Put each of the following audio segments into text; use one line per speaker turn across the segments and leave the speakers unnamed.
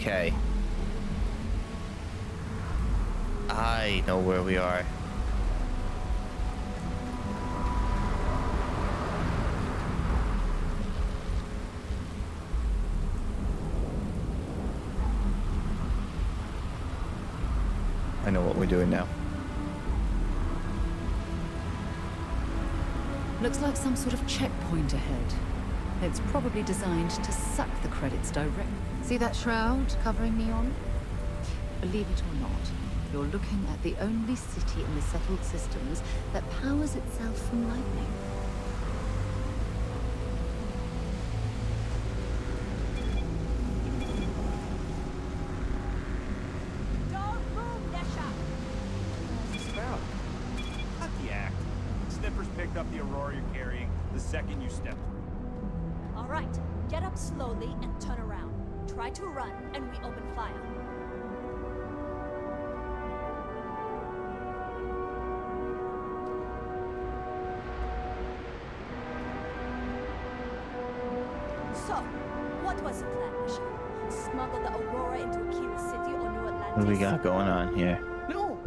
Okay. I know where we are. I know what we're doing now.
Looks like some sort of checkpoint ahead. It's probably designed to suck the credits directly. See that shroud covering neon? Believe it or not, you're looking at the only city in the settled systems that powers itself from lightning.
Don't move, Nesha!
Sprout. Cut the act. Sniffers picked up the Aurora you're carrying the second you stepped through.
All right, get up slowly and turn around. Try to run, and we open fire. So, what was the plan, Nisha? Smuggle the Aurora into Akira City or New Atlantis?
What do we got going on here?
No,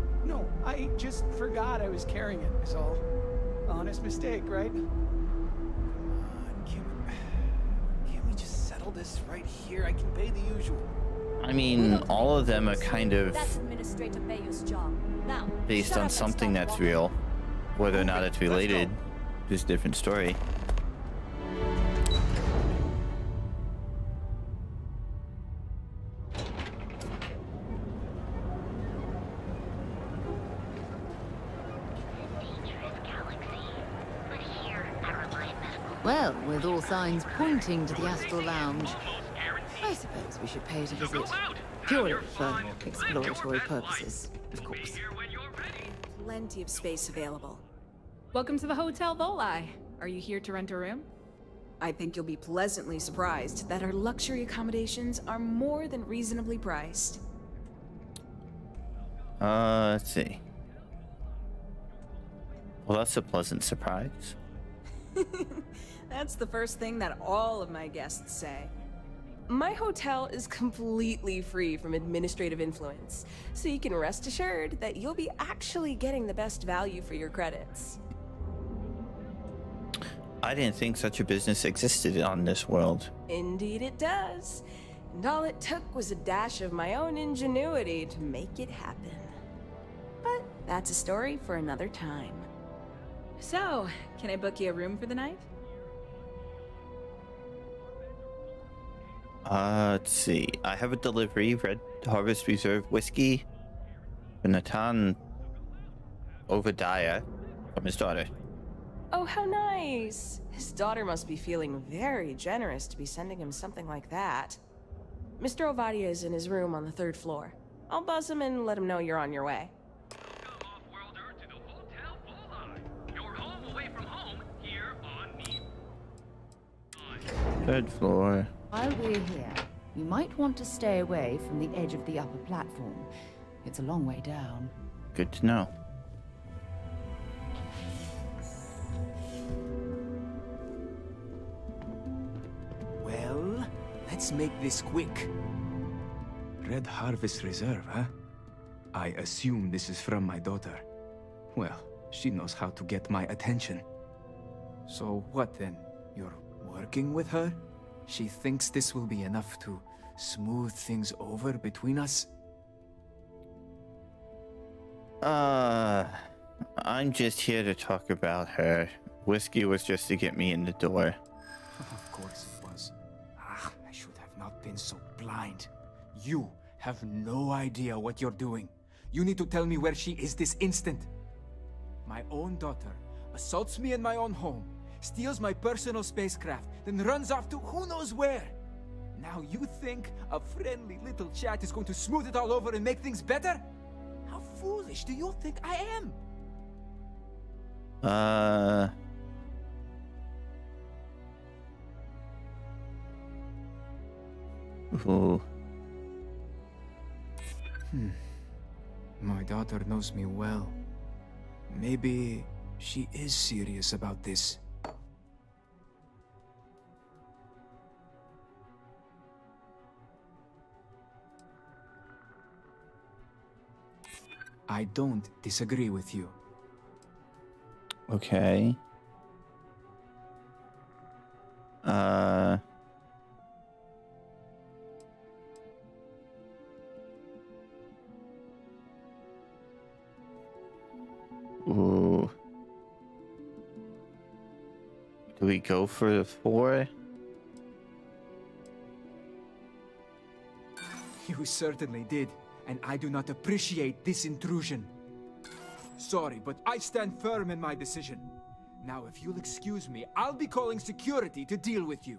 I just forgot I was carrying it, is all. Honest mistake, right? Can't we just settle this right here? I can pay the usual.
I mean, all of them are kind of
That's Administrator Bayer's job. Now,
based
shut
on
up and
something
stop
that's
walking.
real. Whether or not
Okay,
it's
let's
related
go.
is a different story.
Well, with all signs pointing to the Astral Lounge, I suppose we should pay it a visit. Purely for exploratory purposes, of course.
Plenty of space available.
Welcome to the Hotel Volai. Are you here to rent a room?
I think you'll be pleasantly surprised that our luxury accommodations are more than reasonably priced.
Let's see. Well, that's a pleasant surprise.
That's the first thing that all of my guests say. My hotel is completely free from administrative influence, so you can rest assured that you'll be actually getting the best value for your credits.
I didn't think such a business existed on this world.
Indeed it does. And all it took was a dash of my own ingenuity to make it happen. But that's a story for another time.
So, can I book you a room for the night?
Let's see. I have a delivery, Red Harvest Reserve whiskey, for Natan Obadiah from his daughter.
Oh, how nice! His daughter must be feeling very generous to be sending him something like that. Mr. Ovadia is in his room on the 3rd floor. I'll buzz him and let him know you're on your way.
Welcome, off-worlder, to the Hotel Volai. Your home away from home here on Neil.
3rd floor.
While we're here, you might want to stay away from the edge of the upper platform. It's a long way down.
Good to know.
Well, let's make this quick. Red Harvest Reserve, huh? I assume this is from my daughter. Well, she knows how to get my attention. So what then? You're working with her? She thinks this will be enough to smooth things over between us?
I'm just here to talk about her. Whiskey was just to get me in the door.
Of course it was. Ah, I should have not been so blind. You have no idea what you're doing. You need to tell me where she is this instant. My own daughter assaults me in my own home, steals my personal spacecraft, then runs off to who knows where. Now you think a friendly little chat is going to smooth it all over and make things better? How foolish do you think I am?
Ooh.
My daughter knows me well. Maybe she is serious about this. I don't disagree with you.
Okay. Ooh. Do we go for the 4?
You certainly did, and I do not appreciate this intrusion. Sorry, but I stand firm in my decision. Now, if you'll excuse me, I'll be calling security to deal with you.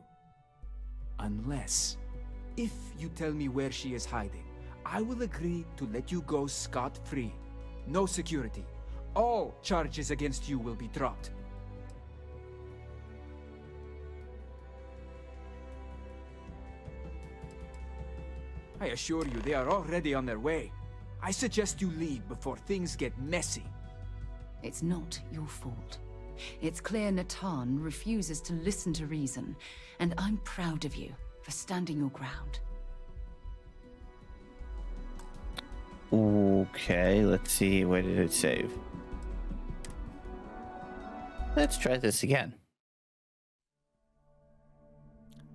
Unless, if you tell me where she is hiding, I will agree to let you go scot-free. No security. All charges against you will be dropped. I assure you, they are already on their way. I suggest you leave before things get messy.
It's not your fault. It's clear Natan refuses to listen to reason, and I'm proud of you for standing your ground.
Okay, let's see. Where did it save? Let's try this again.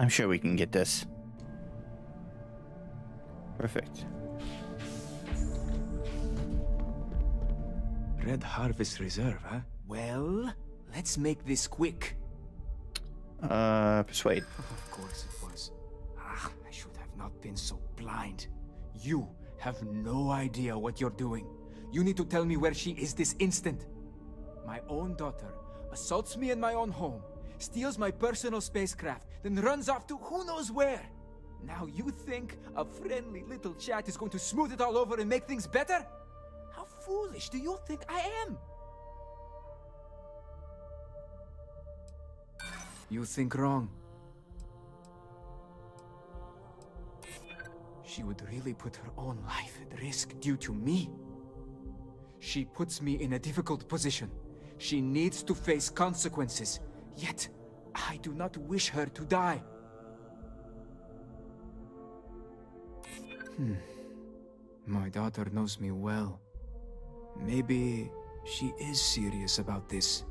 I'm sure we can get this. Perfect.
Red Harvest Reserve, huh? Well, let's make this quick.
Persuade.
Of course it was. I should have not been so blind. You have no idea what you're doing. You need to tell me where she is this instant. My own daughter assaults me in my own home, steals my personal spacecraft, then runs off to who knows where. Now you think a friendly little chat is going to smooth it all over and make things better? How foolish do you think I am? You think wrong. She would really put her own life at risk due to me. She puts me in a difficult position. She needs to face consequences. Yet, I do not wish her to die. My daughter knows me well. Maybe she is serious about this.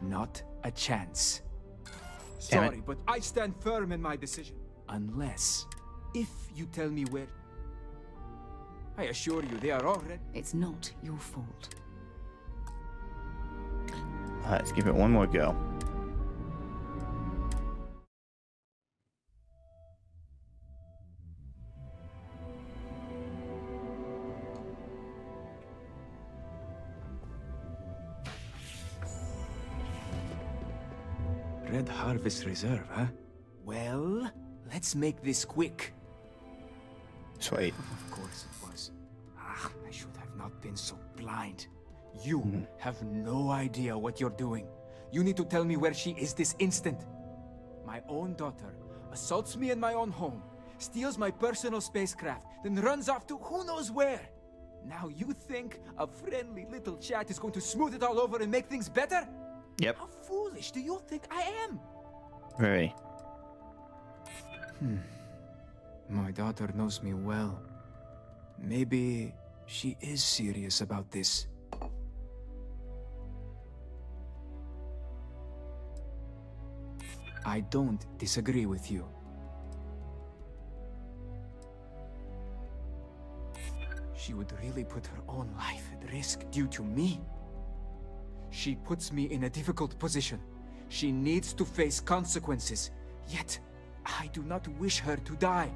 Not a chance. Sorry, but I stand firm in my decision. Unless, if you tell me where... I assure you, they are already...
It's not your fault.
Let's give it one more go.
Red Harvest Reserve, huh? Well, let's make this quick.
Sweet.
Of course it was. I should have not been so blind. You have no idea what you're doing. You need to tell me where she is this instant. My own daughter assaults me in my own home, steals my personal spacecraft, then runs off to who knows where. Now you think a friendly little chat is going to smooth it all over and make things better?
Yep.
How foolish do you think I am?
Very.
My daughter knows me well. Maybe she is serious about this. I don't disagree with you. She would really put her own life at risk due to me. She puts me in a difficult position. She needs to face consequences. Yet, I do not wish her to die.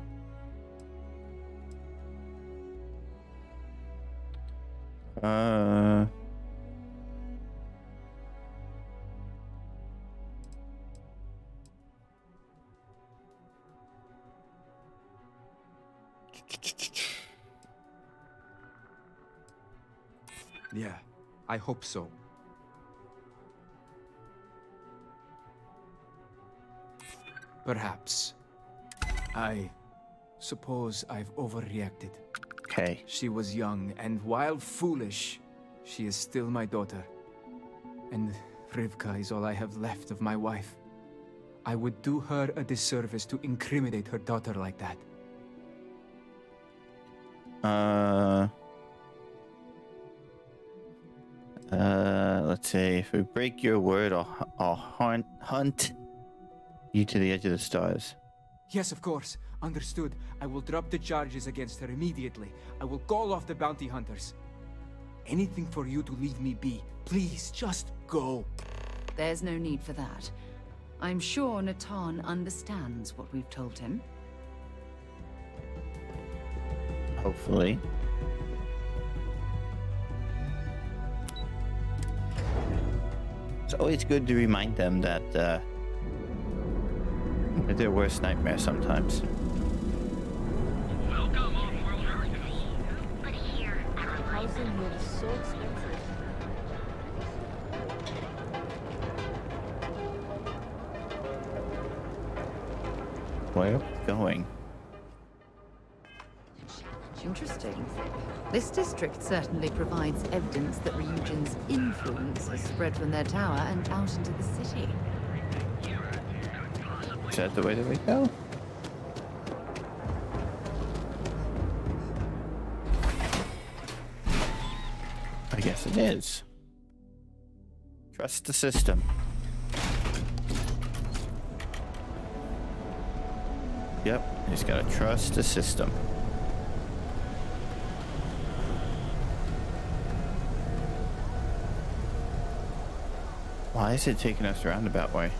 Yeah, I hope so. Perhaps. I suppose I've overreacted.
Okay.
She was young, and while foolish, she is still my daughter. And Rivka is all I have left of my wife. I would do her a disservice to incriminate her daughter like that.
Let's see. If we break your word, I'll hunt you to the edge of the stars.
Yes, of course. Understood. I will drop the charges against her immediately. I will call off the bounty hunters. Anything for you to leave me be. Please, just go.
There's no need for that. I'm sure Natan understands what we've told him.
Hopefully. It's always good to remind them that they're their worst nightmare sometimes.
Welcome off-world Earth.
But here, housing here is so expensive.
Where are we going?
Interesting. This district certainly provides evidence that Ryujin's influence has spread from their tower and out into the city.
Is that the way that we go? I guess it is. Trust the system. Yep, he's gotta trust the system. Why is it taking us a roundabout way?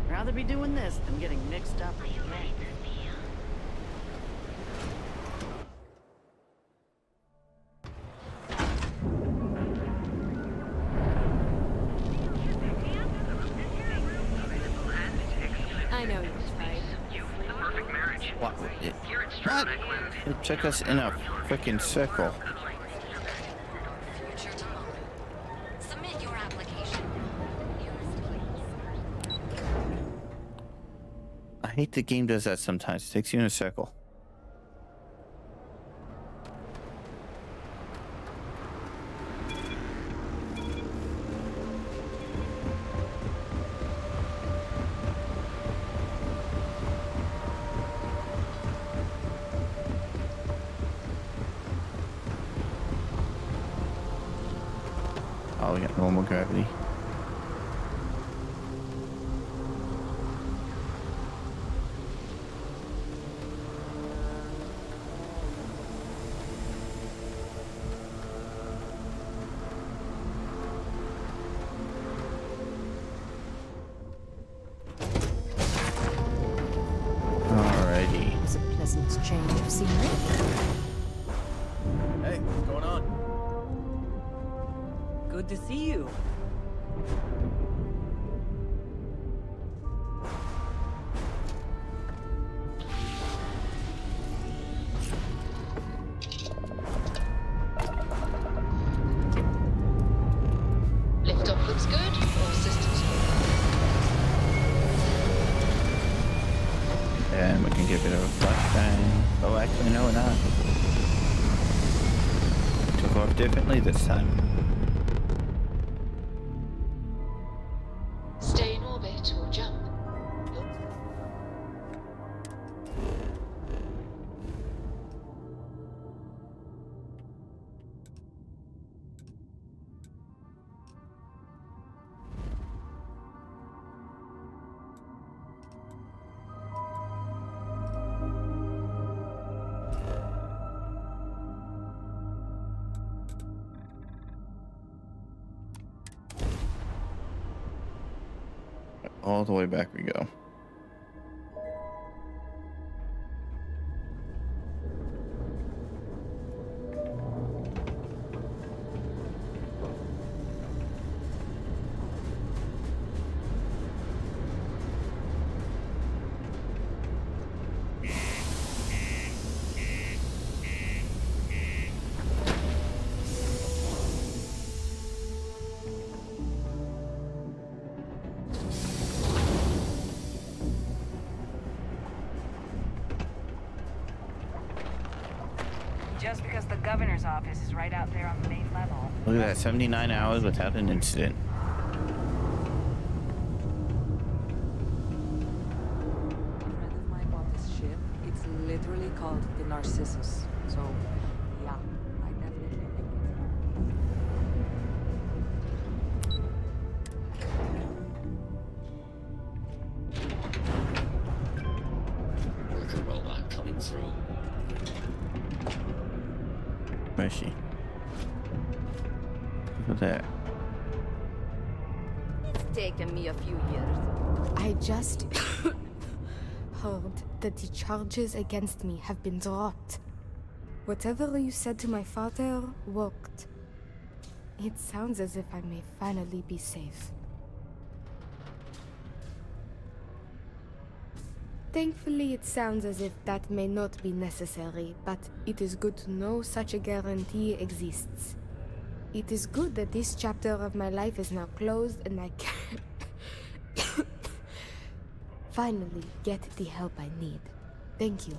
Rather be doing this than getting mixed up with me.
I know you're right.
The perfect marriage.
What?
Here at
What?
Starfield.
It took us in a freaking circle.
Future tomorrow. Submit your application.
I hate the game does that sometimes. It takes you in a circle. Oh, we got normal gravity. Alrighty.
It was a pleasant change of scenery.
Hey, what's going on?
Good to see you.
Liftoff looks good. All systems go.
And we can give it a flashbang. Oh, actually, no, we're not. Took off differently this time.
Stay in orbit or jump.
All the way back we go.
just because the governor's office is right out there on the main level.
Look at that, 79 hours without an incident.
It's literally called the Narcissus. So, yeah, I definitely think
it's... Worker robot coming through.
Where is she? Look at that.
It's taken me a few years.
I just heard that the charges against me have been dropped. Whatever you said to my father worked. It sounds as if I may finally be safe. Thankfully, it sounds as if that may not be necessary, but it is good to know such a guarantee exists. It is good that this chapter of my life is now closed and I can finally get the help I need. Thank you.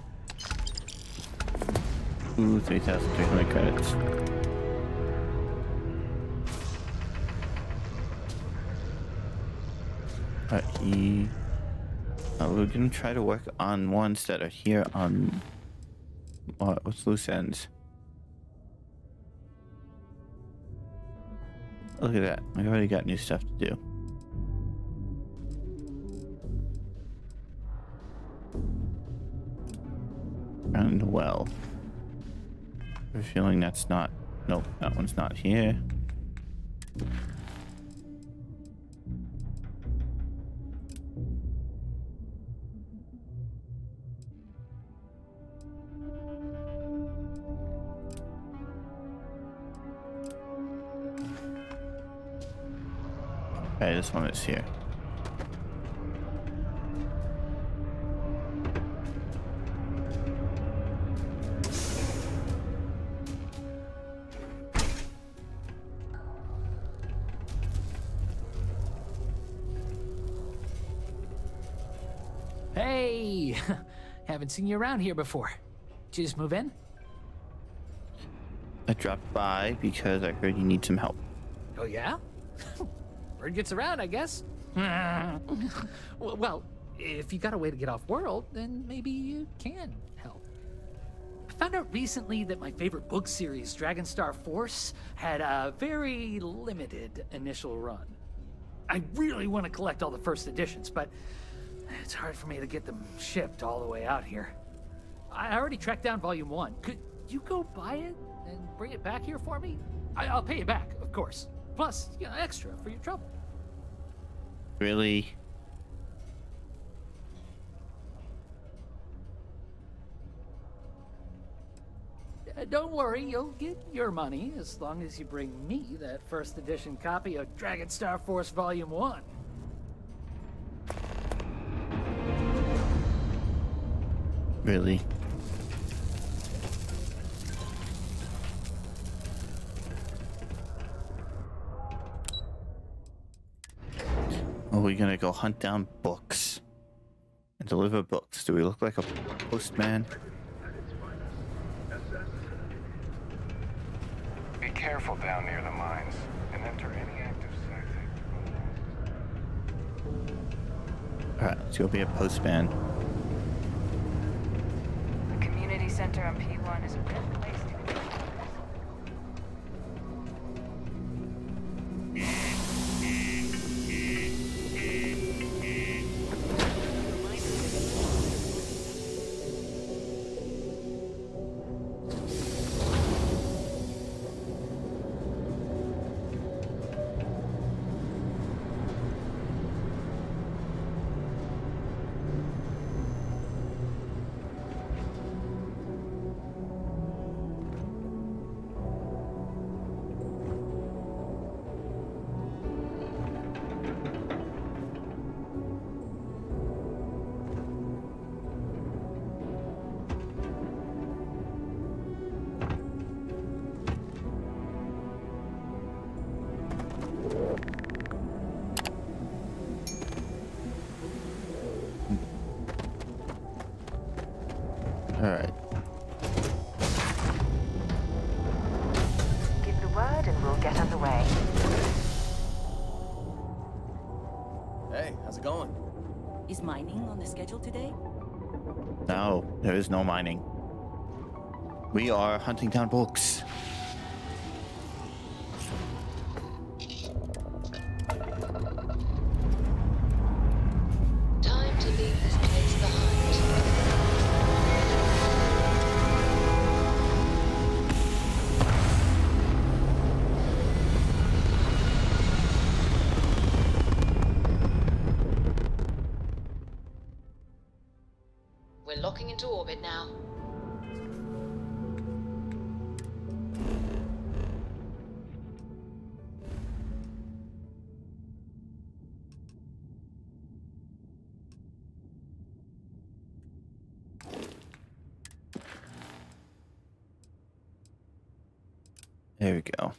Ooh, 3,300 credits. We're gonna try to work on ones that are here on what's loose ends. Look at that. I already got new stuff to do. And well, I have a feeling that's not. Nope, that one's not here. Okay, this one is here.
Hey! Haven't seen you around here before. Did you just move in?
I dropped by because I heard you need some help.
Oh, yeah? Word gets around, I guess. Well, if you got a way to get off world, then maybe you can help. I found out recently that my favorite book series, Dragonstar Force, had a very limited initial run. I really want to collect all the first editions, but it's hard for me to get them shipped all the way out here. I already tracked down Volume 1. Could you go buy it and bring it back here for me? I'll pay you back, of course. Plus, you know, extra for your trouble.
Really?
Don't worry, you'll get your money as long as you bring me that first edition copy of Dragonstar Force Volume 1.
Really? Oh, we're gonna go hunt down books and deliver books. Do we look like a postman?
Be careful down near the mines and enter any active sector.
Alright, let's go be a postman.
The community center on P1 is a good place to be.
Alright.
going?
Is mining on the schedule today?
No, there is no mining. We are hunting down books.
Time to leave this place behind. We're locking into orbit now.
There we go.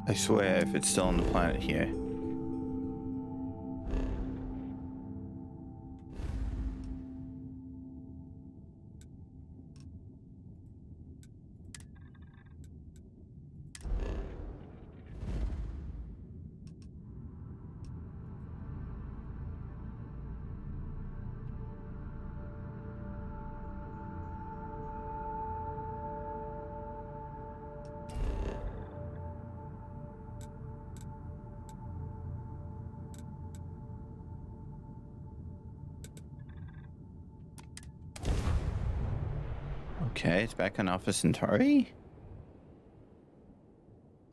I swear if it's still on the planet here. Okay, it's back on Alpha Centauri.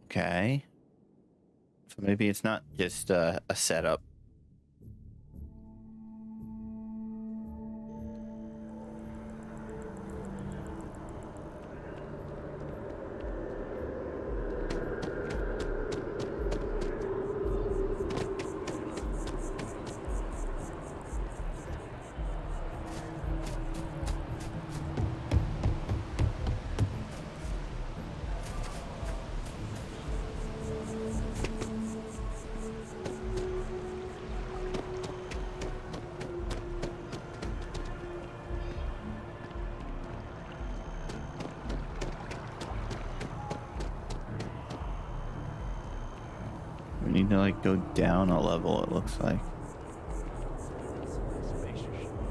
Okay. So maybe it's not just a setup. We need to like go down a level, it looks like.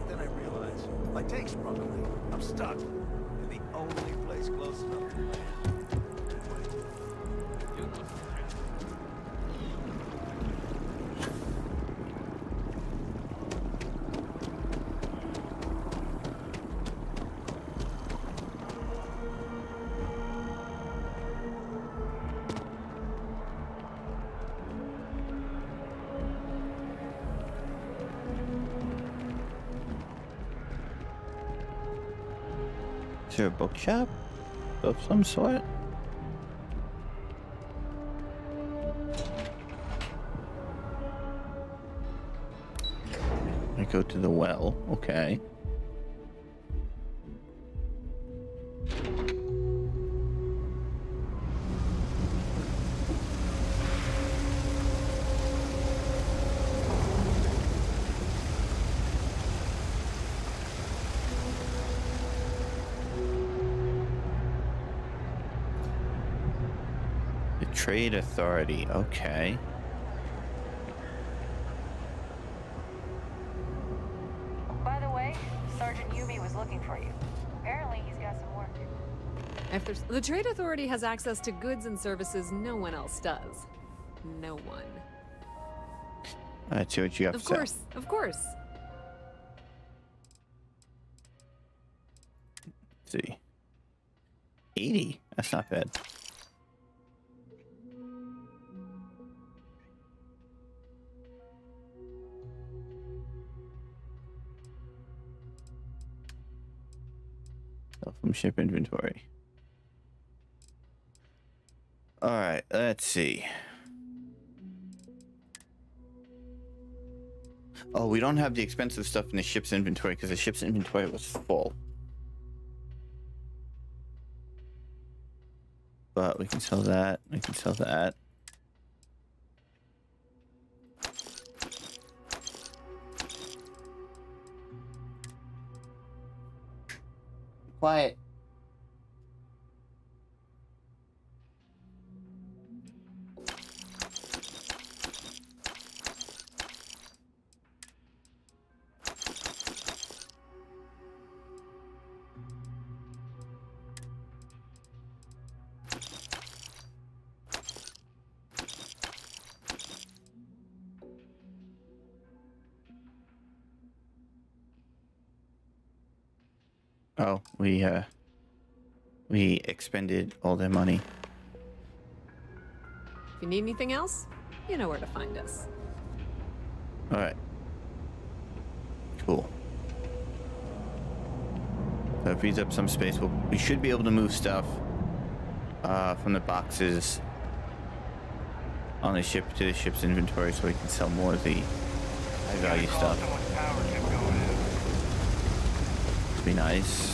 Then I realize my tank's broken. I'm stuck in the only place close enough to land.
Is there a bookshop of some sort? I go to the well, okay. Trade Authority, okay.
By the way, Sergeant Yumi was looking for you. Apparently, he's got some work.
If there's, the Trade Authority has access to goods and services no one else does. No one.
Let's see what you have to say.
Of course.
Let's see. 80? That's not bad. From ship inventory. All right, let's see. Oh, we don't have the expensive stuff in the ship's inventory because the ship's inventory was full. But we can sell that. We can sell that. Quiet. Oh, we expended all their money.
If you need anything else, you know where to find us.
All right. Cool. So it frees up some space. We should be able to move stuff from the boxes on the ship to the ship's inventory, so we can sell more of the high-value stuff. It'd be nice.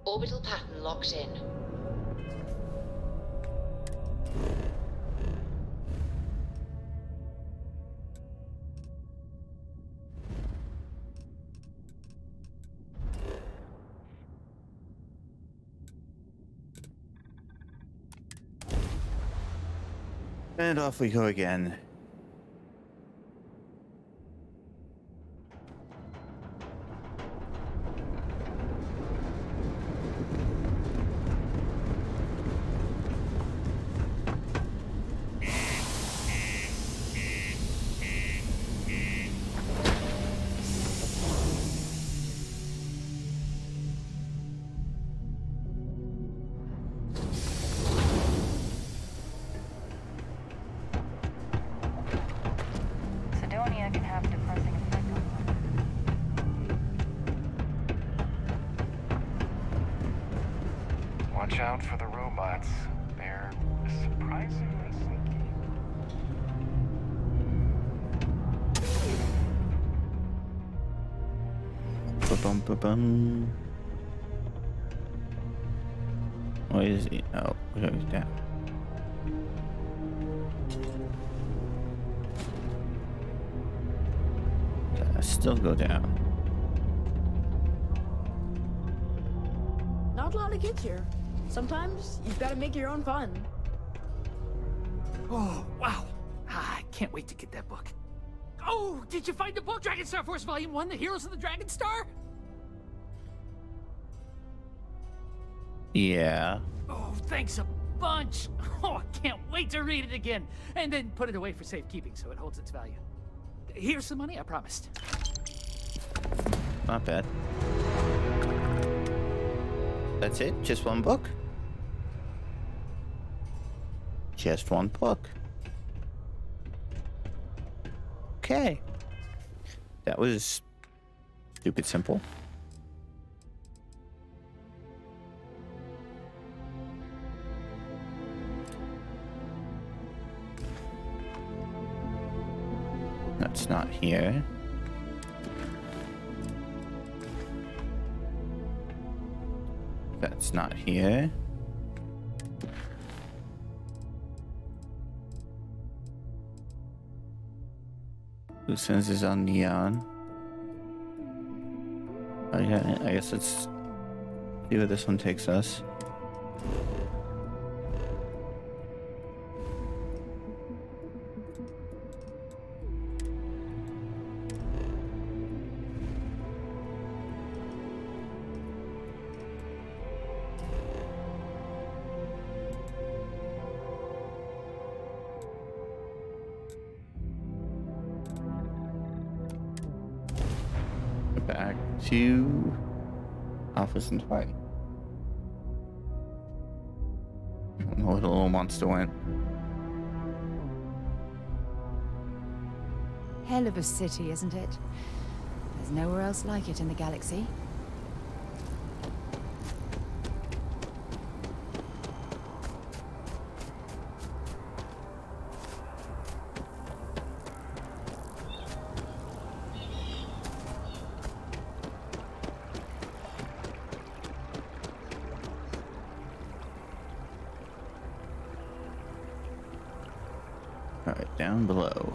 Orbital pattern locked in.
And off we go again.
Sidonia can have a depressing effect on one.
Watch out for the robots. They're surprisingly sneaky.
Ba-bum, ba-bum. What is it? Oh, it goes down. Still go down.
Not a lot of kids here. Sometimes you've got to make your own fun.
Oh, wow. I can't wait to get that book. Oh, did you find the book? Dragon Star Force Volume 1, The Heroes of the Dragon Star?
Yeah.
Oh, thanks a bunch. Oh, I can't wait to read it again. And then put it away for safekeeping so it holds its value. Here's some money, I promised.
Not bad. That's it? Just one book? Just one book. Okay. That was stupid simple. That's not here. That's not here. Loose ends is on neon. Okay, I guess let's see where this one takes us. Back to Alpha Centauri. I don't know where the little monster went.
Hell of a city, isn't it? There's nowhere else like it in the galaxy.
down below.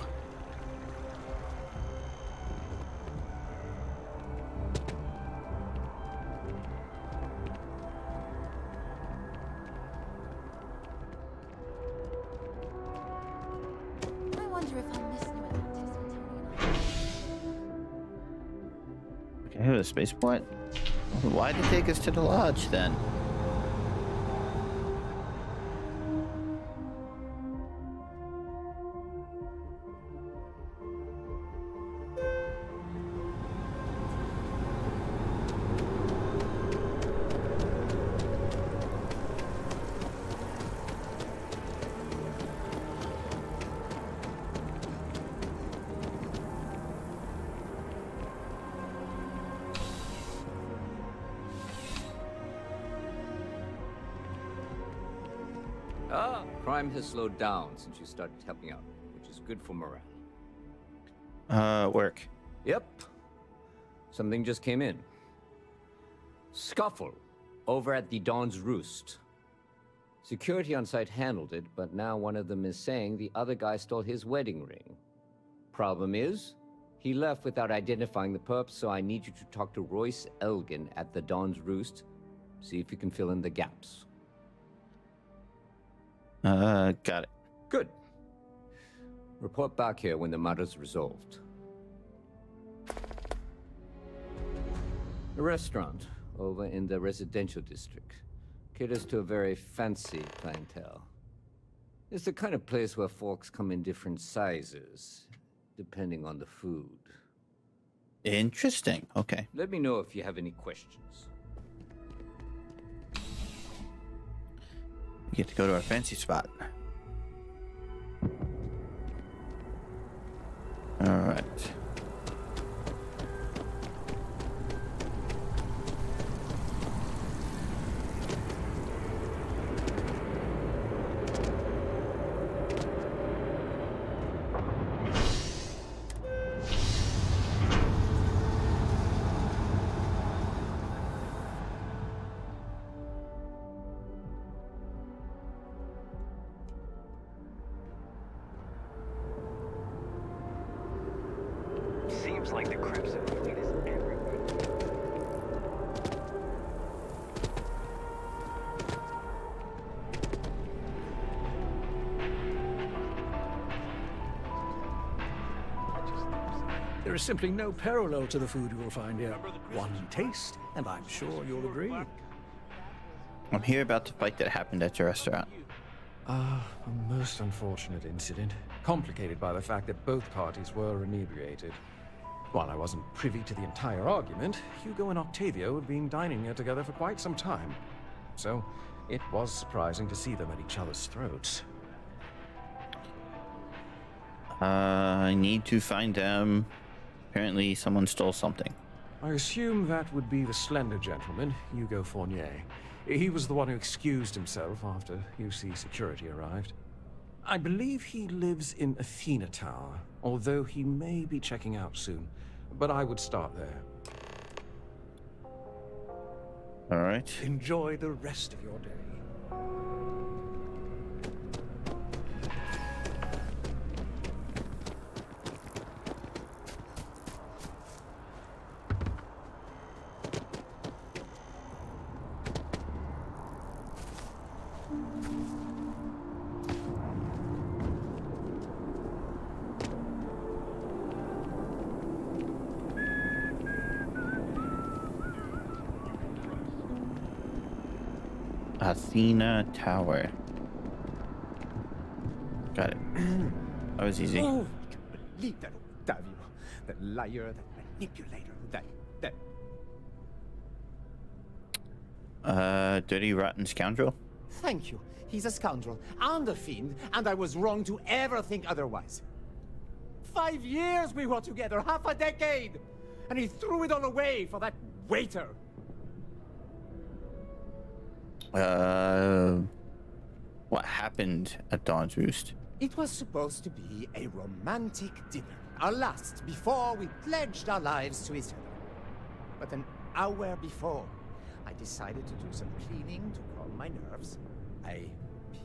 I wonder if I'm missing with
Okay, here's a spaceport. Why did it take us to the lodge then?
Crime has slowed down since you started helping out, which is good for morale.
Work.
Yep. Something just came in. Scuffle over at the Dawn's Roost. Security on site handled it, but now one of them is saying the other guy stole his wedding ring. Problem is, he left without identifying the perp, so I need you to talk to Royce Elgin at the Dawn's Roost. See if you can fill in the gaps.
Got it.
Good. Report back here when the matter's resolved. A restaurant over in the residential district caters to a very fancy clientele. It's the kind of place where forks come in different sizes, depending on the food.
Interesting. Okay.
Let me know if you have any questions.
We get to go to our fancy spot. All right.
Seems like the Crimson Fleet is everywhere.
There is simply no parallel to the food you will find here. One taste, and I'm sure you'll agree.
I'm here about the fight that happened at your restaurant.
A most unfortunate incident, complicated by the fact that both parties were inebriated. While I wasn't privy to the entire argument, Hugo and Octavio had been dining here together for quite some time. So, it was surprising to see them at each other's throats.
I need to find them. Apparently someone stole something.
I assume that would be the slender gentleman, Hugo Fournier. He was the one who excused himself after UC security arrived. I believe he lives in Athena Tower, although he may be checking out soon. But I would start there.
All right.
Enjoy the rest of your day.
Athena Tower. Got it. That was easy.
Oh, I can't believe that Octavio. That liar, that manipulator, that...
Dirty, rotten scoundrel?
Thank you. He's a scoundrel and a fiend, and I was wrong to ever think otherwise. 5 years we were together, half a decade! And he threw it all away for that waiter.
What happened at Dawn's Roost?
It was supposed to be a romantic dinner, our last before we pledged our lives to each other. But an hour before, I decided to do some cleaning to calm my nerves. I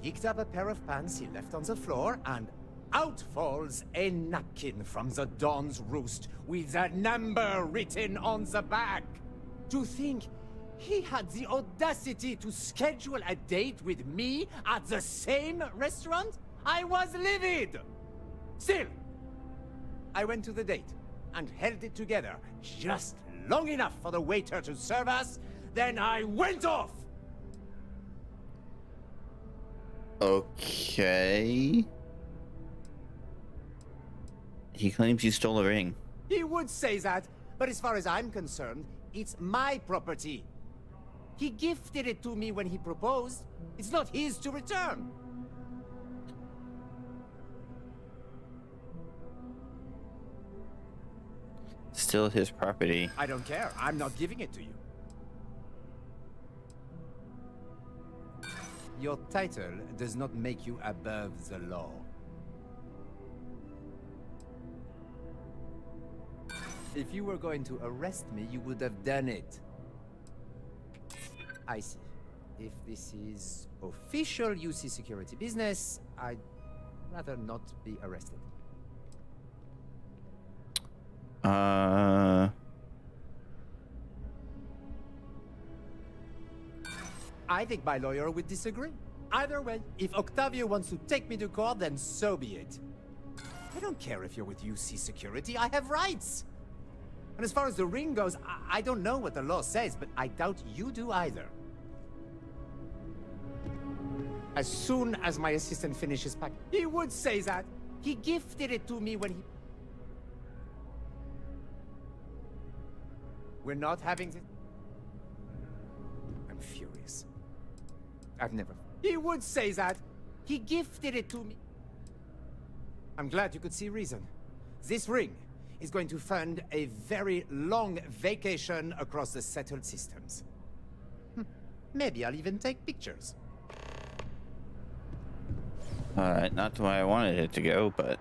picked up a pair of pants he left on the floor, and Out falls a napkin from the Dawn's Roost with a number written on the back. To think he had the audacity to schedule a date with me at the same restaurant? I was livid! Still, I went to the date and held it together just long enough for the waiter to serve us, then I went off!
Okay. He claims you stole a ring.
He would say that, but as far as I'm concerned, it's my property. He gifted it to me when he proposed. It's not his to return.
Still his property.
I don't care. I'm not giving it to you. Your title does not make you above the law. If you were going to arrest me, you would have done it. I see. If this is official UC security business, I'd rather not be arrested. I think my lawyer would disagree. Either way, if Octavio wants to take me to court, then so be it. I don't care if you're with UC security, I have rights. And as far as the ring goes, I don't know what the law says, but I doubt you do either. As soon as my assistant finishes packing, he would say that. He gifted it to me when he... We're not having this... I'm furious. I've never... He would say that. He gifted it to me. I'm glad you could see reason. This ring is going to fund a very long vacation across the settled systems. Maybe I'll even take pictures.
Alright, not the way I wanted it to go, but...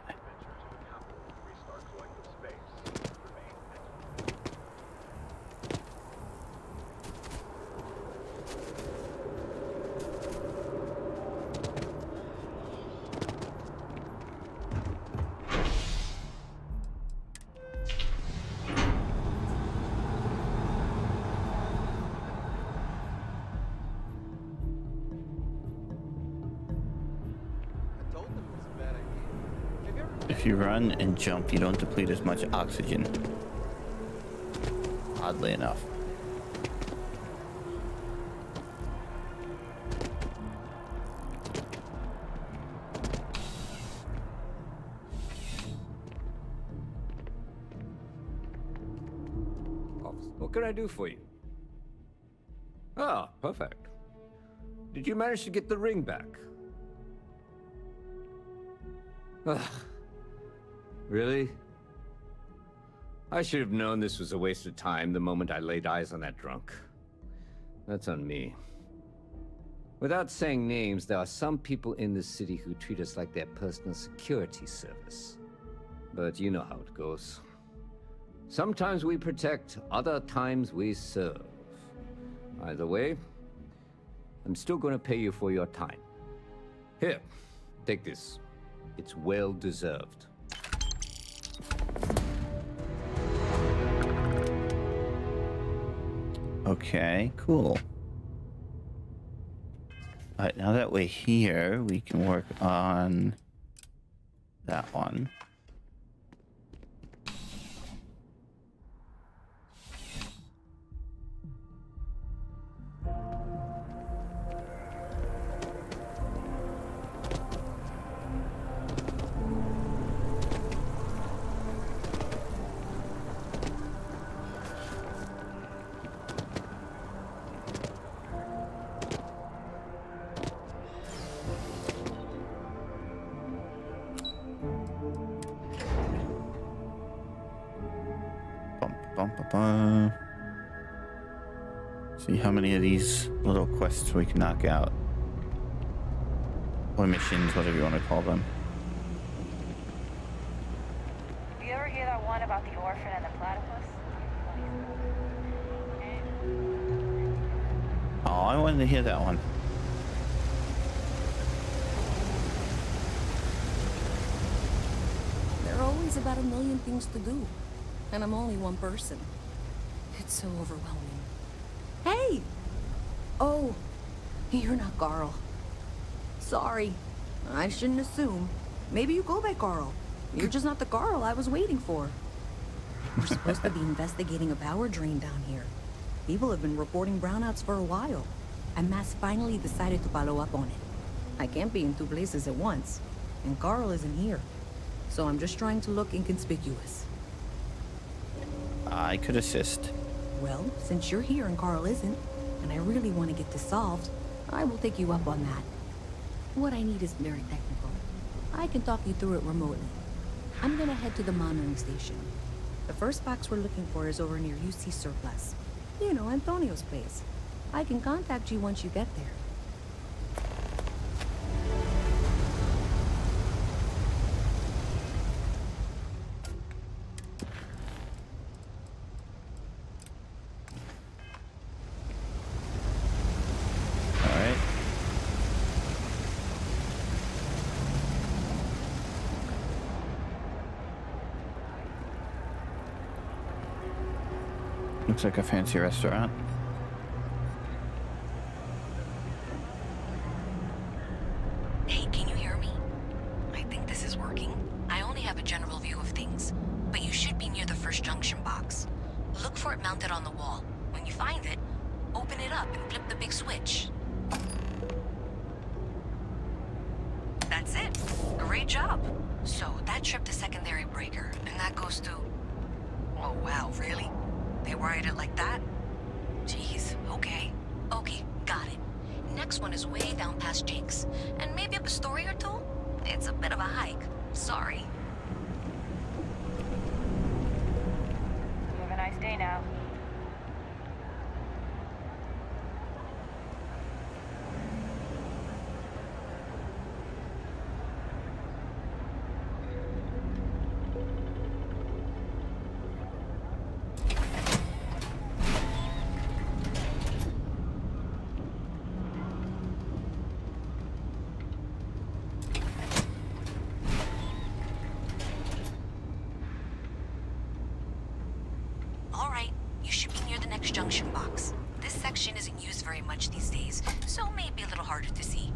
If you run and jump, you don't deplete as much oxygen. Oddly enough.
What can I do for you? Ah, perfect. Did you manage to get the ring back? Ugh. Really? I should have known this was a waste of time the moment I laid eyes on that drunk. That's on me. Without saying names, there are some people in this city who treat us like their personal security service. But you know how it goes. Sometimes we protect, other times we serve. Either way, I'm still going to pay you for your time. Here, take this. It's well deserved.
Okay, cool. Alright, now that we're here, we can work on that one. See how many of these little quests we can knock out. Or missions, whatever you want to call them.
Did you ever hear that one about the orphan and the platypus?
Oh, I wanted to hear that one.
always about a million things to do. And I'm only one person. It's so overwhelming. Hey! Oh, you're not Carl. Sorry. I shouldn't assume. Maybe you go by Carl. You're just not the Carl I was waiting for. We're supposed to be investigating a power drain down here. People have been reporting brownouts for a while. And Mass finally decided to follow up on it. I can't be in two places at once. And Carl isn't here. So I'm just trying to look inconspicuous.
I could assist.
Well, since you're here and Carl isn't, and I really want to get this solved, I will take you up on that. What I need is very technical. I can talk you through it remotely. I'm gonna head to the monitoring station. The first box we're looking for is over near UC Surplus. You know, Antonio's place. I can contact you once you get there.
Looks like a fancy restaurant.
Hey, can you hear me? I think this is working. I only have a general view of things, but you should be near the first junction box. Look for it mounted on the wall. When you find it, open it up and flip the big switch. That's it. Great job. So that tripped the secondary breaker, and that goes to... Oh wow, really? They wired it like that? Jeez, okay. Okay, got it. Next one is way down past Jake's. And maybe up a story or two? It's a bit of a hike. Sorry.
You have a nice day now.
Junction box. This section isn't used very much these days, so maybe a little harder to see.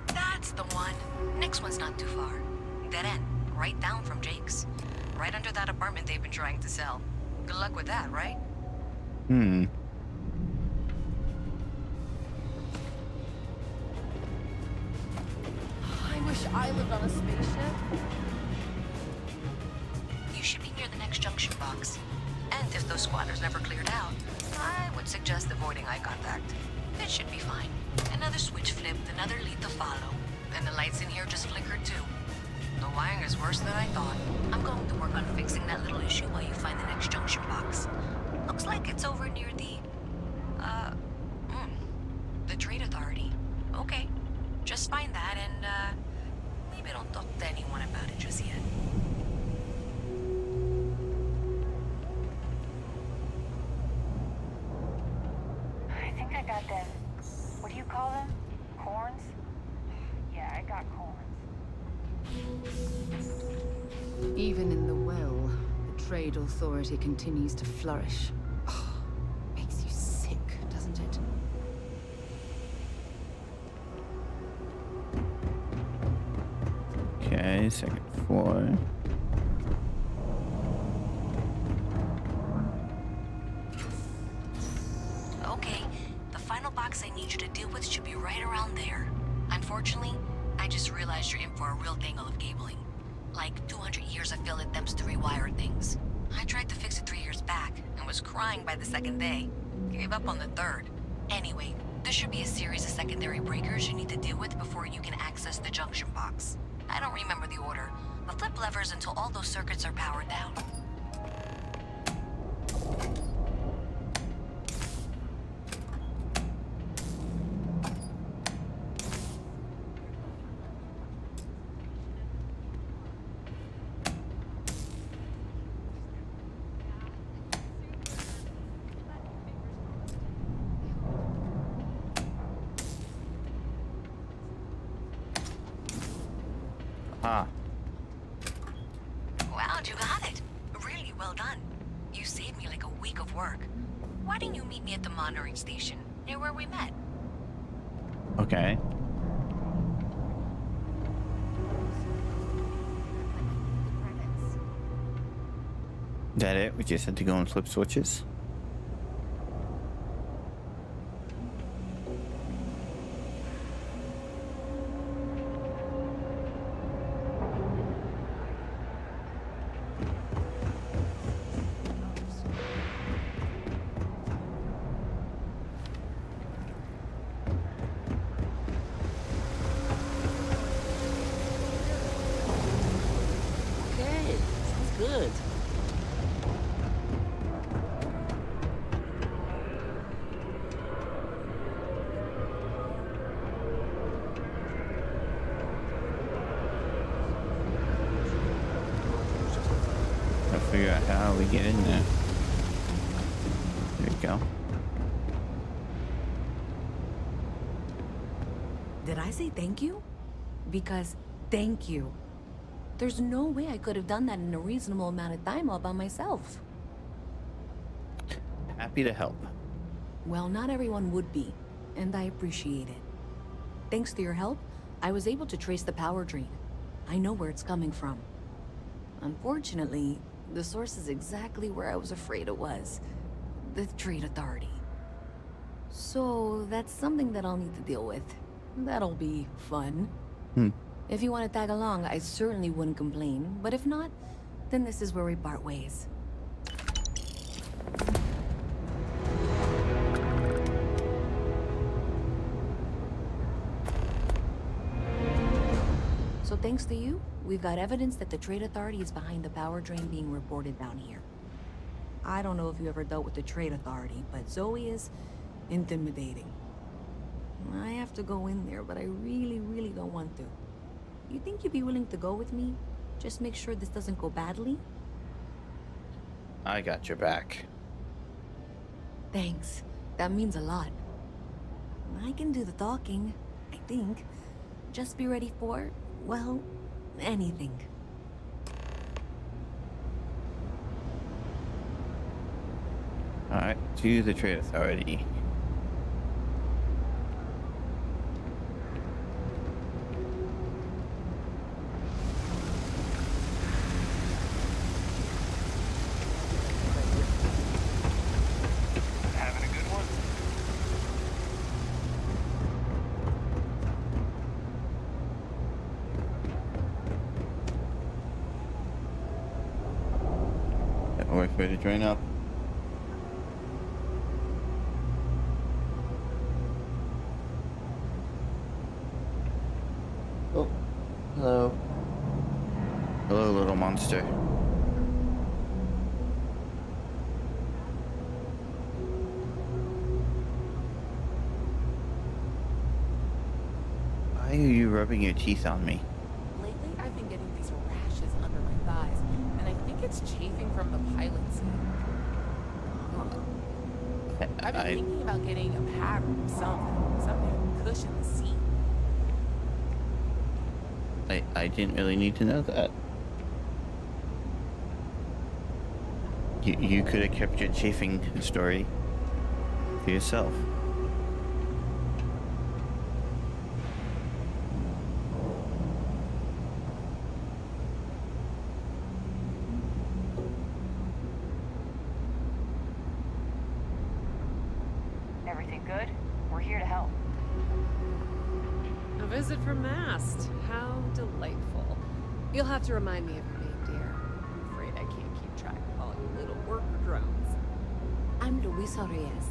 That's the one. Next one's not too far. Dead end, right down from Jake's. Right under that apartment they've been trying to sell. Good luck with that, right?
I wish I lived on a spaceship.
You should be near the next junction box. And if those squatters never cleared out, I would suggest avoiding eye contact. It should be fine. Another switch flipped, another lead to follow. And the lights in here just flickered too. The wiring is worse than I thought. I'm going to work on fixing that little issue while you find the next junction box. Looks like it's over near the Trade Authority. Okay, just find that and, maybe don't talk to anyone about it just yet.
I think I got them. What do you call them? Corns? Yeah, I got corns.
Even in the well, the Trade Authority continues to flourish. Oh, makes you sick, doesn't it?
Okay, second floor.
Okay, the final box I need you to deal with should be right around there. Unfortunately, I just realized you're in for a real tangle of cabling. Like 200 years of field attempts to rewire things. I tried to fix it 3 years back, and was crying by the second day. Gave up on the third. Anyway, there should be a series of secondary breakers you need to deal with before you can access the junction box. I don't remember the order, but flip levers until all those circuits are powered down.
Ah,
You saved me like a week of work. Why didn't you meet me at the monitoring station, near where we met?
Okay. Is that it? We just had to go and flip switches?
Okay, sounds good.
I'll figure out how we get in there. There we go.
Did I say thank you? Because thank you. There's no way I could have done that in a reasonable amount of time all by myself.
Happy to help.
Well, not everyone would be, and I appreciate it. Thanks to your help, I was able to trace the power drain. I know where it's coming from. Unfortunately, the source is exactly where I was afraid it was. The Trade Authority. So, that's something that I'll need to deal with. That'll be fun. If you want to tag along, I certainly wouldn't complain. But if not, then this is where we part ways. So thanks to you, we've got evidence that the Trade Authority is behind the power drain being reported down here. I don't know if you ever dealt with the Trade Authority, but Zoe is intimidating. I have to go in there, but I really don't want to. You think you'd be willing to go with me? Just make sure this doesn't go badly?
I got your back.
Thanks. That means a lot. I can do the talking, I think. Just be ready for, well, anything.
Alright, to the Trade Authority.
Having a good one?
Wait for it to drain up. Oh, hello. Hello, little monster. Why are you rubbing your teeth on me?
Lately, I've been getting these rashes under my thighs, and I think it's chafing from the pilot seat. I've been thinking about getting a pad or something to cushion the seat.
I didn't really need to know that. You could have kept your chafing story to yourself.
Everything good? We're here to help.
A visit from Mast. How delightful. You'll have to remind me of your name, dear. I'm afraid I can't keep track of all you little worker drones.
I'm Luisa Reyes.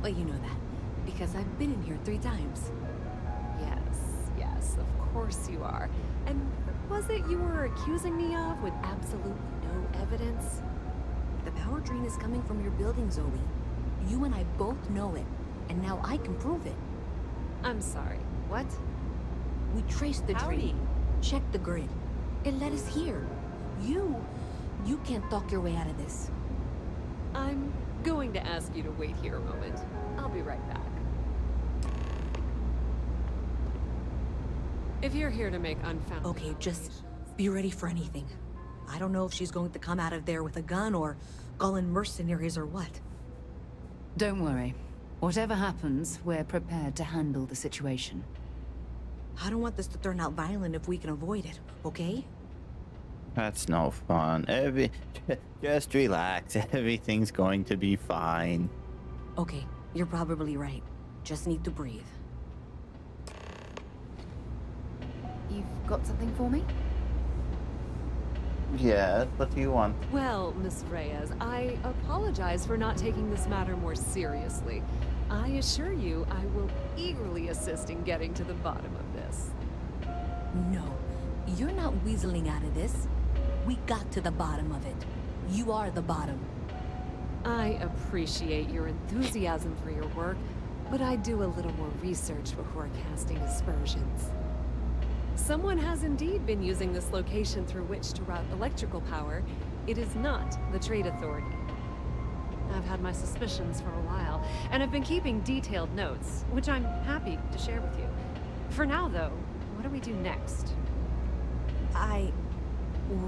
Well, you know that, because I've been in here 3 times.
Yes, of course you are. And what was it you were accusing me of with absolutely no evidence?
The power drain is coming from your building, Zoe. You and I both know it, and now I can prove it.
I'm sorry, what?
We traced the drain. Checked the grid. It led us here. You can't talk your way out of this.
I'm going to ask you to wait here a moment. I'll be right back. If you're here to make unfounded...
Okay, just be ready for anything. I don't know if she's going to come out of there with a gun or call in mercenaries or what.
Don't worry. Whatever happens, we're prepared to handle the situation.
I don't want this to turn out violent if we can avoid it, okay?
That's no fun. Just relax. Everything's going to be fine.
Okay, you're probably right. Just need to breathe.
You've got something for me?
Yeah, what do you want?
Well, Miss Reyes, I apologize for not taking this matter more seriously. I assure you, I will eagerly assist in getting to the bottom of this.
No, you're not weaseling out of this. We got to the bottom of it. You are the bottom.
I appreciate your enthusiasm for your work, but I do a little more research before casting aspersions. Someone has indeed been using this location through which to route electrical power. It is not the Trade Authority. I've had my suspicions for a while, and have been keeping detailed notes, which I'm happy to share with you. For now, though, what do we do next?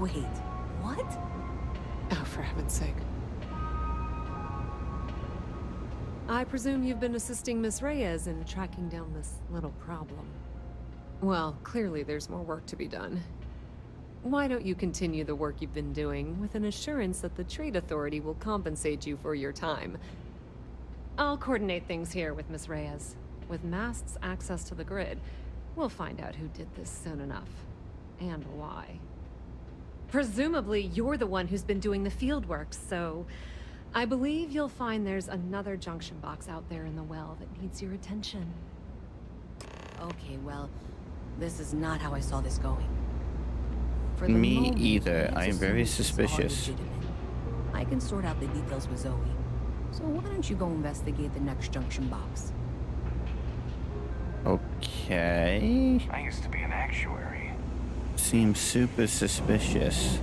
Wait, what?
Oh, for heaven's sake. I presume you've been assisting Miss Reyes in tracking down this little problem. Well, clearly there's more work to be done. Why don't you continue the work you've been doing with an assurance that the Trade Authority will compensate you for your time? I'll coordinate things here with Miss Reyes. With Mast's access to the grid, we'll find out who did this soon enough. And why. Presumably, you're the one who's been doing the field work, so I believe you'll find there's another junction box out there in the well that needs your attention.
Okay, well, this is not how I saw this going.
Me either. I am very suspicious.
I can sort out the details with Zoe. So why don't you go investigate the next junction box?
Okay.
I used to be an actuary.
Seems super suspicious.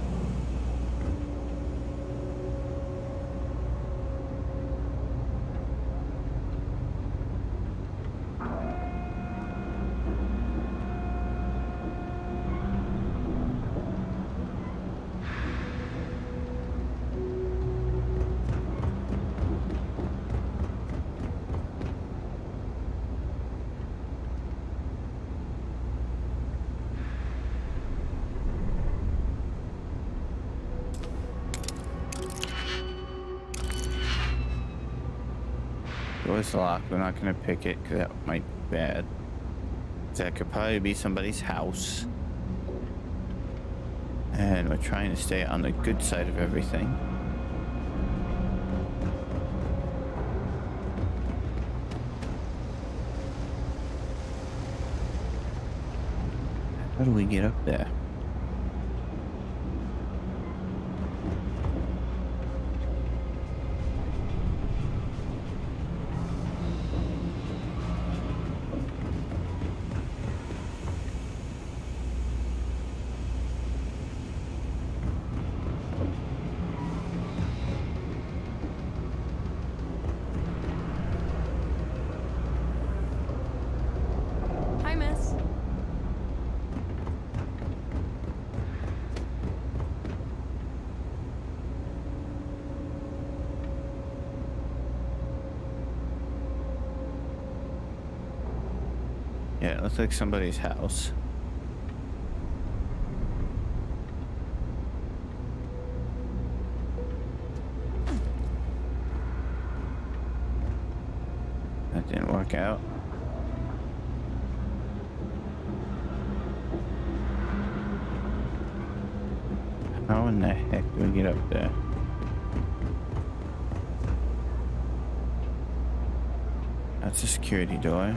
Door's locked. We're not gonna pick it because that might be bad. That could probably be somebody's house. And we're trying to stay on the good side of everything. How do we get up there? Yeah, it looks like somebody's house. That didn't work out. How in the heck do we get up there? That's a security door.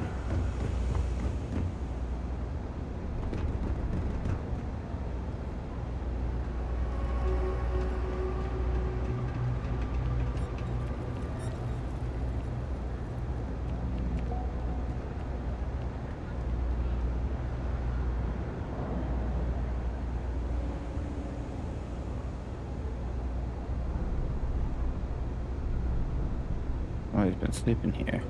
Oh, he's been sleeping here.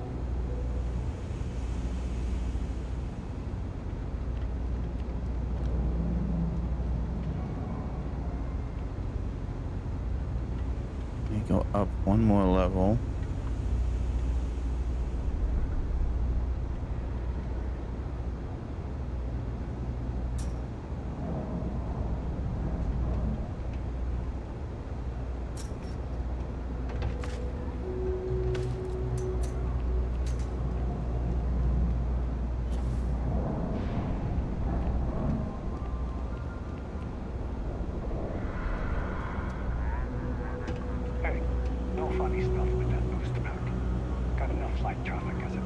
go up one more level.
Hey, no funny stuff with that booster pack. Got enough flight traffic as it is.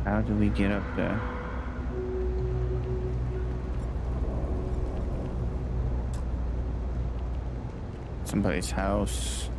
How do we get up there? Somebody's house.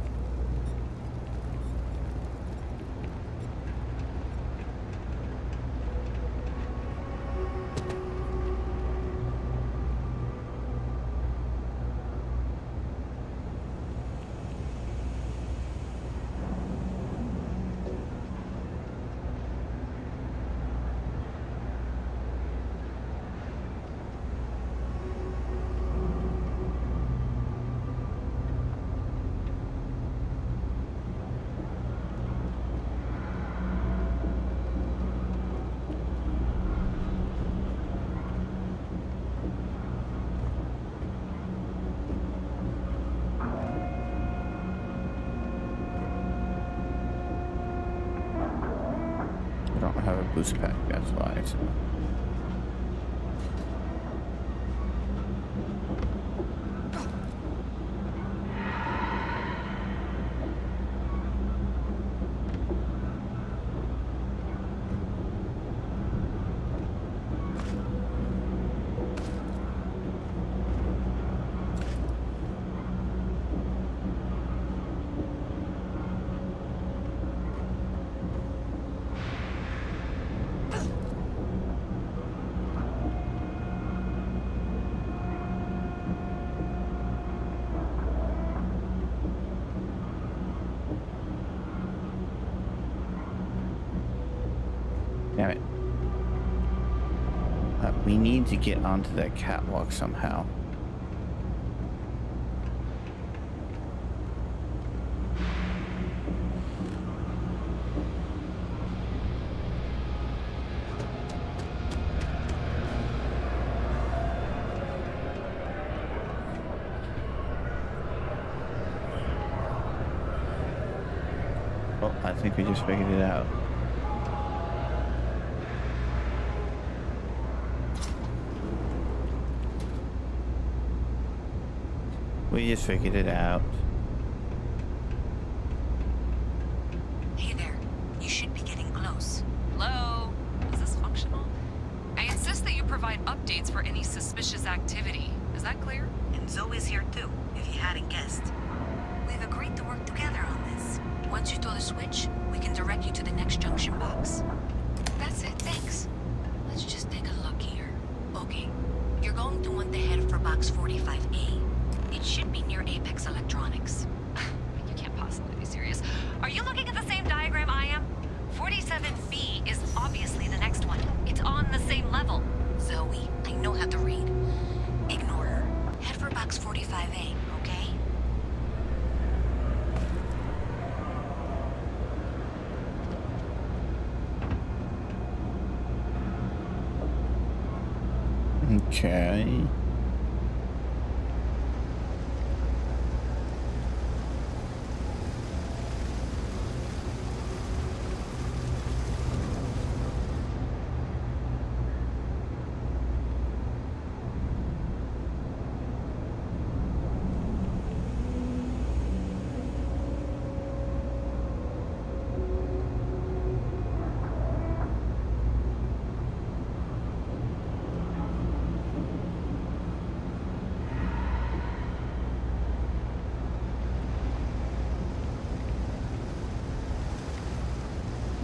I don't have a boost pack, that's why. So. Damn it. We need to get onto that catwalk somehow. Oh, I think we just figured it out. We just figured it out.
Hey there. You should be getting close. Hello? Is this functional? I insist that you provide updates for any suspicious activity. Is that clear?
And Zoe's here too, if you hadn't guessed.
We've agreed to work together on this. Once you throw the switch, we can direct you to the next junction box. That's it, thanks. Let's just take a look here. Okay, you're going to want to head for box 45A. It should be near Apex Electronics. You can't possibly be serious. Are you looking at the same diagram I am? 47B is obviously the next one. It's on the same level. Zoe, I know how to read. Ignore her. Head for box 45A, okay?
Okay.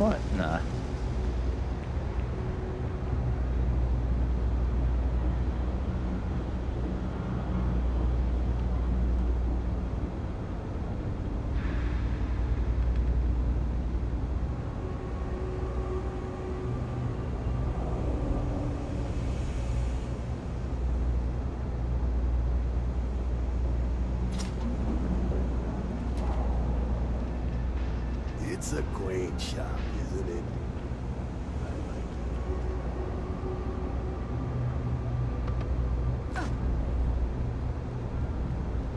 What? Nah.
It's a quaint shop, isn't it?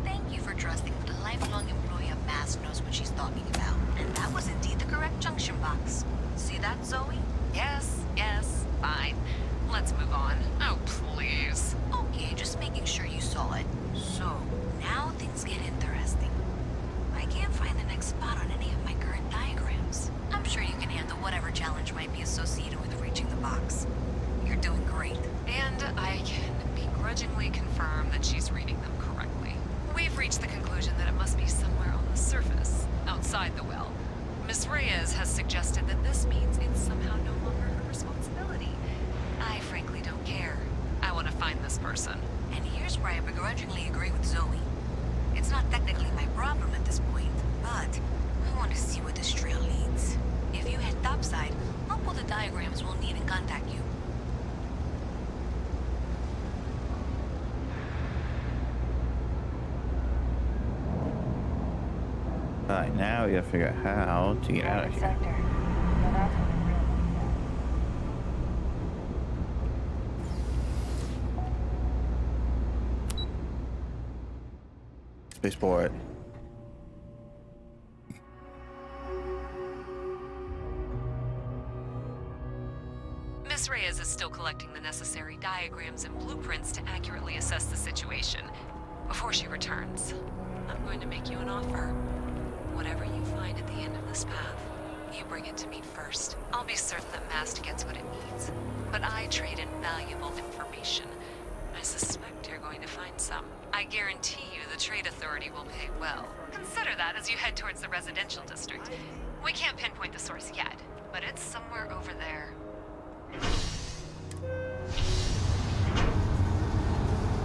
Thank you for trusting that the lifelong employee of Mass knows what she's talking about. And that was indeed the correct junction box. See that, Zoe?
Yes, fine. Let's move on. Oh, please.
Okay, just making sure you saw it. So, now things get interesting. I can't find the next spot on any of my current diagrams. I'm sure you can handle whatever challenge might be associated with reaching the box. You're doing great.
And I can begrudgingly confirm that she's reading them correctly. We've reached the conclusion that it must be somewhere on the surface, outside the well. Miss Reyes has suggested that this means it's somehow no longer her responsibility. I frankly don't care. I want to find this person.
And here's where I begrudgingly agree with Zoe. It's not technically my problem at this point, but I want to see where this trail leads. If you head topside, I'll pull the diagrams we'll need and contact you.
Alright, now we gotta figure out how to get out of here. Spaceport.
Miss Reyes is still collecting the necessary diagrams and blueprints to accurately assess the situation. Before she returns, I'm going to make you an offer. Whatever you find at the end of this path, you bring it to me first. I'll be certain that Mast gets what it needs. But I trade in valuable information. I suspect you're going to find some. I guarantee you the Trade Authority will pay well. Consider that as you head towards the residential district. We can't pinpoint the source yet, but it's somewhere over there.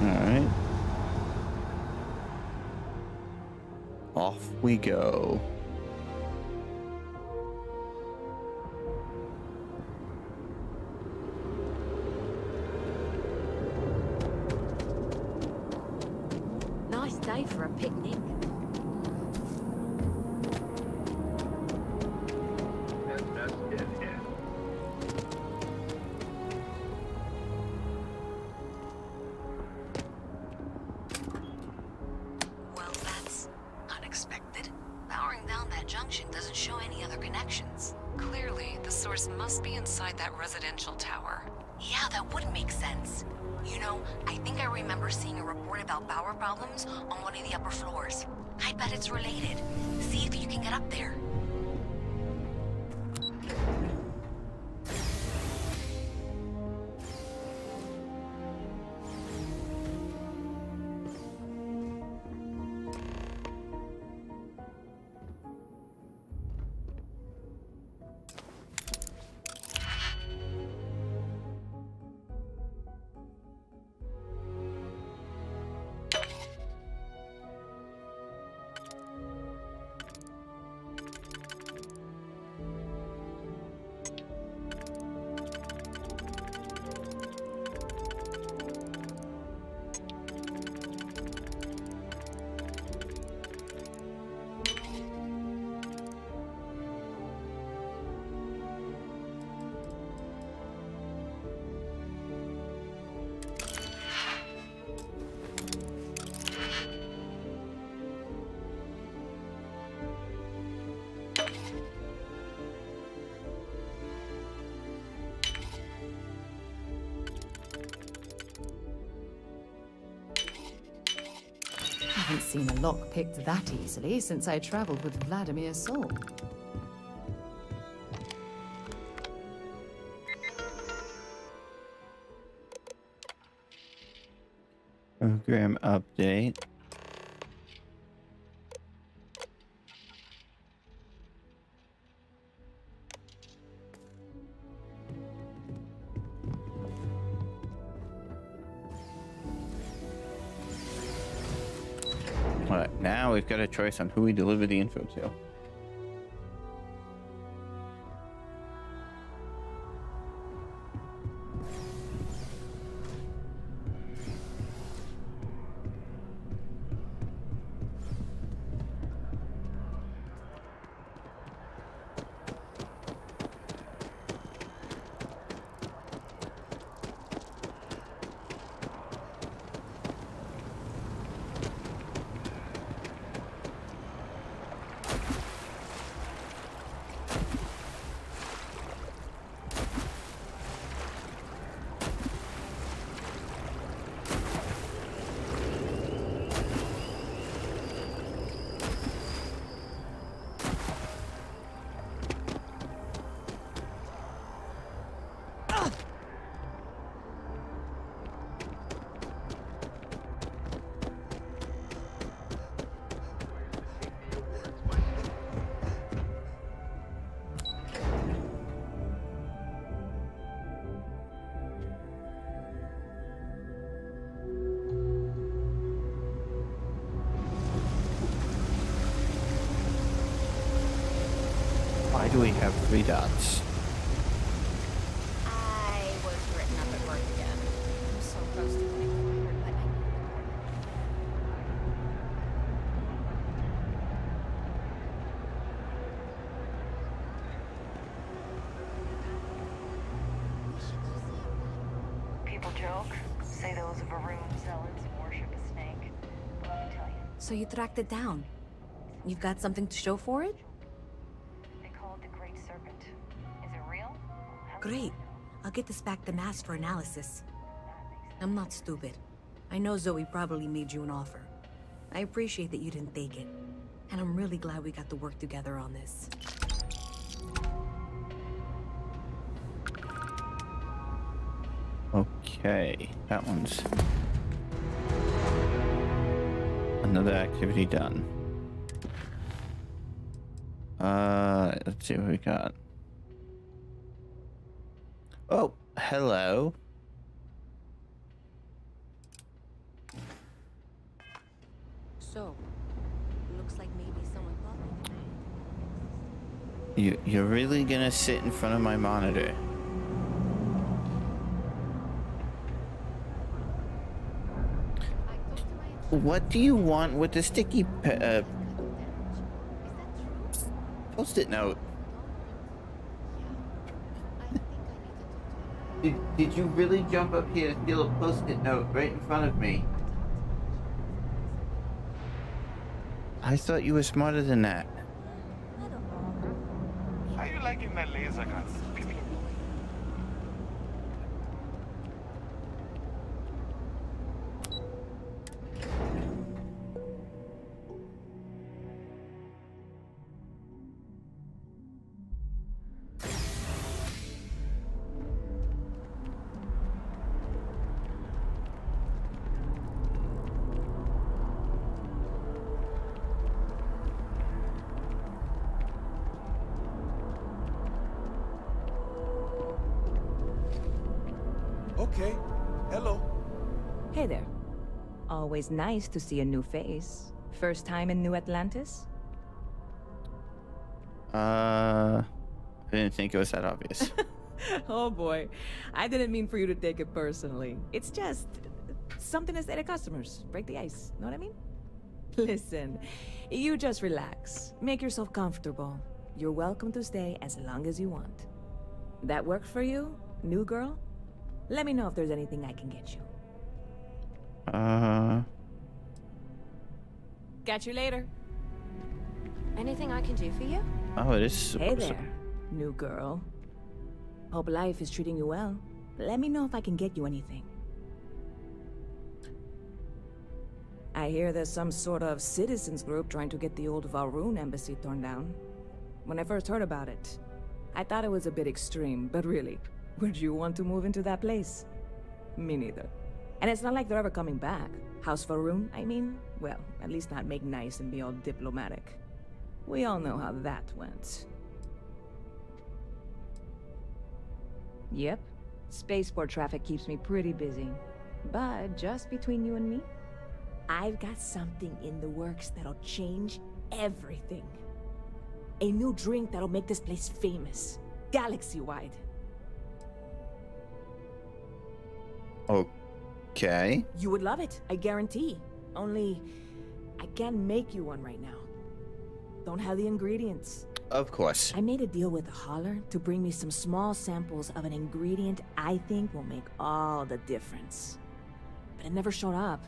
Alright. Off we go.
Nice day for a picnic.
Well, that's unexpected. Powering down that junction doesn't show any other connections.
Clearly, the source must be inside that residential tower.
Yeah, that would make sense. You know, I think I remember seeing a report about power problems on one of the upper floors. I bet it's related. See if you can get up there.
I haven't seen a lock picked that easily since I traveled with Vladimir's soul.
Program update. Alright, now we've got a choice on who we deliver the info to. Why do we have 3 dots?
I was written up at work again. I'm so close to getting fired, but I need the people joke, say those Varun zealots worship a snake. But let me tell you.
So you tracked it down. You've got something to show for it? Great. I'll get this back to Mass for analysis. I'm not stupid. I know Zoe probably made you an offer. I appreciate that you didn't take it. And I'm really glad we got to work together on this.
Okay, that one's another activity done. Let's see what we got. Oh, hello.
So, looks like maybe someone thought me.
You're really gonna sit in front of my monitor? What do you want with the sticky post-it note? Did you really jump up here to steal a post-it note right in front of me? I thought you were smarter than that.
How you liking that laser gun?
Okay. Hello.
Hey there. Always nice to see a new face. First time in New Atlantis?
I didn't think it was that obvious.
Oh boy. I didn't mean for you to take it personally. It's just something to say to customers. Break the ice. Know what I mean? Listen, you just relax. Make yourself comfortable. You're welcome to stay as long as you want. That work for you, new girl? Let me know if there's anything I can get you. Catch you later.
Anything I can do for you?
Oh, it is.
Hey there, new girl. Hope life is treating you well. Let me know if I can get you anything. I hear there's some sort of citizens group trying to get the old Varun embassy torn down. When I first heard about it, I thought it was a bit extreme, but really, would you want to move into that place? Me neither. And it's not like they're ever coming back. House Varun, I mean? Well, at least not make nice and be all diplomatic. We all know how that went. Yep. Spaceport traffic keeps me pretty busy. But just between you and me, I've got something in the works that'll change everything. A new drink that'll make this place famous, galaxy-wide.
Okay.
You would love it, I guarantee. Only, I can't make you one right now. Don't have the ingredients.
Of course.
I made a deal with the hauler to bring me some small samples of an ingredient I think will make all the difference. But it never showed up.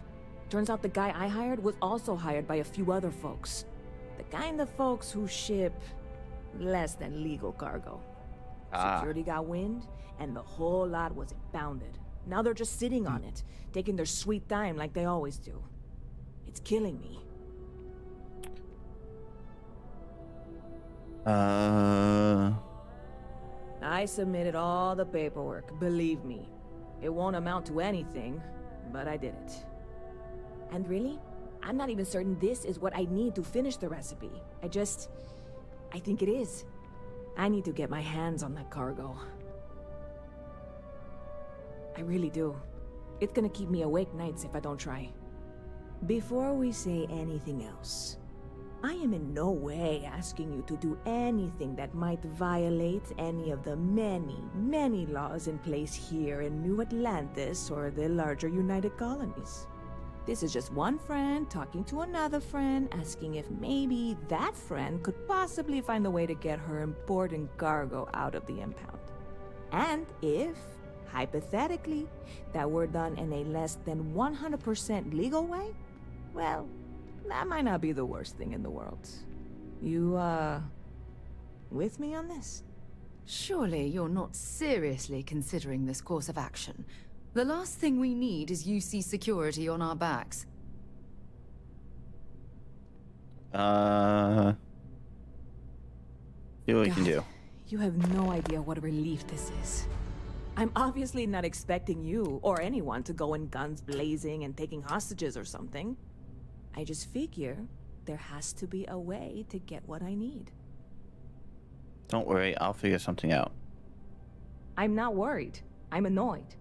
Turns out the guy I hired was also hired by a few other folks. The kind of folks who ship less than legal cargo. Security got wind, and the whole lot was impounded. Now they're just sitting on it, taking their sweet time like they always do. It's killing me. I submitted all the paperwork, believe me. It won't amount to anything, but I did it. And really, I'm not even certain this is what I need to finish the recipe. I think it is. I need to get my hands on that cargo. I really do. It's gonna keep me awake nights if I don't try. Before we say anything else, I am in no way asking you to do anything that might violate any of the many, many laws in place here in New Atlantis or the larger United Colonies. This is just one friend talking to another friend, asking if maybe that friend could possibly find a way to get her important cargo out of the impound. And if, hypothetically, that were done in a less than 100% legal way, well, that might not be the worst thing in the world. You, with me on this?
Surely you're not seriously considering this course of action. The last thing we need is UC security on our backs.
See what we can do.
You have no idea what a relief this is. I'm obviously not expecting you or anyone to go in guns blazing and taking hostages or something. I just figure there has to be a way to get what I need.
Don't worry, I'll figure something out.
I'm not worried. I'm annoyed.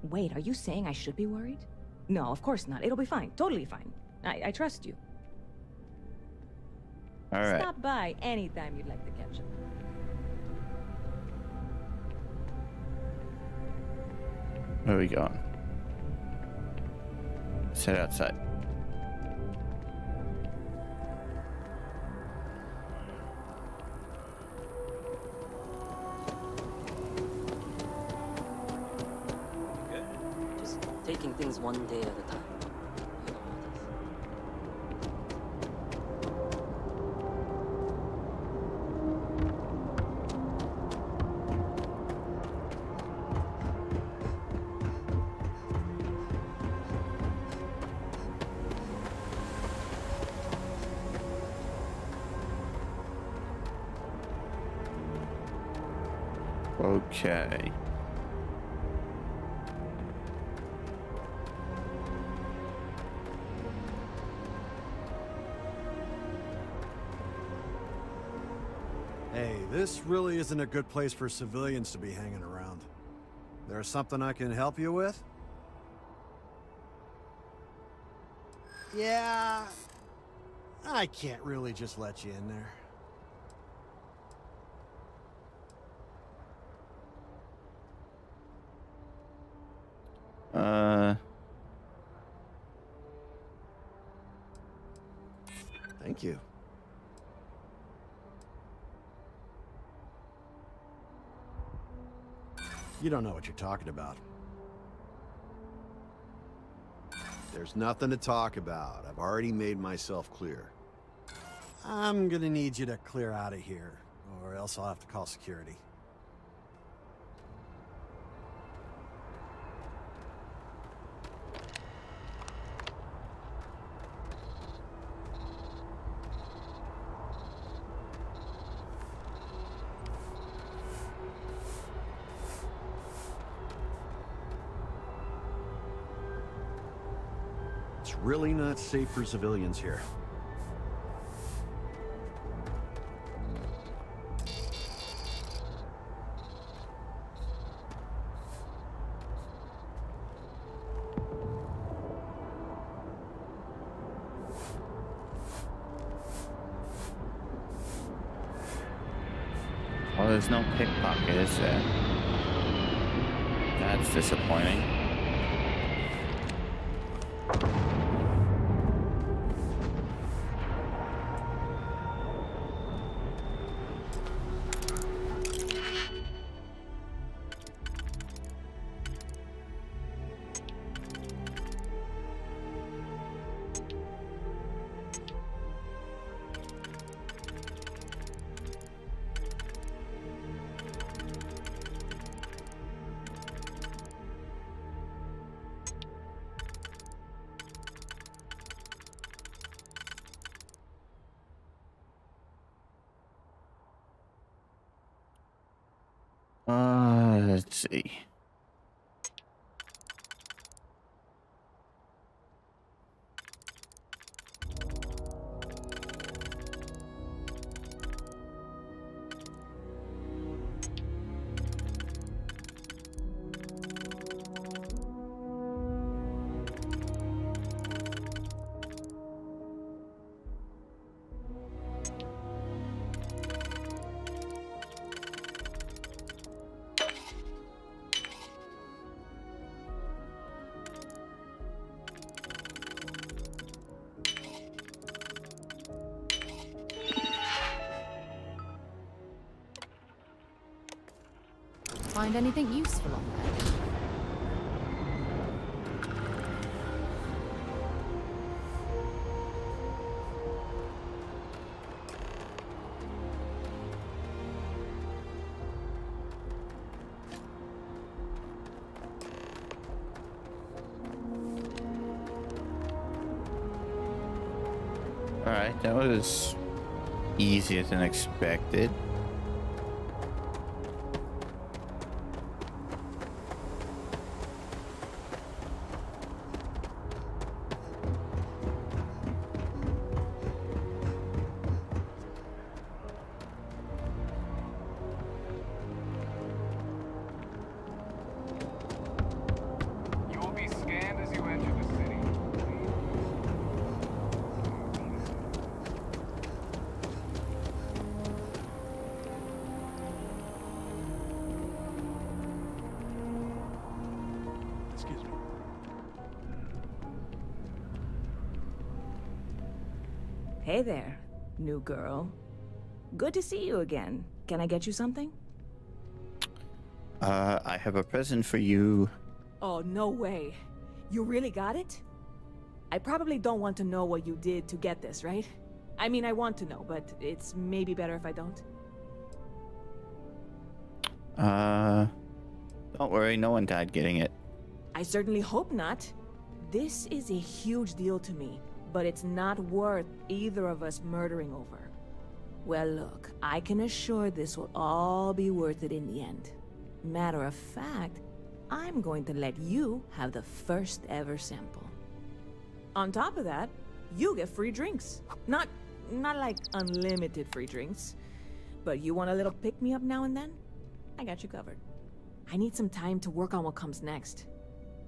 Wait, are you saying I should be worried? No, of course not. It'll be fine. Totally fine. I trust you.
All right.
Stop by anytime you'd like to catch up.
Where are we going? Let's head outside.
Taking things one day at a time.
Okay.
Hey, this really isn't a good place for civilians to be hanging around. There's something I can help you with? Yeah, I can't really just let you in there. Thank you. You don't know what you're talking about. There's nothing to talk about. I've already made myself clear. I'm gonna need you to clear out of here, or else I'll have to call security. It's really not safe for civilians here.
there's no pickpocket, is there? That's disappointing. Let's see.
Find anything useful on there?
Alright, that was easier than expected.
You will be scanned as you enter the city.
Excuse me.
Hey there, new girl. Good to see you again. Can I get you something?
I have a present for you.
Oh, no way. You really got it? I probably don't want to know what you did to get this, right? I mean, I want to know, but it's maybe better if I don't.
Don't worry, no one died getting it.
I certainly hope not. This is a huge deal to me, but it's not worth either of us murdering over. Well, look, I can assure this will all be worth it in the end. Matter of fact, I'm going to let you have the first ever sample. On top of that, you get free drinks. Not like unlimited free drinks, but you want a little pick-me-up now and then? I got you covered. I need some time to work on what comes next.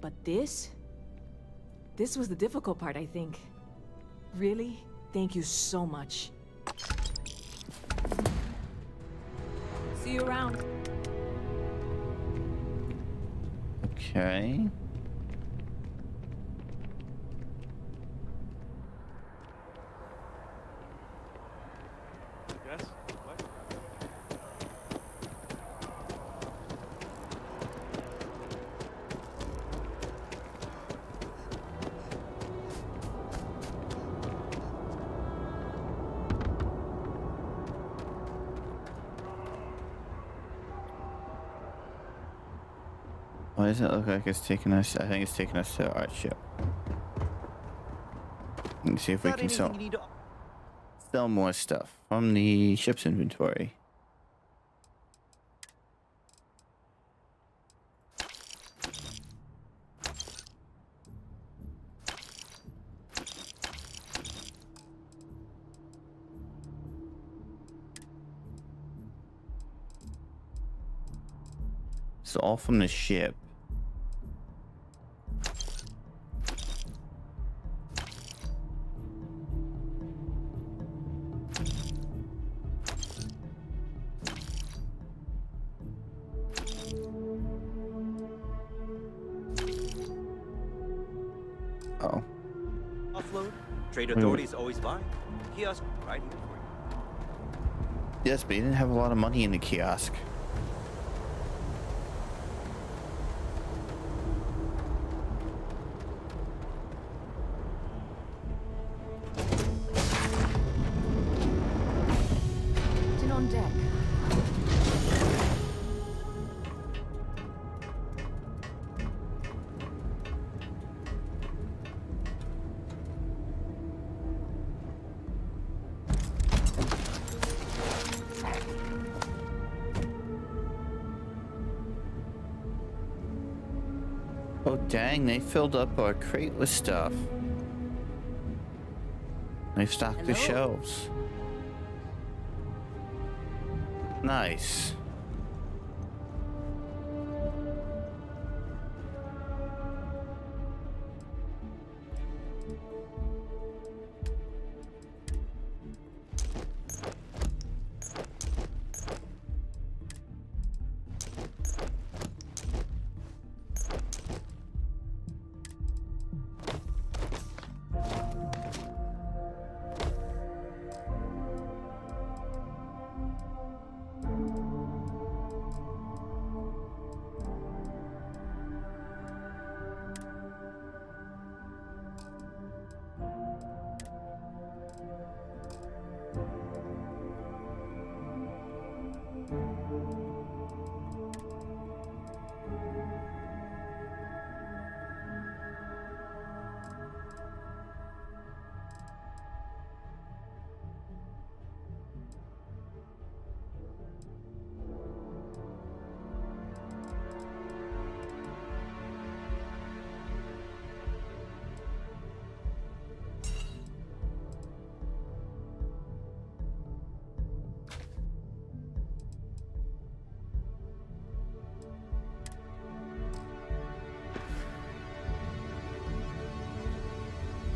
But this was the difficult part, I think. Really, thank you so much. See you around.
Okay.
Yes? What?
Why does it look like it's taking us? I think it's taking us to our ship. Let's see if we can sell more stuff from the ship's inventory. So all from the ship.
Trade authorities always buy. Kiosk right here for you.
Yes, but you didn't have a lot of money in the kiosk.
Still on deck.
Oh dang, they filled up our crate with stuff. They've stocked the shelves. Nice.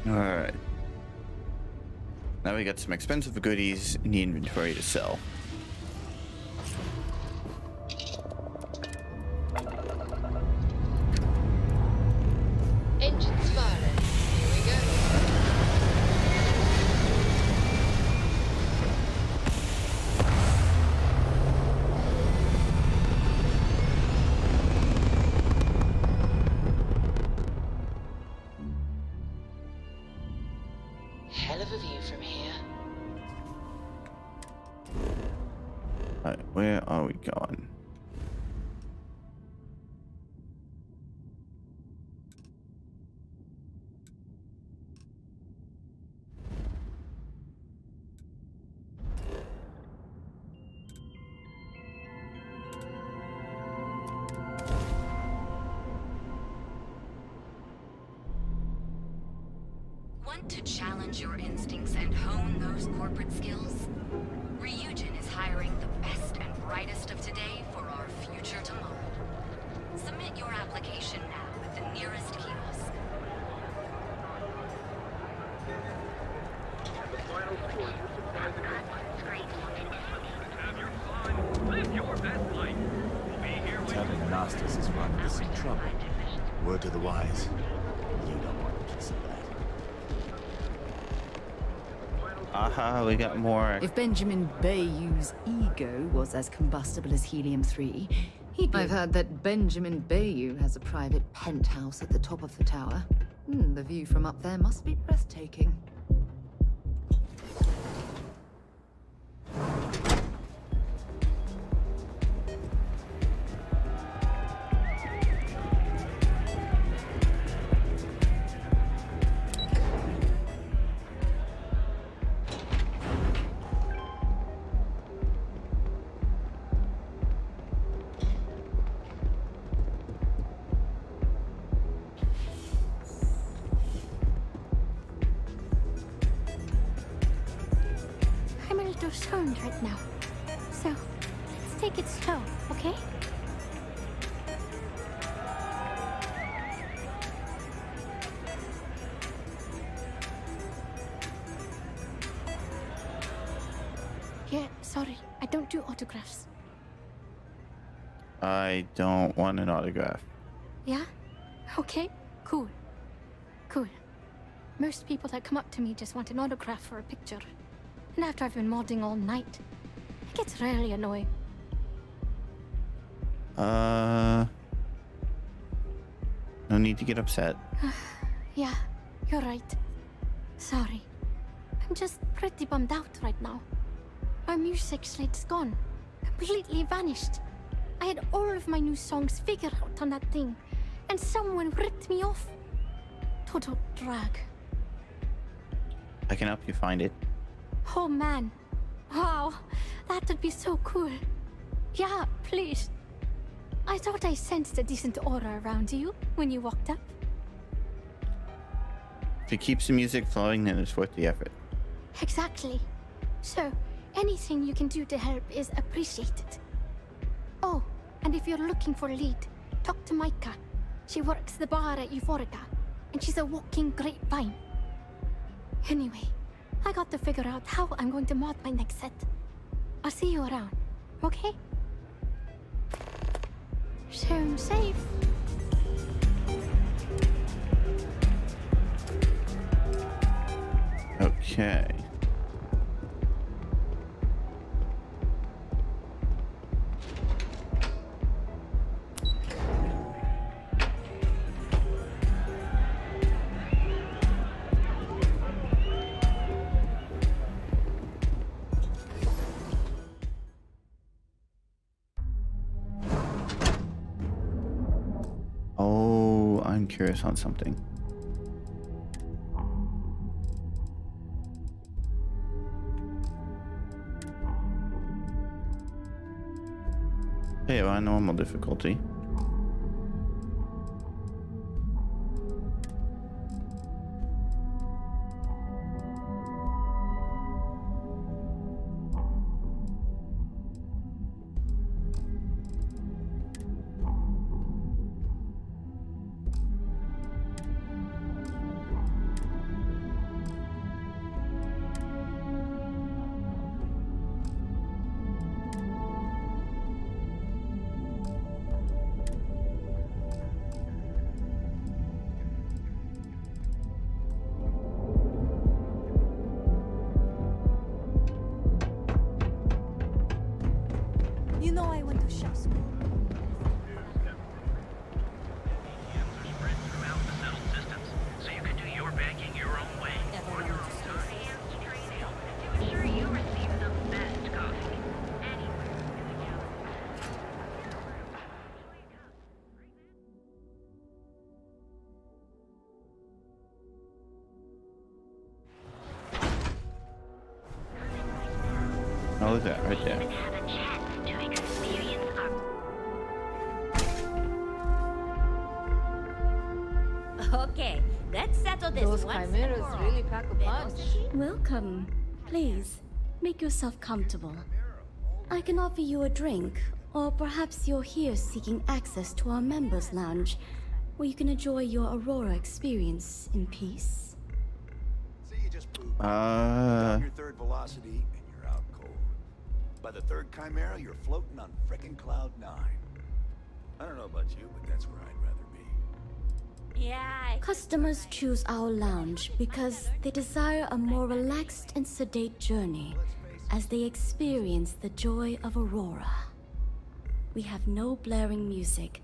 Alright. Now we got some expensive goodies in the inventory to sell.
Engines firing. Here we go. Hell of a view from here.
Alright, where are we going?
Want to challenge your instincts and hone those corporate skills? Ryujin is hiring the best and brightest of today for our future tomorrow. Submit your application now at the nearest kiosk.
Live your best life. We'll be here when
Telling Nastas is running into some trouble. Word to the wise. You don't want to kiss of that.
Aha, we got more.
If Benjamin Bayou's ego was as combustible as helium-3, he'd be... I've heard that Benjamin Bayou has a private penthouse at the top of the tower. The view from up there must be breathtaking.
I'm a little stoned right now. So, let's take it slow, okay? Yeah, sorry. I don't do autographs.
I don't want an autograph.
Yeah? Okay, cool. Cool. Most people that come up to me just want an autograph or a picture. And after I've been modding all night, it gets really annoying.
No need to get upset.
Yeah, you're right. Sorry. I'm just pretty bummed out right now. My music slate's gone. Completely vanished. I had all of my new songs figured out on that thing, and someone ripped me off. Total drag.
I can help you find it.
Oh man. Wow, that would be so cool. Yeah, please. I thought I sensed a decent aura around you when you walked up.
If it keeps the music flowing, then it's worth the effort.
Exactly. So, anything you can do to help is appreciated. Oh, and if you're looking for a lead, talk to Micah. She works the bar at Euphorica, and she's a walking grapevine. Anyway, I got to figure out how I'm going to mod my next set. I'll see you around, okay? Sound safe.
Okay. Oh, I'm curious on something. Hey, well, normal difficulty.
You know I went to chef school.
So you can do your banking your own way. On your own time. Ensure you receive the best coffee.
Oh, look at that right there.
Okay, let's settle this.
Those
once
chimeras
and for
really
all.
pack a punch.
Welcome. Please, make yourself comfortable. I can offer you a drink, or perhaps you're here seeking access to our members' lounge, where you can enjoy your Aurora experience in peace.
Down your third velocity and you're out cold. By the third Chimera, you're floating on frickin' Cloud 9. I don't know about you, but that's where I'd rather be.
Yeah.
Customers choose our lounge because they desire a more relaxed and sedate journey as they experience the joy of Aurora. We have no blaring music,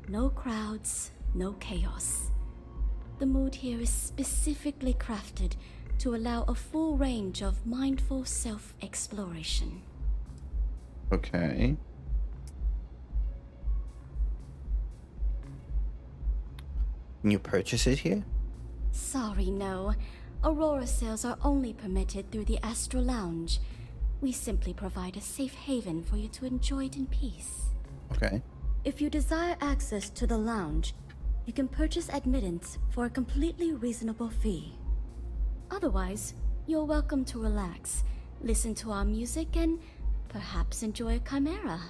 no crowds, no chaos. The mood here is specifically crafted to allow a full range of mindful self-exploration.
Okay. Can you purchase it here?
Sorry, no. Aurora sales are only permitted through the Astral Lounge. We simply provide a safe haven for you to enjoy it in peace.
Okay.
If you desire access to the lounge, you can purchase admittance for a completely reasonable fee. Otherwise, you're welcome to relax, listen to our music, and perhaps enjoy a chimera.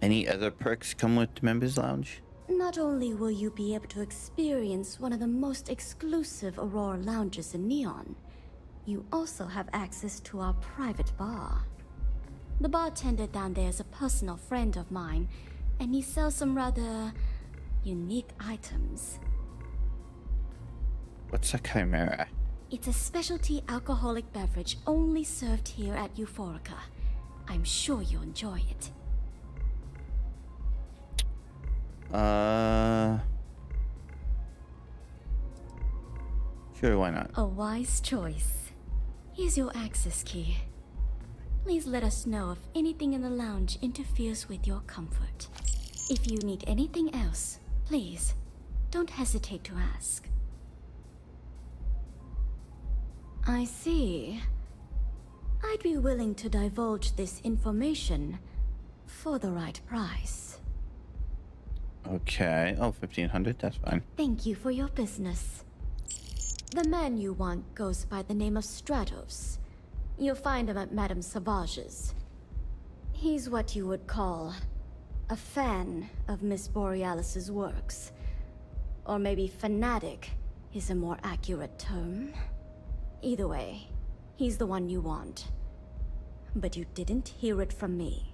Any other perks come with the Members Lounge?
Not only will you be able to experience one of the most exclusive Aurora lounges in Neon, you also have access to our private bar. The bartender down there is a personal friend of mine, and he sells some rather unique items.
What's a chimera?
It's a specialty alcoholic beverage only served here at Euphorica. I'm sure you'll enjoy it.
Sure, why not?
A wise choice. Here's your access key. Please let us know if anything in the lounge interferes with your comfort. If you need anything else, please, don't hesitate to ask. I see. I'd be willing to divulge this information for the right price.
Okay. Oh, 1500, that's fine.
Thank you for your business. The man you want goes by the name of Stratos. You'll find him at Madame Savage's. He's what you would call a fan of Miss Borealis's works. Or maybe fanatic is a more accurate term. Either way, he's the one you want. But you didn't hear it from me.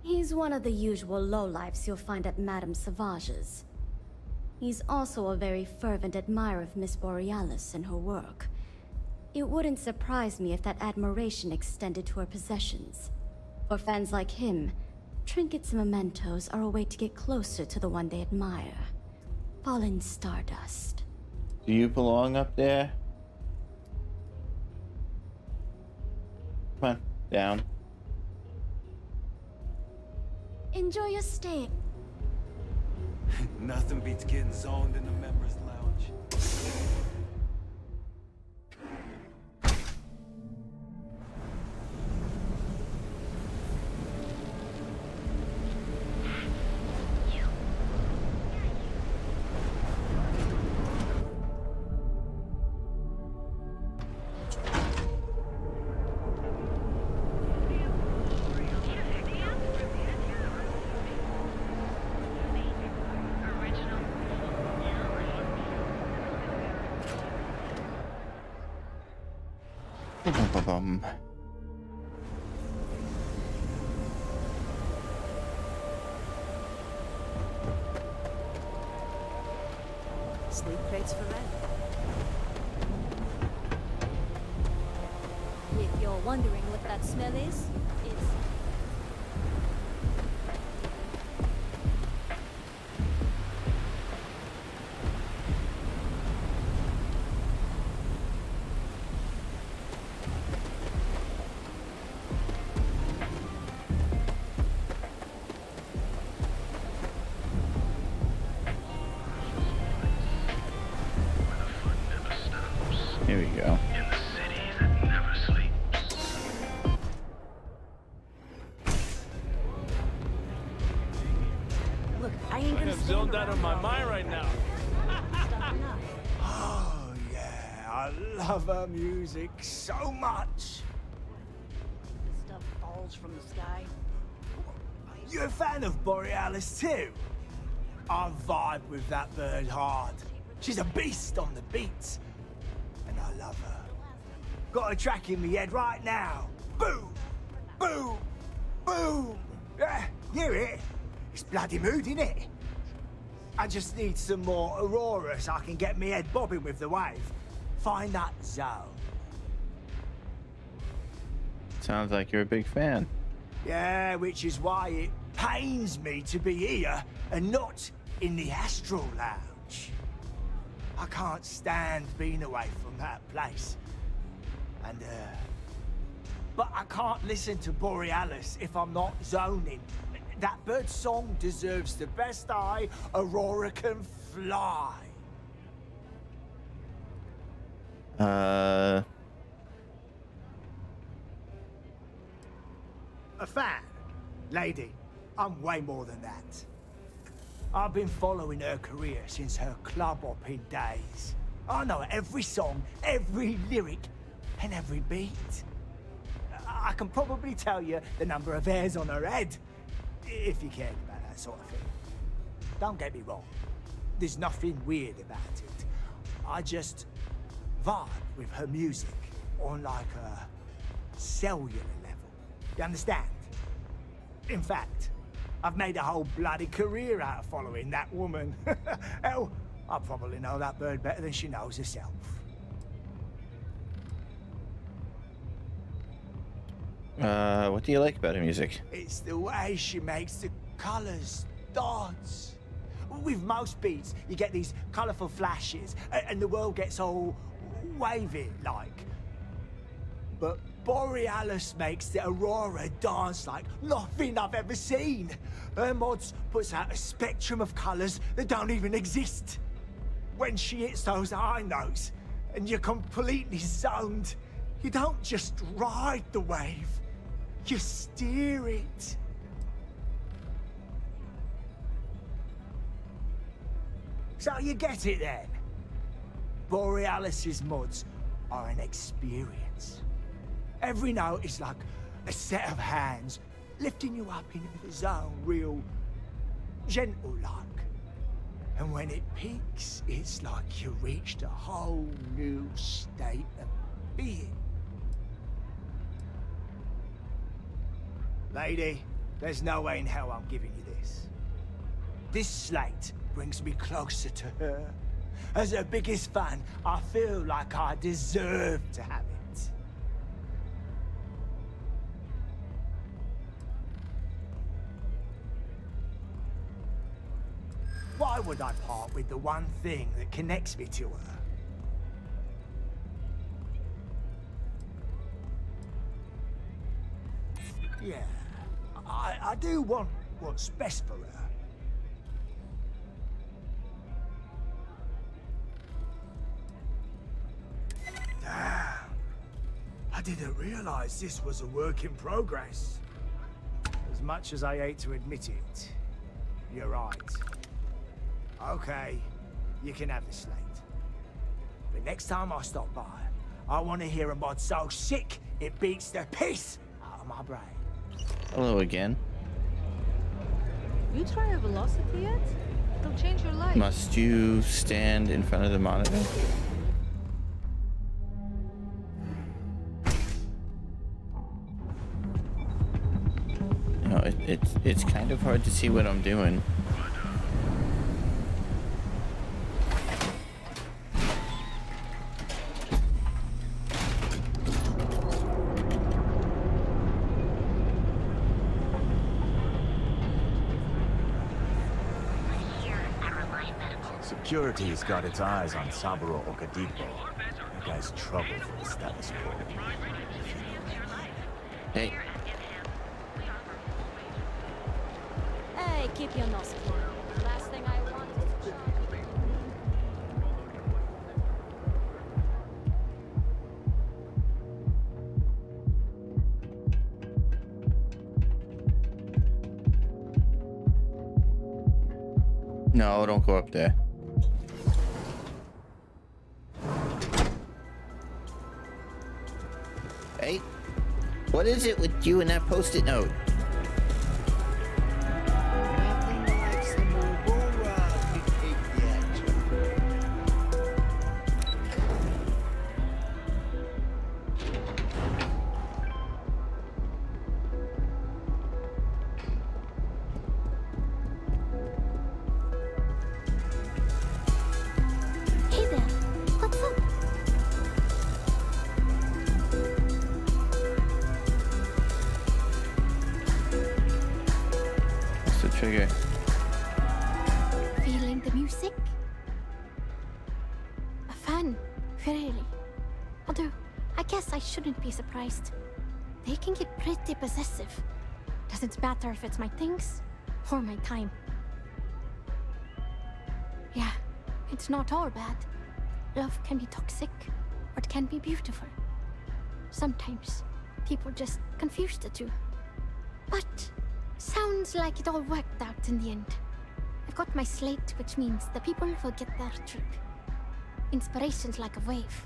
He's one of the usual lowlifes you'll find at Madame Savage's. He's also a very fervent admirer of Miss Borealis and her work. It wouldn't surprise me if that admiration extended to her possessions. For fans like him, trinkets and mementos are a way to get closer to the one they admire. Fallen stardust.
Do you belong up there? Come on, down.
Enjoy your stay.
Nothing beats getting zoned in the members' lounge.
Sleep crates for rent.
If you're wondering what that smell is, it's...
Here we go.
In the city that never sleeps.
Look, I ain't gonna
I'm
stand
zoned out
around
of my
all
mind
day.
right now.
Oh, yeah, I love her music so much.
This stuff falls from the sky.
You're a fan of Borealis too? I vibe with that bird hard. She's a beast on the beats. And I love her. Got a track in me head right now. Boom! Boom! Boom! Yeah, hear it? It's bloody mood, innit? I just need some more Aurora so I can get me head bobbing with the wave. Find that zone.
Sounds like you're a big fan.
Yeah, which is why it pains me to be here and not in the Astral Lounge. I can't stand being away from that place. And, but I can't listen to Borealis if I'm not zoning. That bird's song deserves the best eye Aurora can fly. A fan? Lady, I'm way more than that. I've been following her career since her club hopping days. I know every song, every lyric, and every beat. I can probably tell you the number of hairs on her head, if you cared about that sort of thing. Don't get me wrong, there's nothing weird about it. I just vibe with her music on like a cellular level. You understand? In fact, I've made a whole bloody career out of following that woman. Hell, I probably know that bird better than she knows herself.
What do you like about her music?
It's the way she makes the colours dance. With most beats, you get these colourful flashes, and the world gets all wavy-like. But Borealis makes the aurora dance like nothing I've ever seen. Her mods puts out a spectrum of colours that don't even exist. When she hits those high notes, and you're completely zoned, you don't just ride the wave, you steer it. So you get it then? Borealis's mods are an experience. Every note is like a set of hands lifting you up into the zone, real gentle-like. And when it peaks, it's like you reached a whole new state of being. Lady, there's no way in hell I'm giving you this. This slate brings me closer to her. As her biggest fan, I feel like I deserve to have it. Why would I part with the one thing that connects me to her? Yeah, I do want what's best for her. Damn. I didn't realize this was a work in progress. As much as I hate to admit it, you're right. Okay, you can have the slate. But next time I stop by, I want to hear a mod so sick it beats the piss out of my brain.
Hello again.
You try a velocity yet? It'll change your life.
Must you stand in front of the monitor? No, it's kind of hard to see what I'm doing.
Security's got its eyes on Saburo Okadipo. That guy's trouble for the status quo.
Hey.
Hey, keep your nose clean. Last thing I want is to
No, don't go up there. Hey, what is it with you and that post-it note? Trigger.
Feeling the music? A fan, really. Although, I guess I shouldn't be surprised. They can get pretty possessive. Doesn't matter if it's my things or my time. Yeah, it's not all bad. Love can be toxic, or it can be beautiful. Sometimes, people just confuse the two. But sounds like it all worked out in the end. I've got my slate, which means the people will get their trip. Inspiration's like a wave.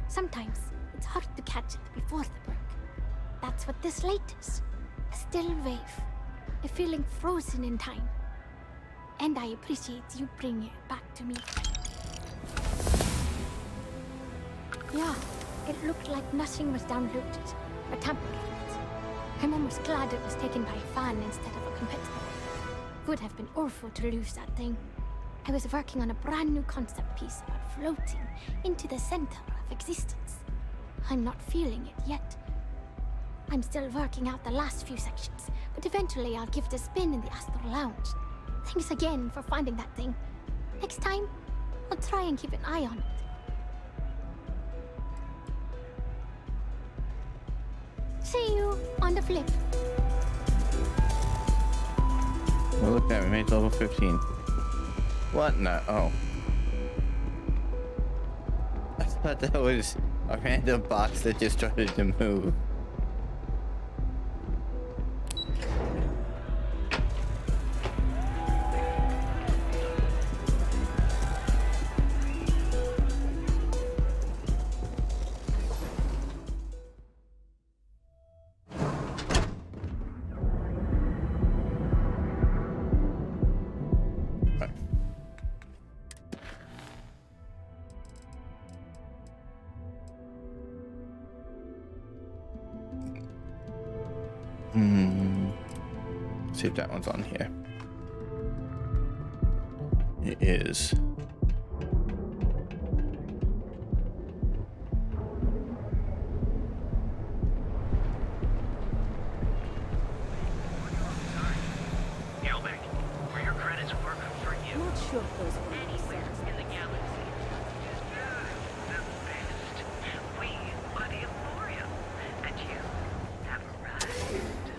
Sometimes it's hard to catch it before the break. That's what this slate is. A still wave. A feeling frozen in time. And I appreciate you bringing it back to me. Yeah, it looked like nothing was downloaded or tampered with. I'm almost glad it was taken by a fan instead of a competitor. Would have been awful to lose that thing. I was working on a brand new concept piece about floating into the center of existence. I'm not feeling it yet. I'm still working out the last few sections, but eventually I'll give it a spin in the Astral Lounge. Thanks again for finding that thing. Next time, I'll try and keep an eye on it. See you on the flip.
Well, look at that, we made level 15. What? No. Oh. I thought that was a random box that just started to move. See if that one's on here. It is.
Where your credits work for you.
Not sure if those are
Anywhere in the galaxy. The best. We are the Emporium, and you have arrived.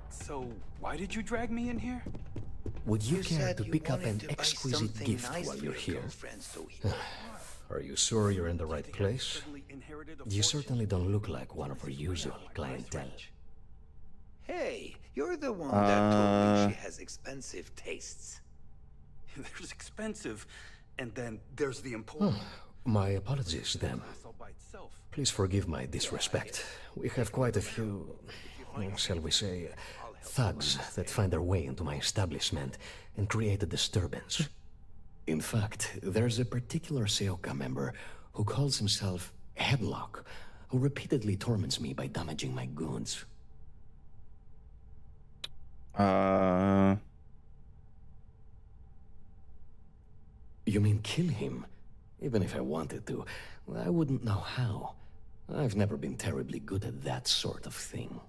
So, why did you drag me in here?
Would you care to pick up an exquisite gift while you're here? Are you sure you're in the right place? You certainly don't look like one of our usual clientele.
Hey, you're the one that told me she has expensive tastes.
There's expensive, and then there's the Emporium.
My apologies, then. Please forgive my disrespect. We have quite a few, shall we say, thugs that find their way into my establishment and create a disturbance. In fact, there's a particular Seoka member who calls himself Headlock, who repeatedly torments me by damaging my goods. You mean kill him? Even if I wanted to, I wouldn't know how. I've never been terribly good at that sort of thing.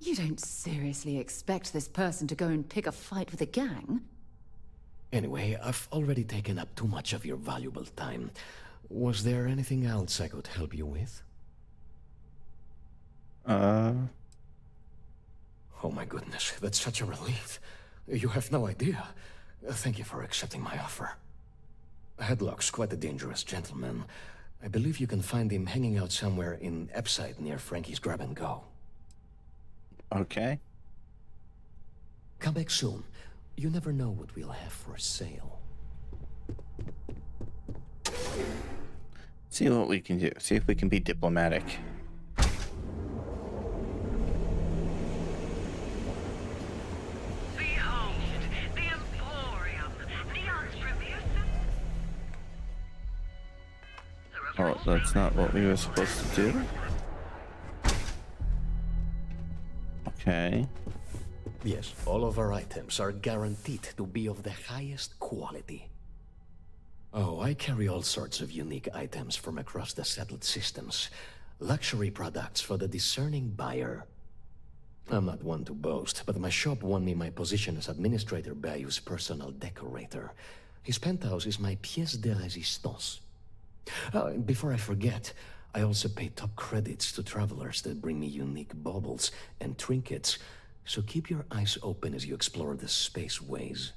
You don't seriously expect this person to go and pick a fight with a gang?
Anyway, I've already taken up too much of your valuable time. Was there anything else I could help you with? Oh my goodness, that's such a relief. You have no idea. Thank you for accepting my offer. Headlock's quite a dangerous gentleman. I believe you can find him hanging out somewhere in Epside near Frankie's Grab and Go.
Okay.
Come back soon. You never know what we'll have for sale.
See what we can do. See if we can be diplomatic.
Behold, the Emporium. Neon's reviews.
Oh, that's not what we were supposed to do? Okay.
Yes, all of our items are guaranteed to be of the highest quality. Oh, I carry all sorts of unique items from across the settled systems. Luxury products for the discerning buyer. I'm not one to boast, but my shop won me my position as Administrator Bayou's personal decorator. His penthouse is my pièce de résistance. Before I forget, I also pay top credits to travelers that bring me unique baubles and trinkets, so keep your eyes open as you explore the spaceways.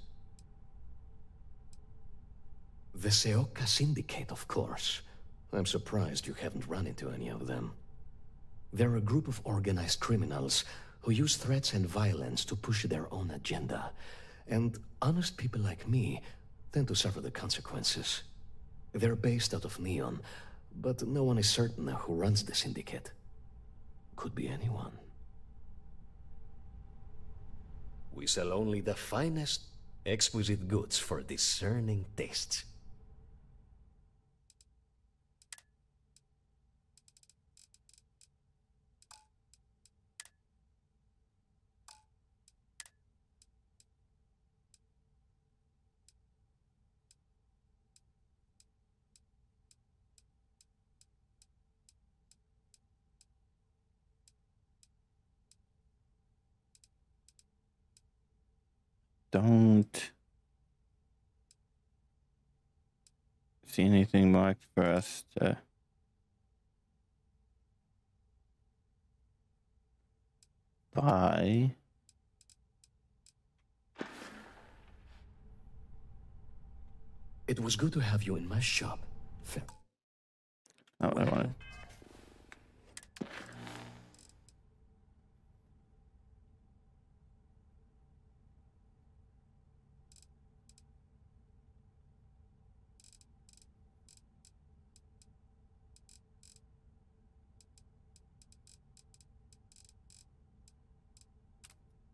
The Seoka Syndicate, of course. I'm surprised you haven't run into any of them. They're a group of organized criminals who use threats and violence to push their own agenda. And honest people like me tend to suffer the consequences. They're based out of Neon, but no one is certain who runs the syndicate. Could be anyone. We sell only the finest, exquisite goods for discerning tastes.
don't see anything marked for us to buy.
It was good to have you in my shop. Fair.
Not what I wanted.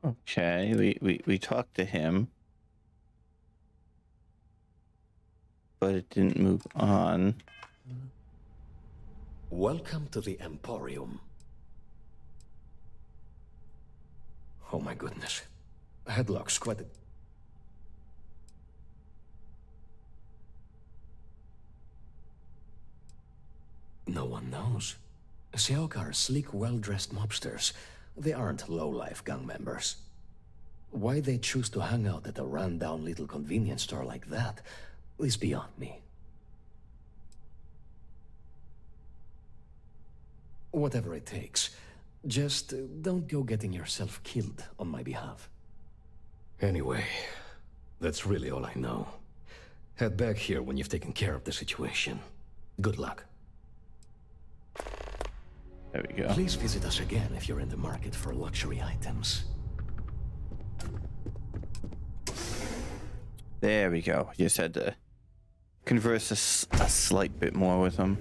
Okay, we talked to him, but it didn't move on.
Welcome to the Emporium. Oh my goodness. Headlock's quite a... No one knows. Seoka are sleek, well-dressed mobsters. They aren't low-life gang members. Why they choose to hang out at a run-down little convenience store like that is beyond me. Whatever it takes, just don't go getting yourself killed on my behalf. Anyway, that's really all I know. Head back here when you've taken care of the situation. Good luck.
There we go.
Please visit us again if you're in the market for luxury items.
There we go. Just had to converse a slight bit more with him.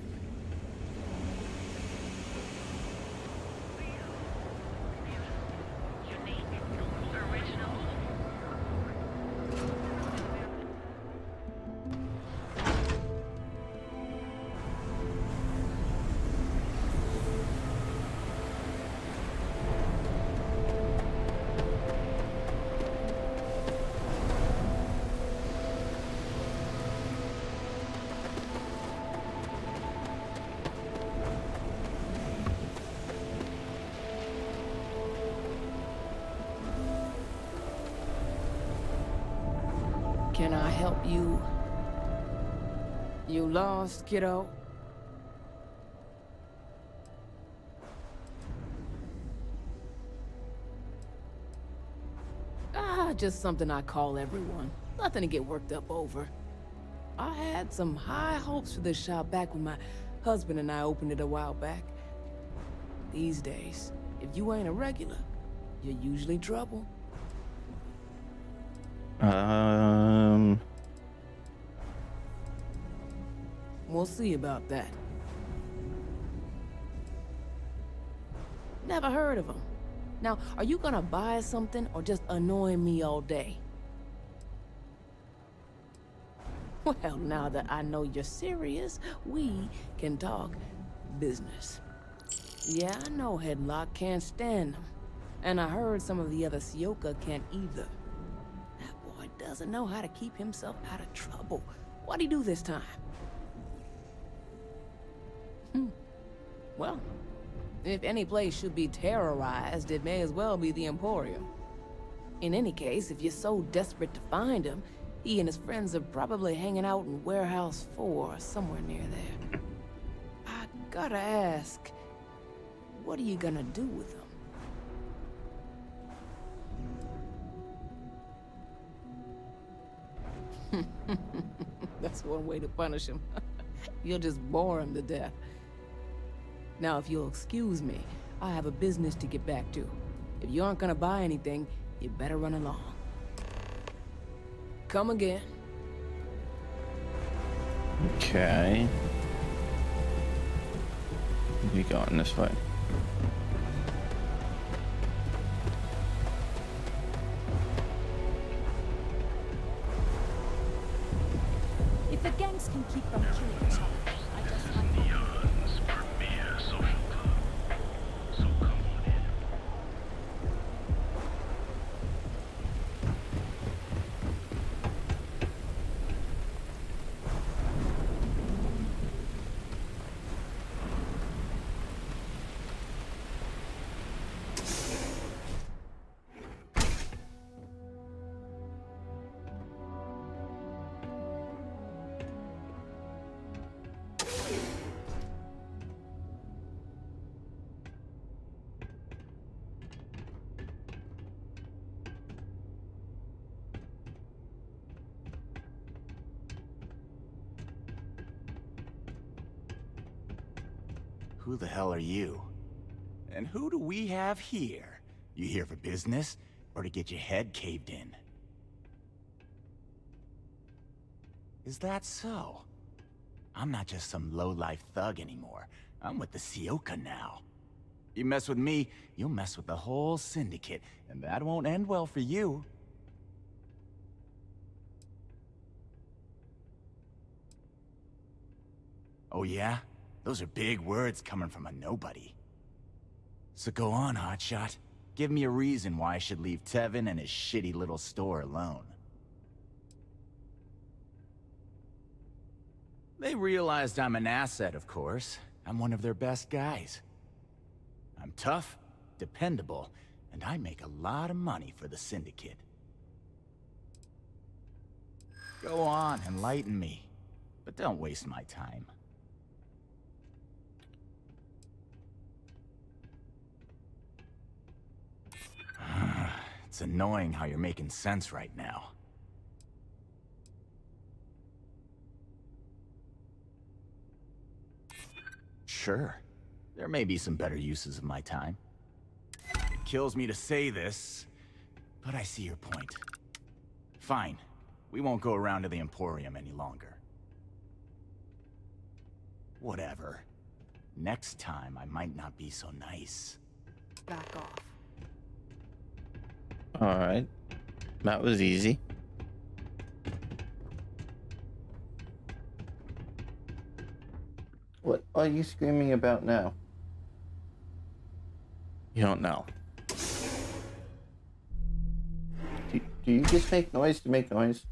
Can I help you? You lost, kiddo? Just something I call everyone. Nothing to get worked up over. I had some high hopes for this shop back when my husband and I opened it a while back. These days, if you ain't a regular, you're usually trouble. We'll see about that. Never heard of them. Now, are you gonna buy something or just annoy me all day? Well, now that I know you're serious, we can talk business. Yeah, I know Headlock can't stand them. And I heard some of the other Seoka can't either. That boy doesn't know how to keep himself out of trouble. What'd he do this time? Well, if any place should be terrorized, it may as well be the Emporium. In any case, if you're so desperate to find him, he and his friends are probably hanging out in Warehouse 4 or somewhere near there. I gotta ask, what are you gonna do with him? That's one way to punish him. You'll just bore him to death. Now, if you'll excuse me, I have a business to get back to. If you aren't gonna buy anything, you better run along. Come again.
Okay. We going this way.
If the gangs can keep from killing each other, I just like
Neon's premier social club. So come on in.
Who the hell are you? And who do we have here? You here for business, or to get your head caved in? Is that so? I'm not just some low-life thug anymore. I'm with the Sioka now. You mess with me, you'll mess with the whole syndicate, and that won't end well for you. Oh yeah? Those are big words coming from a nobody. So go on, hotshot. Give me a reason why I should leave Tevin and his shitty little store alone. They realized I'm an asset, of course. I'm one of their best guys. I'm tough, dependable, and I make a lot of money for the syndicate. Go on, enlighten me. But don't waste my time. It's annoying how you're making sense right now. Sure, there may be some better uses of my time. It kills me to say this, but I see your point. Fine, we won't go around to the Emporium any longer. Whatever. Next time, I might not be so nice.
Back off.
Alright. That was easy. What are you screaming about now? You don't know. Do you just make noise to make noise?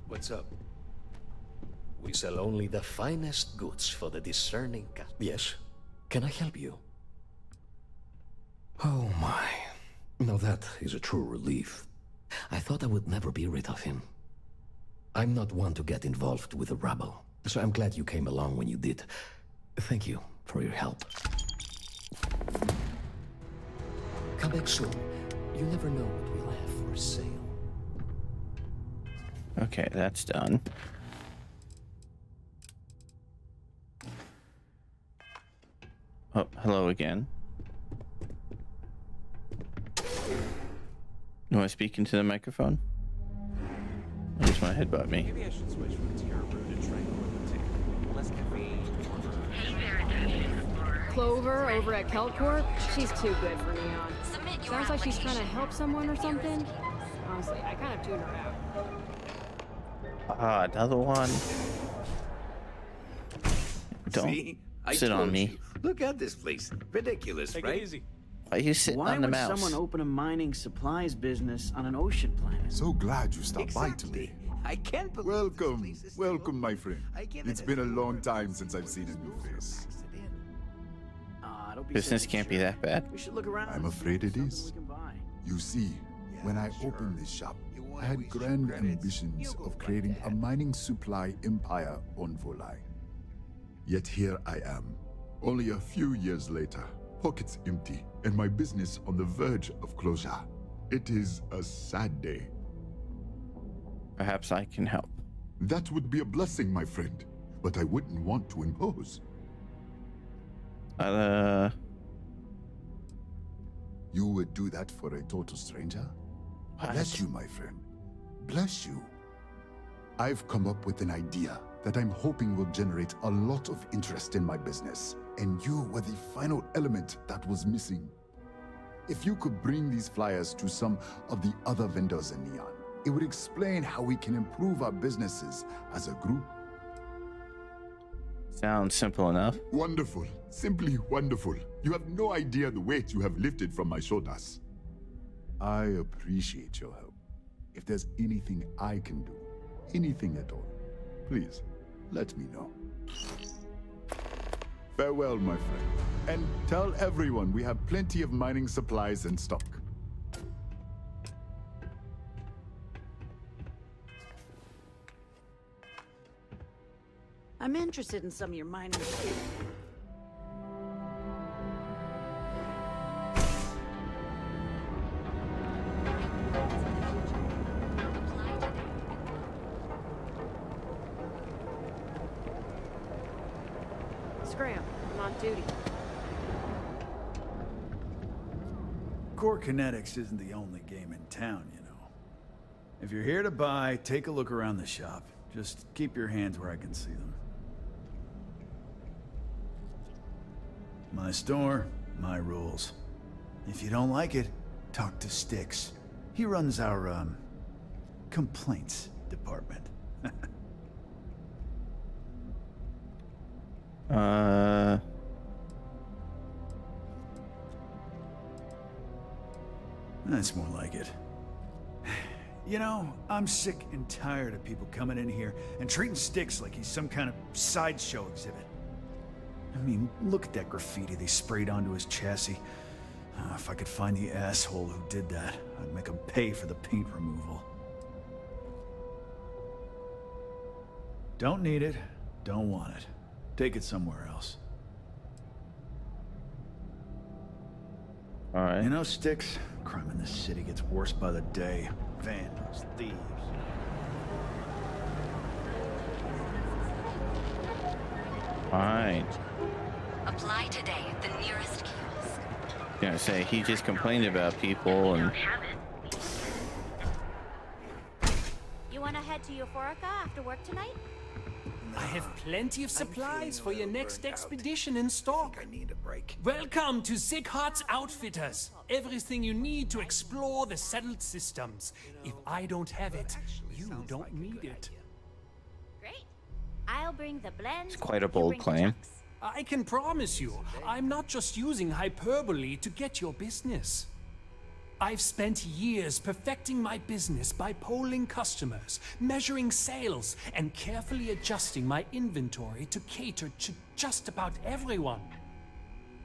What's up? We sell only the finest goods for the discerning cat. Yes. Can I help you? Oh my. Now that is a true relief. I thought I would never be rid of him. I'm not one to get involved with the rabble, so I'm glad you came along when you did. Thank you for your help. Come back soon. You never know what we'll have for sale.
Okay, that's done. Oh, hello again. You want to speak into the microphone? I just want to headbutt me.
Maybe I should switch from Terra Brew to Tranquility. Less caffeine.
Clover over at Keltcorp? She's too good for Neon. Sounds like she's trying to help someone or something. Honestly, I kind of tuned her out.
Ah, another one. Don't
See? I
sit on
told
me.
you. Look at this place. Ridiculous,
Take
right?
it easy.
Why are you sitting
Why
on the
would
mouse?
someone open a mining supplies business on an ocean planet?
So glad you stopped by today.
I can't believe
Welcome, welcome, my friend. It's been a long time since I've seen a new face.
Don't be
Business
so
can't be
sure.
that bad.
We should look around.
I'm afraid it is.
We can buy.
You see, when I opened this shop, I had grand ambitions of creating a mining supply empire on Volai. Yet here I am, only a few years later, pockets empty, and my business on the verge of closure. It is a sad day.
Perhaps I can help.
That would be a blessing, my friend, but I wouldn't want to impose. You would do that for a total stranger?
What?
Bless you, my friend. Bless you. I've come up with an idea that I'm hoping will generate a lot of interest in my business, and you were the final element that was missing. If you could bring these flyers to some of the other vendors in Neon, it would explain how we can improve our businesses as a group.
Sounds simple enough.
Wonderful. Simply wonderful. You have no idea the weight you have lifted from my shoulders. I appreciate your help. If there's anything I can do, anything at all, please, let me know. Farewell, my friend. And tell everyone we have plenty of mining supplies in stock.
I'm interested in some of your mining. Scram, I'm on duty.
Core Kinetics isn't the only game in town, you know. If you're here to buy, take a look around the shop. Just keep your hands where I can see them. My store, my rules. If you don't like it, talk to Styx. He runs our, complaints department. That's more like it. You know, I'm sick and tired of people coming in here and treating Styx like he's some kind of sideshow exhibit. I mean, look at that graffiti they sprayed onto his chassis. If I could find the asshole who did that, I'd make him pay for the paint removal. Don't need it, don't want it. Take it somewhere else.
All right.
You know, Styx, crime in this city gets worse by the day. Vandals, thieves.
Fine.
Apply today at the nearest kiosk.
Gonna say he just complained about people and.
You wanna head to Euphorica after work tonight?
I have plenty of supplies for your next expedition in stock.
I need a break.
Welcome to Zighart's Outfitters. Everything you need to explore the settled systems. If I don't have it, you don't need it.
Great. I'll bring the blend.
It's quite a bold claim.
I can promise you, I'm not just using hyperbole to get your business. I've spent years perfecting my business by polling customers, measuring sales, and carefully adjusting my inventory to cater to just about everyone.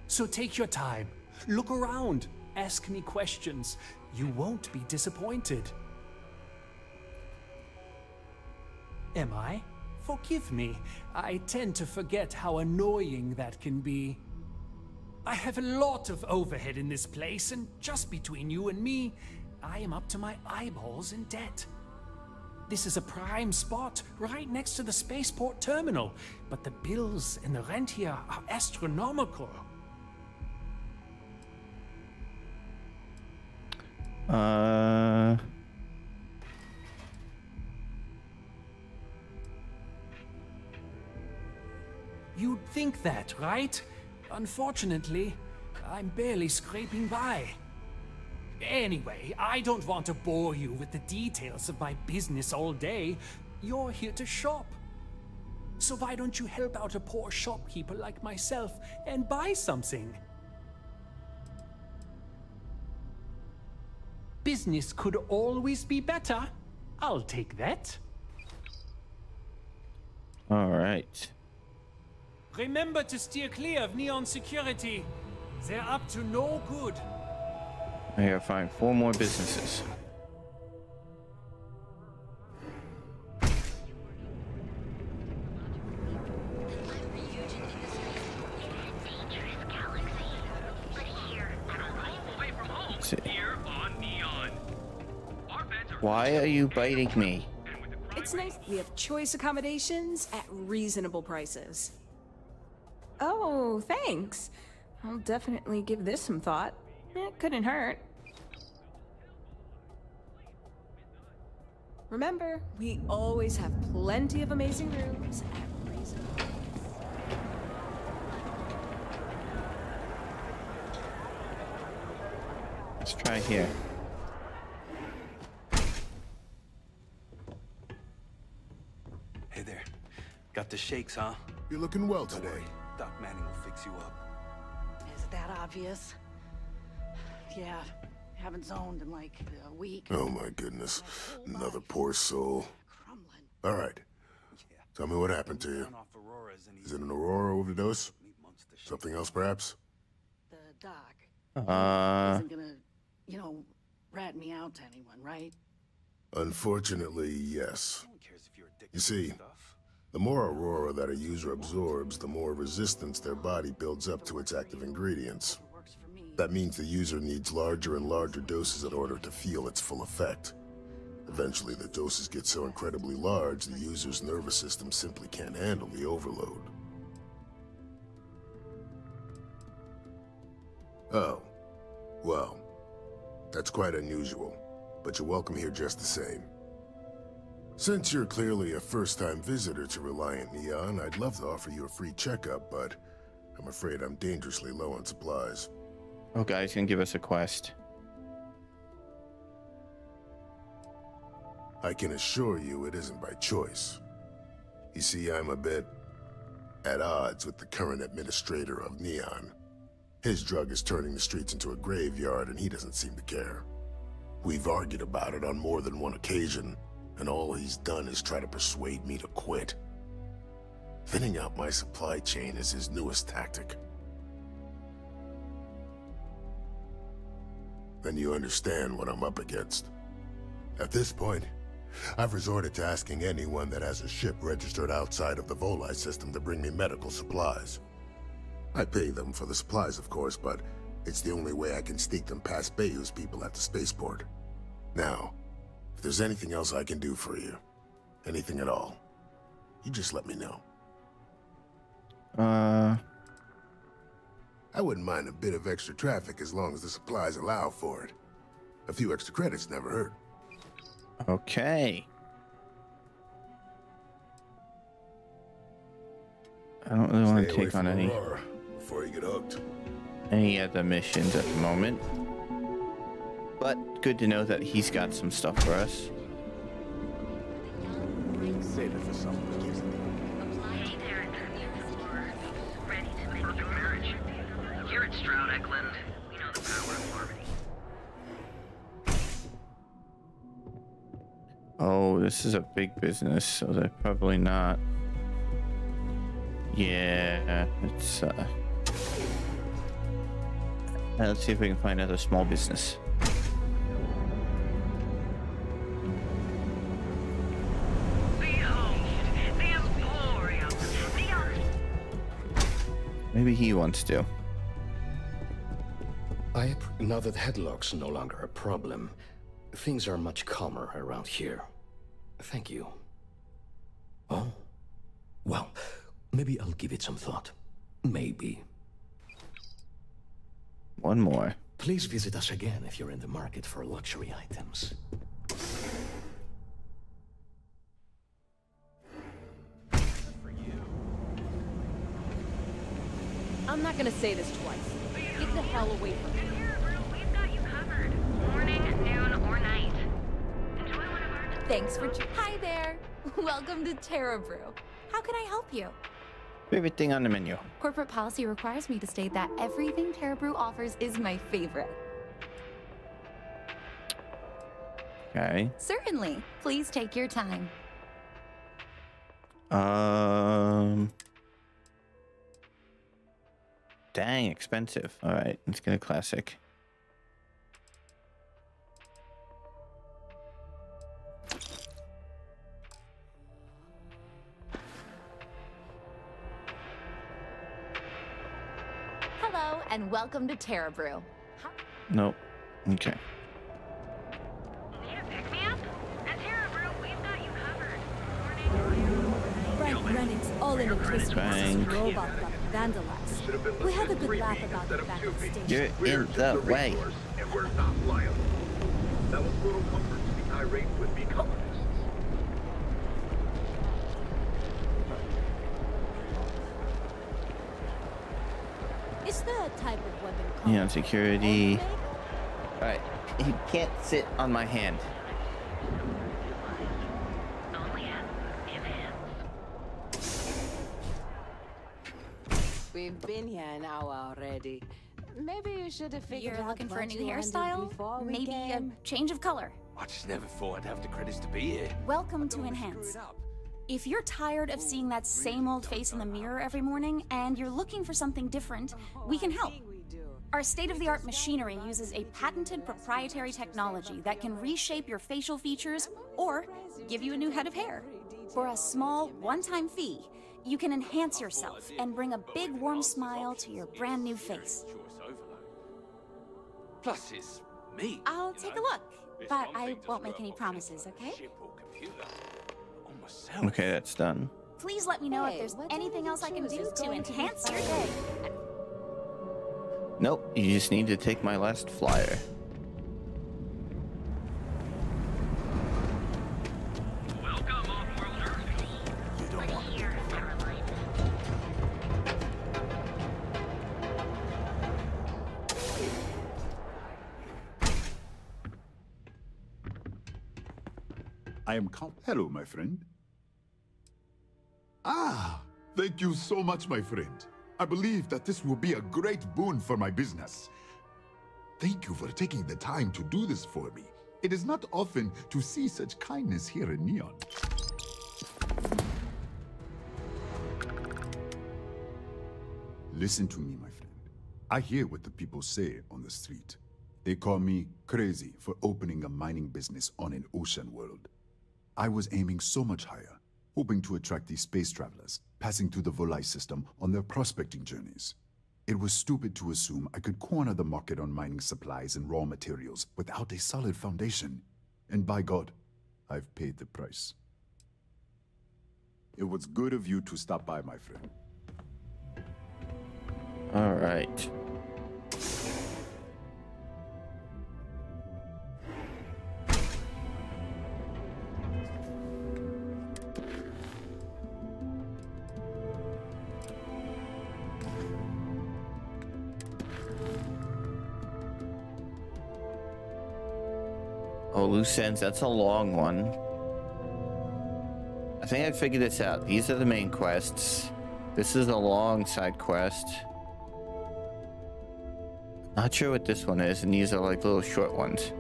So take your time, look around, ask me questions. You won't be disappointed. Am I? Forgive me. I tend to forget how annoying that can be. I have a lot of overhead in this place, and just between you and me, I am up to my eyeballs in debt. This is a prime spot, right next to the spaceport terminal, but the bills and the rent here are astronomical. You'd think that, right? Unfortunately, I'm barely scraping by. Anyway, I don't want to bore you with the details of my business all day. You're here to shop. So why don't you help out a poor shopkeeper like myself and buy something? Business could always be better. I'll take that.
All right.
Remember to steer clear of Neon Security. They're up to no good.
I gotta find 4 more businesses. Let's see. Why are you biting me?
It's nice we have choice accommodations at reasonable prices. Oh, thanks. I'll definitely give this some thought. It couldn't hurt. Remember, we always have plenty of amazing rooms at reasonable prices.
Let's try here.
Hey there. Got the shakes, huh?
You're looking well today.
Doc Manning will fix you up.
Is it that obvious? Yeah, Haven't zoned in like a week.
Oh my goodness. Another poor soul. All right. Tell me what happened to you. Is it an Aurora overdose? Something else, perhaps?
The doc isn't gonna, you know, rat me out to anyone, right?
Unfortunately, yes. You see, the more Aurora that a user absorbs, the more resistance their body builds up to its active ingredients. That means the user needs larger and larger doses in order to feel its full effect. Eventually, the doses get so incredibly large, the user's nervous system simply can't handle the overload. Oh. Well, that's quite unusual, but you're welcome here just the same. Since you're clearly a first-time visitor to Reliant Neon, I'd love to offer you a free checkup, but I'm afraid I'm dangerously low on supplies.
Oh, guys, can give us a quest.
I can assure you it isn't by choice. You see, I'm a bit at odds with the current administrator of Neon. His drug is turning the streets into a graveyard, and he doesn't seem to care. We've argued about it on more than one occasion, and all he's done is try to persuade me to quit. Thinning out my supply chain is his newest tactic. Then you understand what I'm up against. At this point, I've resorted to asking anyone that has a ship registered outside of the Volii system to bring me medical supplies. I pay them for the supplies, of course, but it's the only way I can sneak them past Bayou's people at the spaceport. Now, if there's anything else I can do for you, anything at all, you just let me know. I wouldn't mind a bit of extra traffic as long as the supplies allow for it. A few extra credits never hurt.
Okay. I don't really want to take on any
before you get hooked.
Any other missions at the moment. But good to know that he's got some stuff for us.
Save it for something.
Ready to make your marriage. Here at Stroud Eklund, we know the power of harmony.
Oh, this is a big business, so they're probably not. Yeah, it's let's see if we can find another small business. Maybe he wants to.
Now that headlock's no longer a problem, things are much calmer around here. Thank you. Oh? Well, maybe I'll give it some thought. Maybe.
One more.
Please visit us again if you're in the market for luxury items.
I'm not gonna say this twice. Get the hell away from me.
We've got you covered. Morning, noon, or night. Enjoy one of our...
Thanks for... Hi there. Welcome to Terra Brew. How can I help you?
Favorite thing on the menu.
Corporate policy requires me to state that everything Terra Brew offers is my favorite.
Okay.
Certainly. Please take your time.
Dang, expensive. All right, let's get a classic.
Hello, and welcome to Terra Brew.
Nope. Okay.
Need a pick-me-up? At Terra Brew, we've got you covered.
Frank Rennick's all in the twist
Frank.
robot got vandalized. We had a good laugh about it back at the station.
You're in the way.
And we're not liable. That was little comfort to the irate would-be colonists.
Is there a type of weapon called...
Yeah, security. All right, he can't sit on my hand.
We've been here an hour already.
Maybe you should have figured
You're
out
looking for a
what
new
you wanted
hairstyle?
before we
Maybe
came.
a change of color.
I just never thought I'd have the credits to be here.
Welcome to Enhance. If you're tired of seeing that same old face in the mirror every morning and you're looking for something different, we can help. Our state-of-the-art machinery uses a patented proprietary technology that can reshape your facial features or give you a new head of hair. For a small, one-time fee, you can enhance yourself and bring a big, warm smile to your brand new face.
Plus, it's me.
I'll take a look, but I won't make any promises, okay?
Okay, that's done.
Please let me know if there's anything else I can do to enhance your day.
Nope, you just need to take my last flyer.
Welcome, off-worlder.
You don't want to.
I am Count. Hello, my friend. Ah, thank you so much, my friend. I believe that this will be a great boon for my business. Thank you for taking the time to do this for me. It is not often to see such kindness here in Neon. Listen to me, my friend. I hear what the people say on the street. They call me crazy for opening a mining business on an ocean world. I was aiming so much higher, hoping to attract these space travelers, passing through the Volai system on their prospecting journeys. It was stupid to assume I could corner the market on mining supplies and raw materials without a solid foundation. And by God, I've paid the price. It was good of you to stop by, my friend.
All right. Oh, loose ends, that's a long one. I think I figured this out. These are the main quests. This is a long side quest. Not sure what this one is, and these are like little short ones.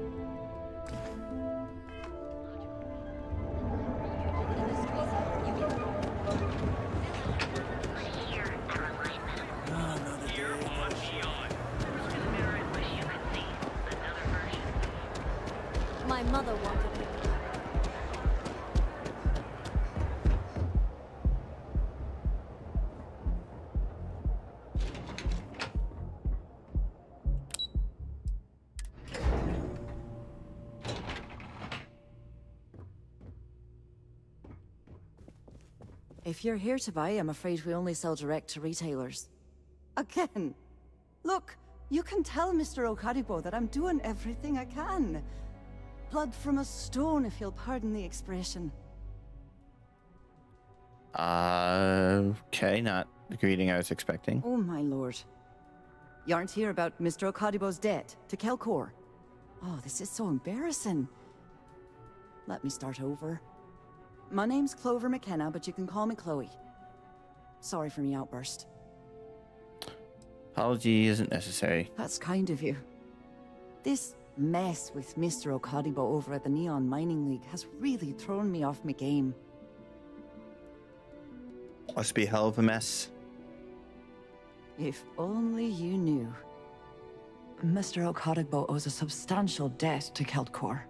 My mother wanted me.
If you're here to buy, I'm afraid we only sell direct to retailers.
Again. Look, you can tell Mr. Okaribo that I'm doing everything I can. Blood from a stone, if you'll pardon the expression.
Okay, not the greeting I was expecting.
Oh, my lord. You aren't here about Mr. Okaribo's debt to Kelkor. Oh, this is so embarrassing. Let me start over. My name's Clover McKenna, but you can call me Chloe. Sorry for me outburst.
Apology isn't necessary.
That's kind of you. This mess with Mr. Okaribo over at the Neon Mining League has really thrown me off my game.
Must be a hell of a mess.
If only you knew. Mr. Okaribo owes a substantial debt to Keltkor.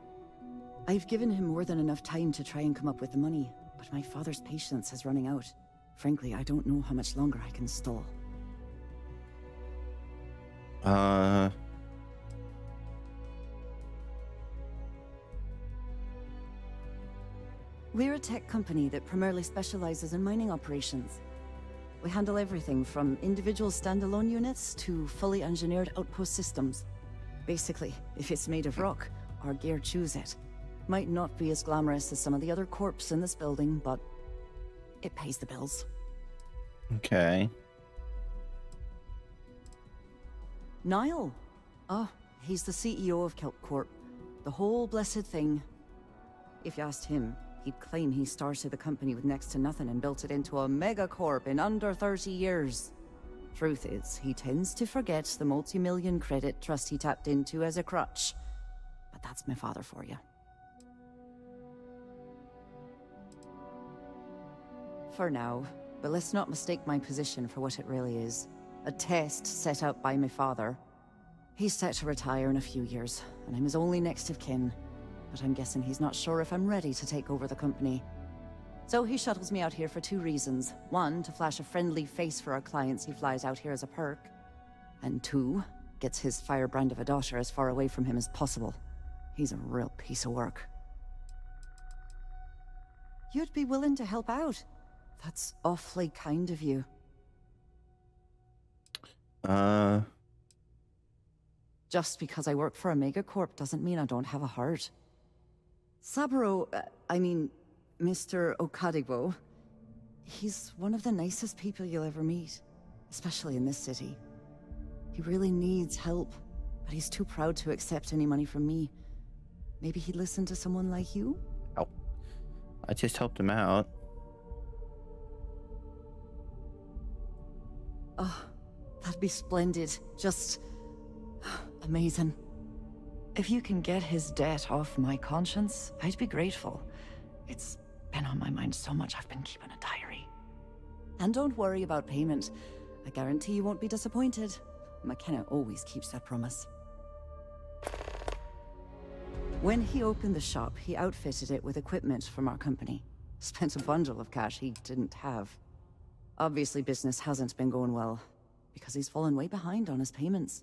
I've given him more than enough time to try and come up with the money, but my father's patience is running out. Frankly, I don't know how much longer I can stall. We're a tech company that primarily specializes in mining operations. We handle everything from individual standalone units to fully engineered outpost systems. Basically, if it's made of rock, our gear chews it. Might not be as glamorous as some of the other corps in this building, but it pays the bills.
Okay.
Niall. Oh, he's the CEO of Kelp Corp. The whole blessed thing. If you asked him, he'd claim he started the company with next to nothing and built it into a megacorp in under 30 years. Truth is, he tends to forget the multi-million credit trust he tapped into as a crutch. But that's my father for you. For now, but let's not mistake my position for what it really is. A test set out by my father. He's set to retire in a few years, and I'm his only next of kin. But I'm guessing he's not sure if I'm ready to take over the company. So he shuttles me out here for two reasons. One, to flash a friendly face for our clients he flies out here as a perk. And two, gets his firebrand of a daughter as far away from him as possible. He's a real piece of work. You'd be willing to help out? That's awfully kind of you. Just because I work for a megacorp doesn't mean I don't have a heart. Saburo, Mr. Okadigbo, he's one of the nicest people you'll ever meet, especially in this city. He really needs help, but he's too proud to accept any money from me. Maybe he'd listen to someone like you?
Oh, I just helped him out.
Oh, that'd be splendid. Just amazing. If you can get his debt off my conscience, I'd be grateful. It's been on my mind so much I've been keeping a diary. And don't worry about payment. I guarantee you won't be disappointed. McKenna always keeps that promise. When he opened the shop, he outfitted it with equipment from our company. Spent a bundle of cash he didn't have. Obviously, business hasn't been going well, because he's fallen way behind on his payments.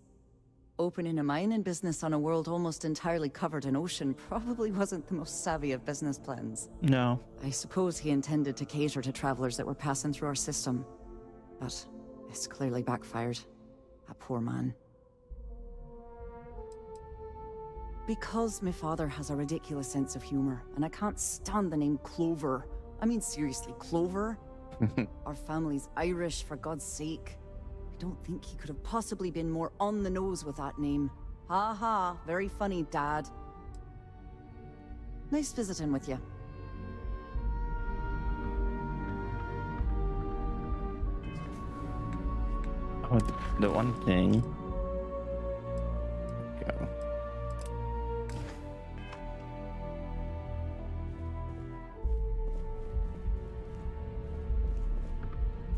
Opening a mining business on a world almost entirely covered in ocean probably wasn't the most savvy of business plans.
No.
I suppose he intended to cater to travelers that were passing through our system. But it's clearly backfired. A poor man. Because my father has a ridiculous sense of humor, and I can't stand the name Clover. I mean, seriously, Clover? Our family's Irish, for God's sake. I don't think he could have possibly been more on the nose with that name. Ha ha, very funny, Dad. Nice visiting with you.
Oh, the one thing. Go.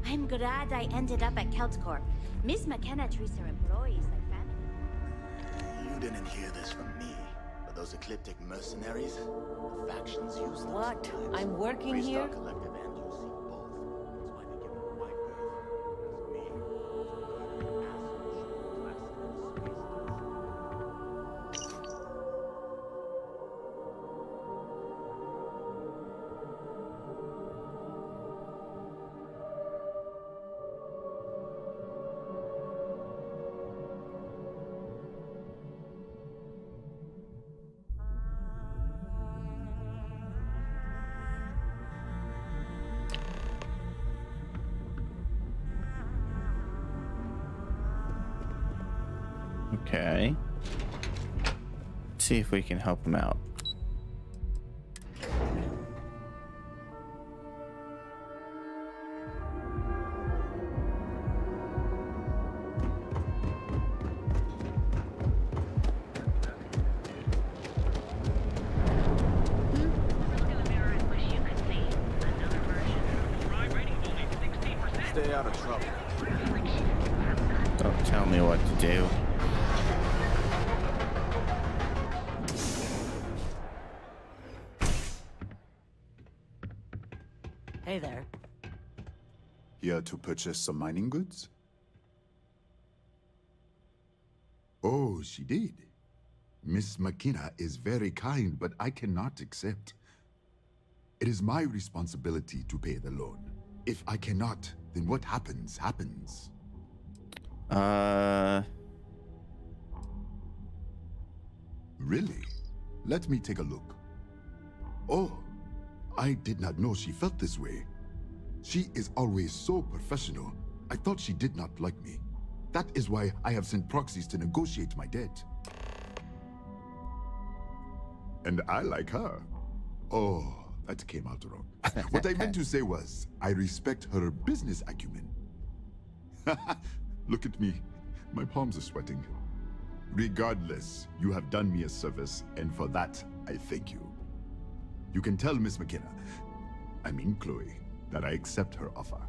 I'm glad I ended up at Keltcorp. Miss McKenna treats her employees like family.
You didn't hear this from me, but those ecliptic mercenaries, the factions use them.
What?
Sometimes.
I'm working
Freestar
here?
Collective and you see both. That's why they give them wide berth. Because me,
Okay. Let's see if we can help him out.
stay out of trouble.
Don't tell me what to do.
Hey there.
Here to purchase some mining goods? Oh, she did. Miss McKenna is very kind, but I cannot accept. It is my responsibility to pay the loan. If I cannot, then what happens, happens. Really? Let me take a look. Oh, I did not know she felt this way. She is always so professional. I thought she did not like me. That is why I have sent proxies to negotiate my debt. And I like her. Oh, that came out wrong. What I meant to say was, I respect her business acumen. Look at me. My palms are sweating. Regardless, you have done me a service, and for that, I thank you. You can tell Miss McKenna, I mean Chloe, that I accept her offer.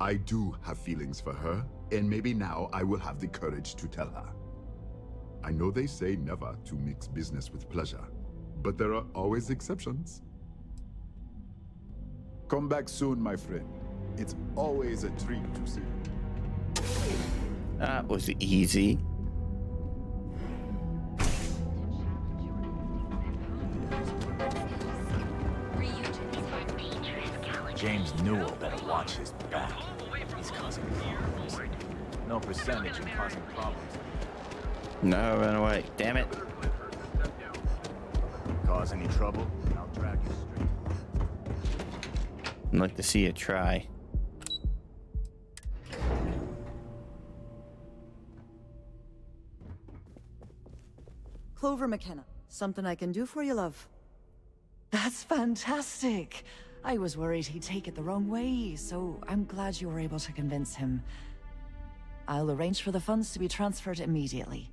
I do have feelings for her, and maybe now I will have the courage to tell her. I know they say never to mix business with pleasure, but there are always exceptions. Come back soon, my friend. It's always a treat to see you.
That was easy.
James Newell better watch his back. He's causing problems. No percentage in causing problems.
No, run away. Damn it.
Cause any trouble, I'll drag you straight.
I'd like to see you try.
Clover McKenna, something I can do for you, love? That's fantastic. I was worried he'd take it the wrong way, so I'm glad you were able to convince him. I'll arrange for the funds to be transferred immediately.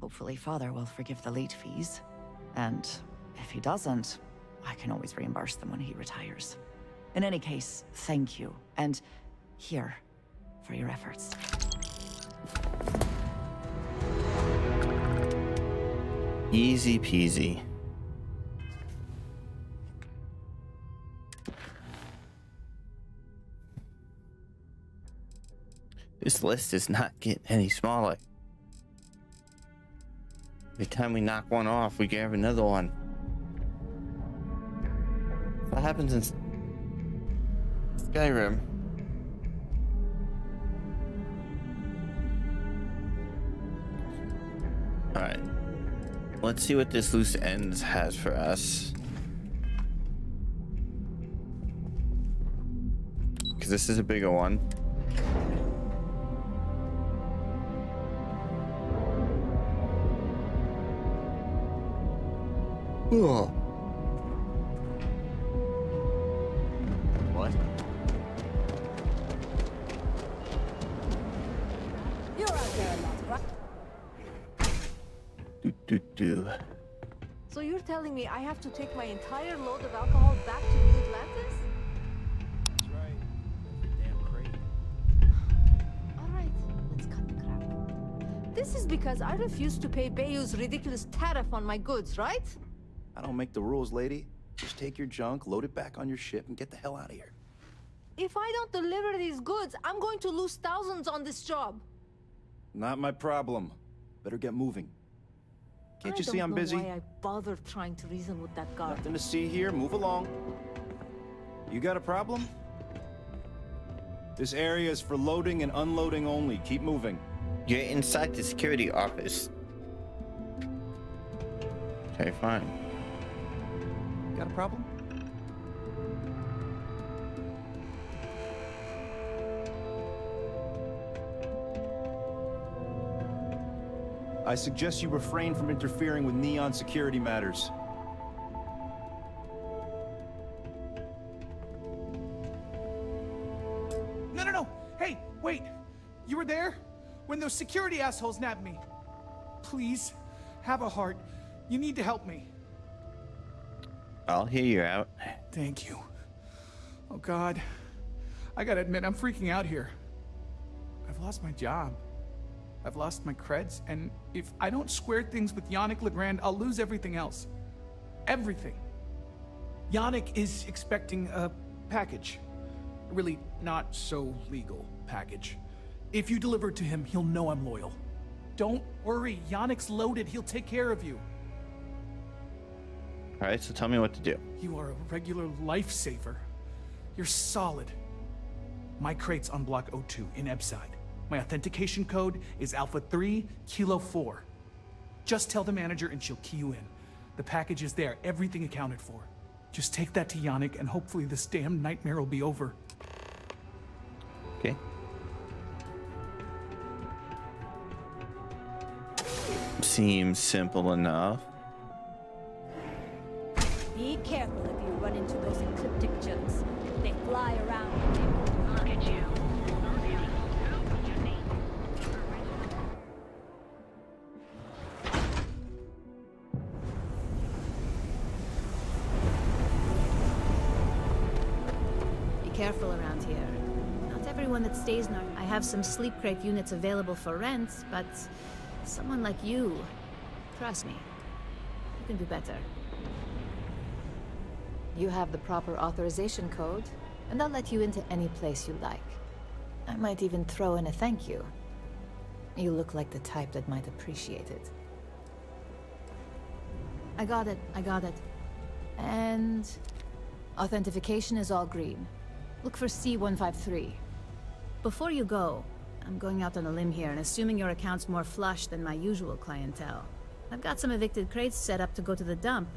Hopefully Father will forgive the late fees. And if he doesn't, I can always reimburse them when he retires. In any case, thank you. And here, for your efforts.
Easy peasy. This list is not getting any smaller. Every time we knock one off, we grab another one. What happens in Skyrim? Alright. Let's see what this loose ends has for us. Because this is a bigger one. Whoa.
What?
You're out there a lot, right?
Do.
So you're telling me I have to take my entire load of alcohol back to New Atlantis?
That's right. Every damn crate.
Alright, let's cut the crap. This is because I refused to pay Bayou's ridiculous tariff on my goods, right?
I don't make the rules, lady. Just take your junk, load it back on your ship, and get the hell out of here.
If I don't deliver these goods, I'm going to lose thousands on this job.
Not my problem. Better get moving. Can't you see I'm busy?
I don't know why I bothered trying to reason with that guard.
Nothing to see here. Move along. You got a problem? This area is for loading and unloading only. Keep moving.
You're inside the security office. Okay, fine.
Got a problem? I suggest you refrain from interfering with Neon security matters.
No. Hey, wait. You were there? When those security assholes nabbed me. Please, have a heart. You need to help me.
I'll hear you out.
Thank you. Oh, God. I gotta admit, I'm freaking out here. I've lost my job. I've lost my creds, and if I don't square things with Yannick Legrand, I'll lose everything else. Everything. Yannick is expecting a package. A really not so legal package. If you deliver it to him, he'll know I'm loyal. Don't worry, Yannick's loaded. He'll take care of you.
All right, so tell me what to do.
You are a regular lifesaver. You're solid. My crate's on Block 02 in Ebside. My authentication code is Alpha 3 Kilo 4. Just tell the manager and she'll key you in. The package is there, everything accounted for. Just take that to Yannick and hopefully this damn nightmare will be over.
Okay. Seems simple enough.
Be careful if you run into those ecliptic jerks. They fly around and they won't look at you.
Be careful around here. Not everyone that stays in our... I have some sleep crate units available for rent, but someone like you, trust me, you can do better. You have the proper authorization code, and I'll let you into any place you like. I might even throw in a thank you. You look like the type that might appreciate it. I got it. And... authentication is all green. Look for C153. Before you go, I'm going out on a limb here and assuming your account's more flush than my usual clientele. I've got some evicted crates set up to go to the dump.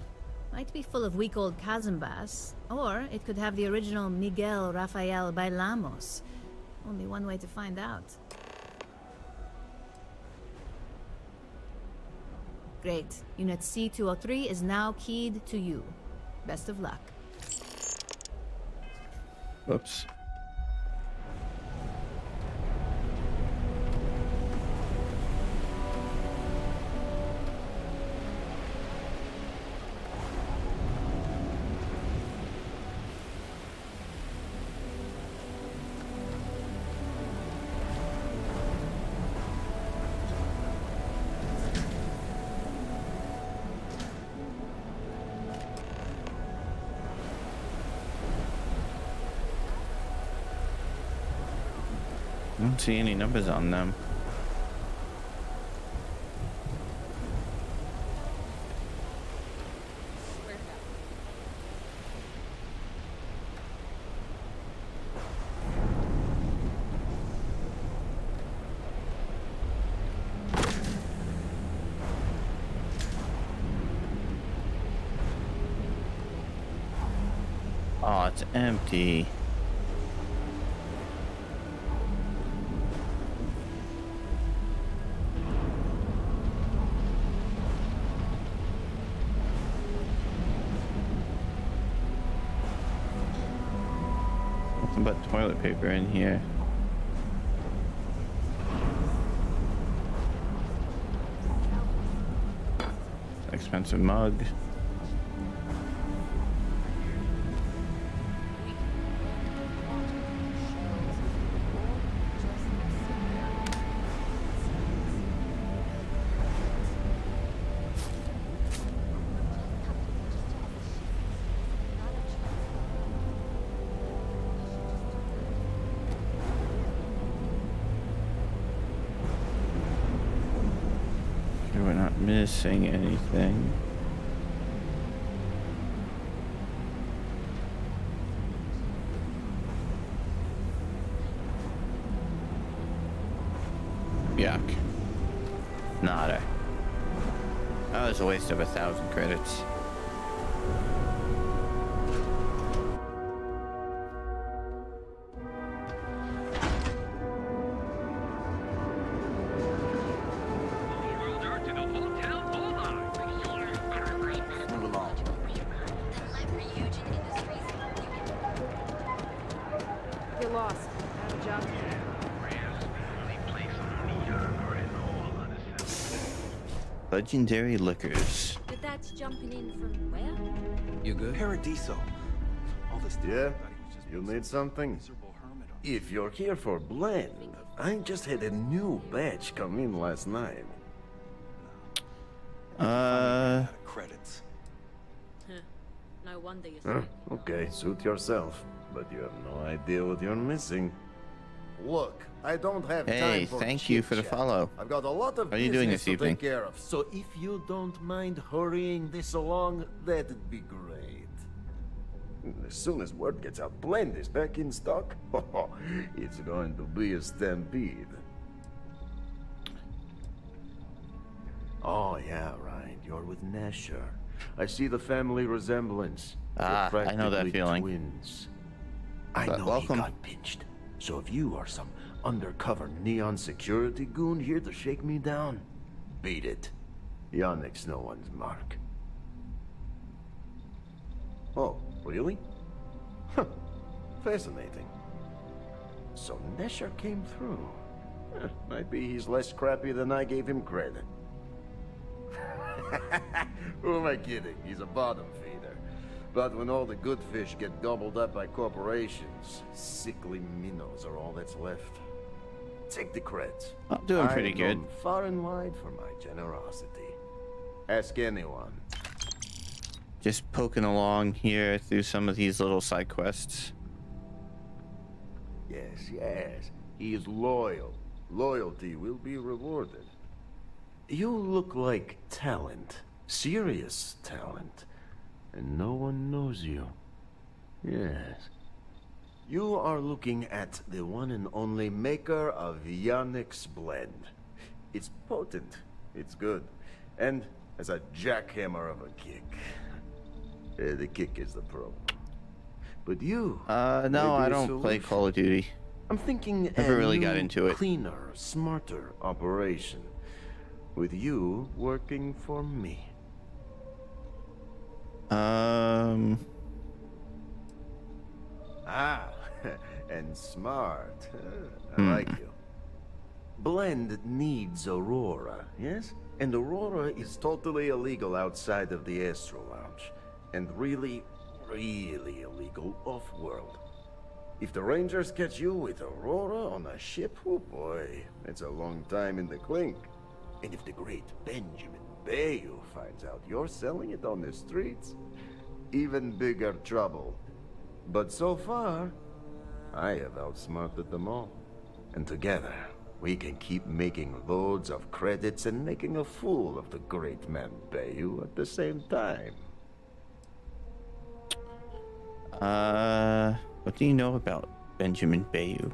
Might be full of weak old Kazambas, or it could have the original Miguel Rafael Bailamos. Only one way to find out. Great. Unit C203 is now keyed to you. Best of luck.
Whoops. I don't see any numbers on them. Oh, it's empty. Nothing but toilet paper in here. Expensive mug. We're not missing anything. Yuck. Nada. That was a waste of 1,000 credits.
You're lost. Out of job.
Legendary liquors.
But that's jumping in from where?
You good?
Paradiso. All this time,
Yeah? You need something? If you're here for blend, I just had a new batch come in last night.
Credits.
No wonder you
Huh? Okay, suit yourself. But you have no idea what you're missing. Look, I don't have time
Hey,
for
thank you for the
chit-chat.
follow.
I've got a lot of
How are you doing
business
this
to
evening?
take care of. So if you don't mind hurrying this along, that'd be great. As soon as word gets out, blend is back in stock. It's going to be a stampede. Oh yeah, right. You're with Nasher. I see the family resemblance.
Ah,
They're
I know that
practically
feeling.
Twins. I
But
know
welcome.
he got pinched. So if you are some undercover neon security goon here to shake me down, beat it. Yannick's no one's mark. Really? Huh. Fascinating. So Nesher came through. Might be he's less crappy than I gave him credit. Who am I kidding? He's a bottom feeder. But when all the good fish get gobbled up by corporations, sickly minnows are all that's left. Take the creds.
I'm doing pretty good.
I'm known far and wide for my generosity. Ask anyone.
Just poking along here through some of these little side quests.
Yes, yes. He is loyal. Loyalty will be rewarded. You look like talent. Serious talent. And no one knows you. Yes. You are looking at the one and only maker of Yannick's blend. It's potent. It's good. And has a jackhammer of a kick. The kick is the problem. But you...
no, I don't play Call of Duty.
I'm thinking
Never really got into it.
Cleaner, smarter operation. With you working for me. Ah, and smart. I like you. Blend needs Aurora, yes? And Aurora is totally illegal outside of the Astro Lounge. And really, really illegal off-world. If the Rangers catch you with Aurora on a ship, oh boy, it's a long time in the clink. And if the great Benjamin Bayou finds out you're selling it on the streets, even bigger trouble. But so far, I have outsmarted them all. And together, we can keep making loads of credits and making a fool of the great man Bayou at the same time.
What do you know about Benjamin Bayou?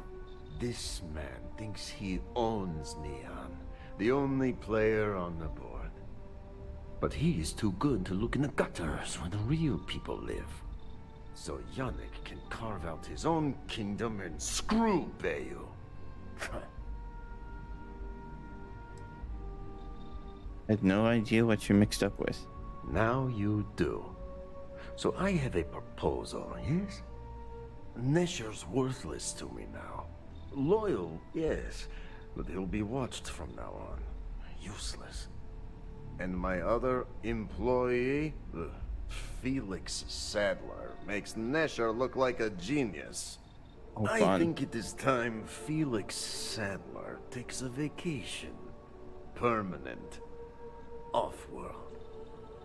This man thinks he owns Neon, the only player on the board. But he is too good to look in the gutters where the real people live. So Yannick can carve out his own kingdom and screw Bayou.
I had no idea what you're mixed up with.
Now you do. So I have a proposal, yes? Nesher's worthless to me now. Loyal, yes, but he'll be watched from now on. Useless. And my other employee, Felix Sadler, makes Nesher look like a genius.
Oh,
I think it is time Felix Sadler takes a vacation. Permanent. Off-world.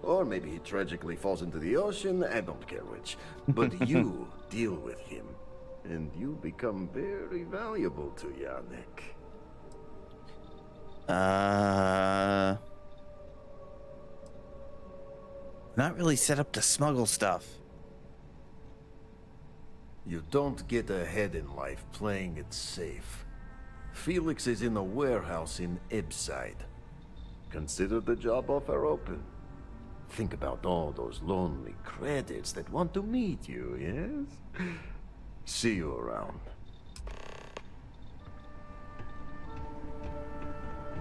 Or maybe he tragically falls into the ocean, I don't care which. But you deal with him, and you become very valuable to Yannick.
Not really set up to smuggle stuff.
You don't get ahead in life playing it safe. Felix is in a warehouse in Ibside. Consider the job offer open. Think about all those lonely credits that want to meet you, yes? See you around.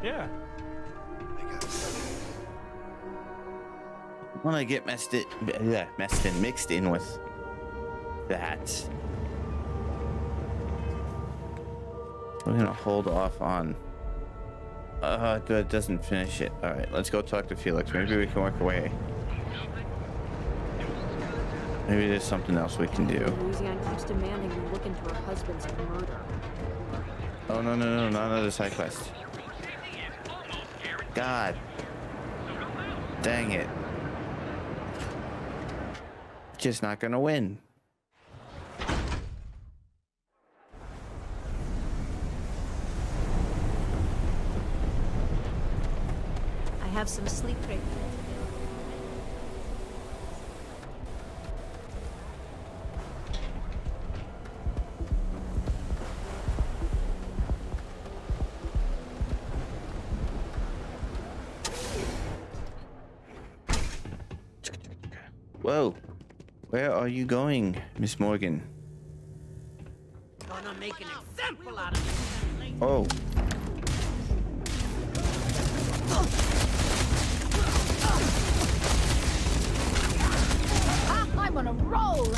Yeah.
When I get mixed in with that, we're gonna hold off on. Good, doesn't finish it. All right, let's go talk to Felix. Maybe we can work away. Maybe there's something else we can do.
Louisiana keeps demanding we look into her husband's murder.
Oh no, not another side quest. God, dang it! Just not gonna win.
I have some sleep treatment.
Whoa, where are you going, Miss Morgan?
Gonna make an example out of you.
Oh.
I'm on a roll!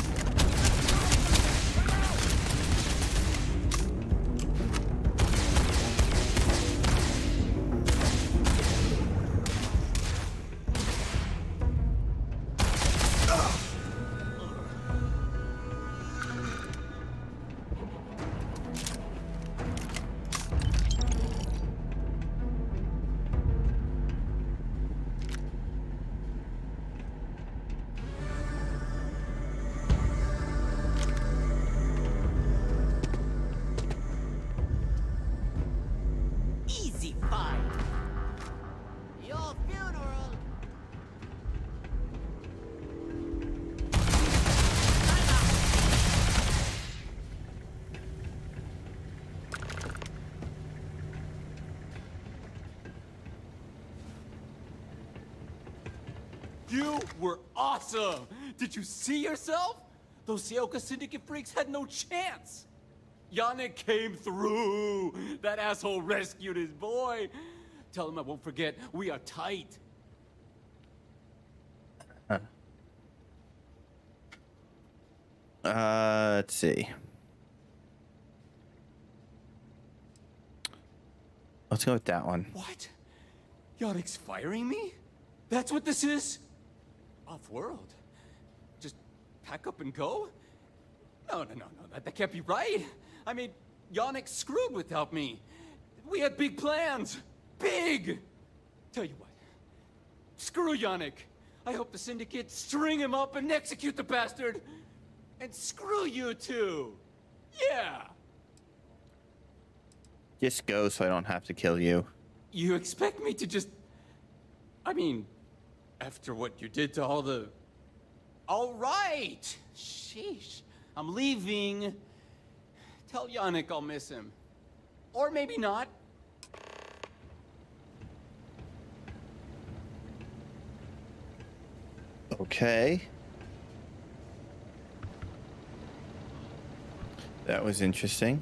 Easy fight. Your funeral.
You were awesome! Did you see yourself? Those Sioka Syndicate freaks had no chance! Yannick came through! That asshole rescued his boy! Tell him I won't forget, we are tight!
Let's see. Let's go with that one.
What? Yannick's firing me? That's what this is? Off-world? Just pack up and go? No, that can't be right. I mean, Yannick's screwed without me. We had big plans. Big! Tell you what. Screw Yannick. I hope the Syndicate string him up and execute the bastard. And screw you too. Yeah.
Just go so I don't have to kill you.
You expect me to just... I mean, after what you did to all the... All right! Sheesh. I'm leaving. Tell Yannick I'll miss him. Or maybe not.
Okay. That was interesting.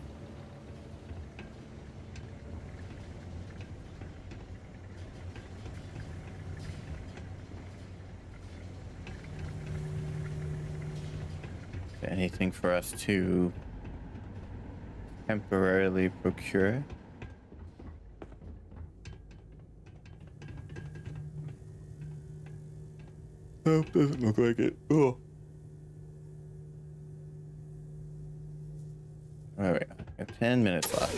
Anything for us to temporarily procure? Nope, doesn't look like it. Oh. Alright, I got 10 minutes left.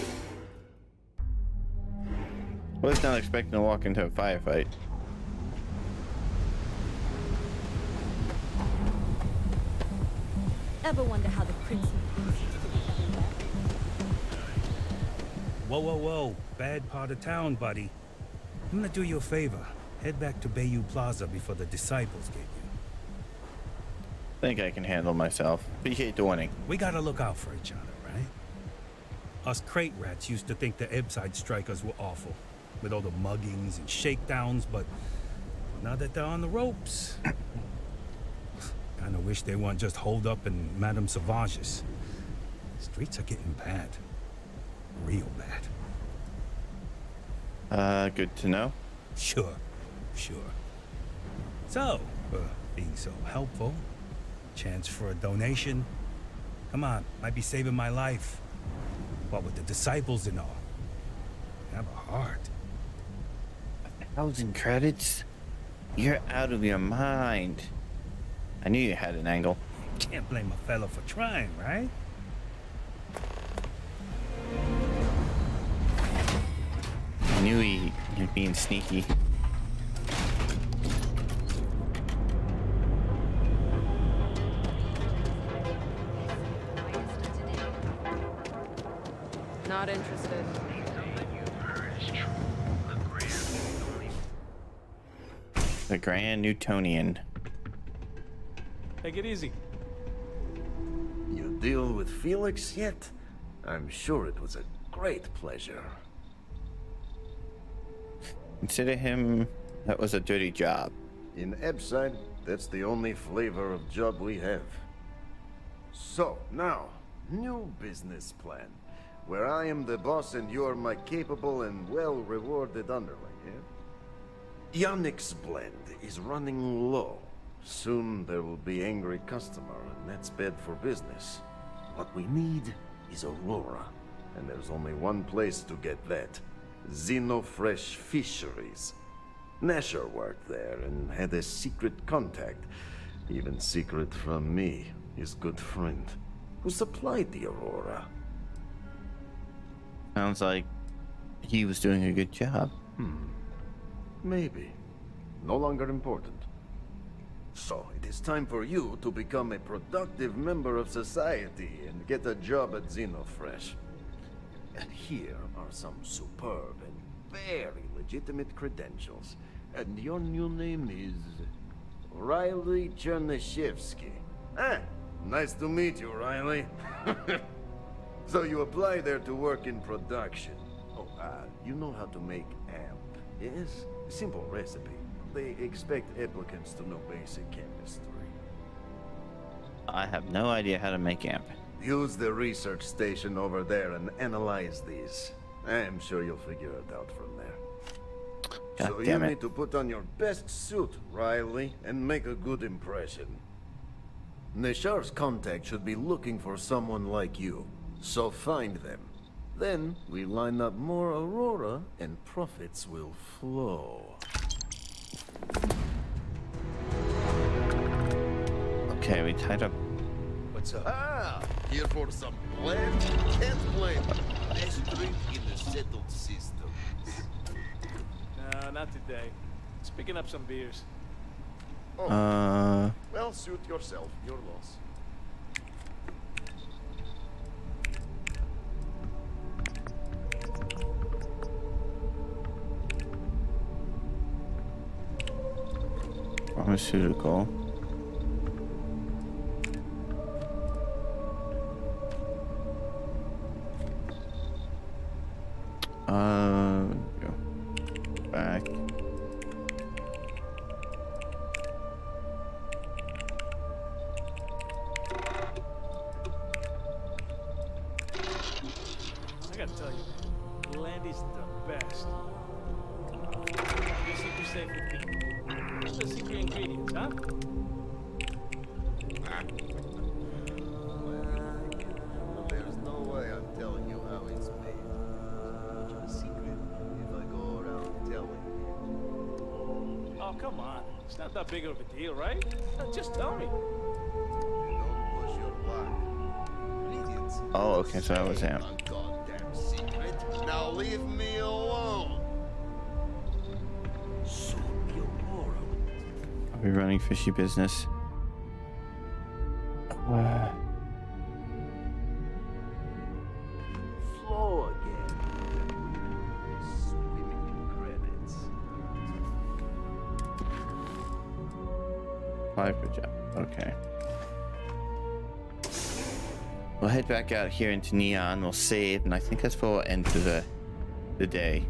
Was not expecting to walk into a firefight.
Ever wonder how the crimson
Whoa. Bad part of town, buddy. I'm gonna do you a favor. Head back to Bayou Plaza before the disciples get you.
Think I can handle myself. Appreciate the warning.
We gotta look out for each other, right? Us crate rats used to think the Ebbside strikers were awful, with all the muggings and shakedowns, but now that they're on the ropes, kinda wish they weren't just holed up in Madame Sauvage's. Streets are getting bad. Real bad.
Good to know.
Sure. So, being so helpful, chance for a donation. Come on, might be saving my life. What with the disciples and all. Have a heart.
1,000 credits? You're out of your mind. I knew you had an angle.
Can't blame a fella for trying, right?
I knew he was being sneaky.
Not interested.
The Grand Newtonian.
Take it easy.
You deal with Felix yet? I'm sure it was a great pleasure.
Consider him... that was a dirty job.
In Ebbside, that's the only flavor of job we have. So, now, new business plan. Where I am the boss and you're my capable and well-rewarded underling, yeah? Yannick's blend is running low, Soon there will be angry customer, and that's bad for business. What we need is Aurora, and there's only one place to get that. Xenofresh Fisheries. Nasher worked there and had a secret contact, even secret from me, his good friend, who supplied the Aurora.
Sounds like he was doing a good job.
Maybe. No longer important. So, it is time for you to become a productive member of society and get a job at Xenofresh. And here are some superb and very legitimate credentials. And your new name is Riley Chernyshevsky. Ah, nice to meet you, Riley. So you apply there to work in production. Oh, you know how to make amp, yes? Simple recipe. They expect applicants to know basic chemistry.
I have no idea how to make amp.
Use the research station over there and analyze these. I am sure you'll figure it out from there.
God
So you
damn it.
need to put on your best suit, Riley, and make a good impression. Neshar's contact should be looking for someone like you, so find them. Then we line up more Aurora and profits will flow.
Okay, we tied up.
What's up?
Ah, here for some blend? Can't blame.
Best drink in the settled system.
No, not today. Just picking up some beers.
Well, suit yourself. Your loss.
Pharmaceutical. Go back.
I gotta tell you, land is the best. Your secret safe with me. What's the secret ingredients, huh?
There's no way I'm telling you how it's made. Much of a secret if I go around telling you.
Oh, come on. It's not that big of a deal, right? Just tell me.
Don't push your luck. Ingredients.
Oh, okay, so that was him.
A goddamn secret. Now leave me alone.
Are we running fishy business?
Flow again. Swimming in credits.
5 per job. Okay. We'll head back out here into Neon. We'll save, and I think that's where we'll end for the day.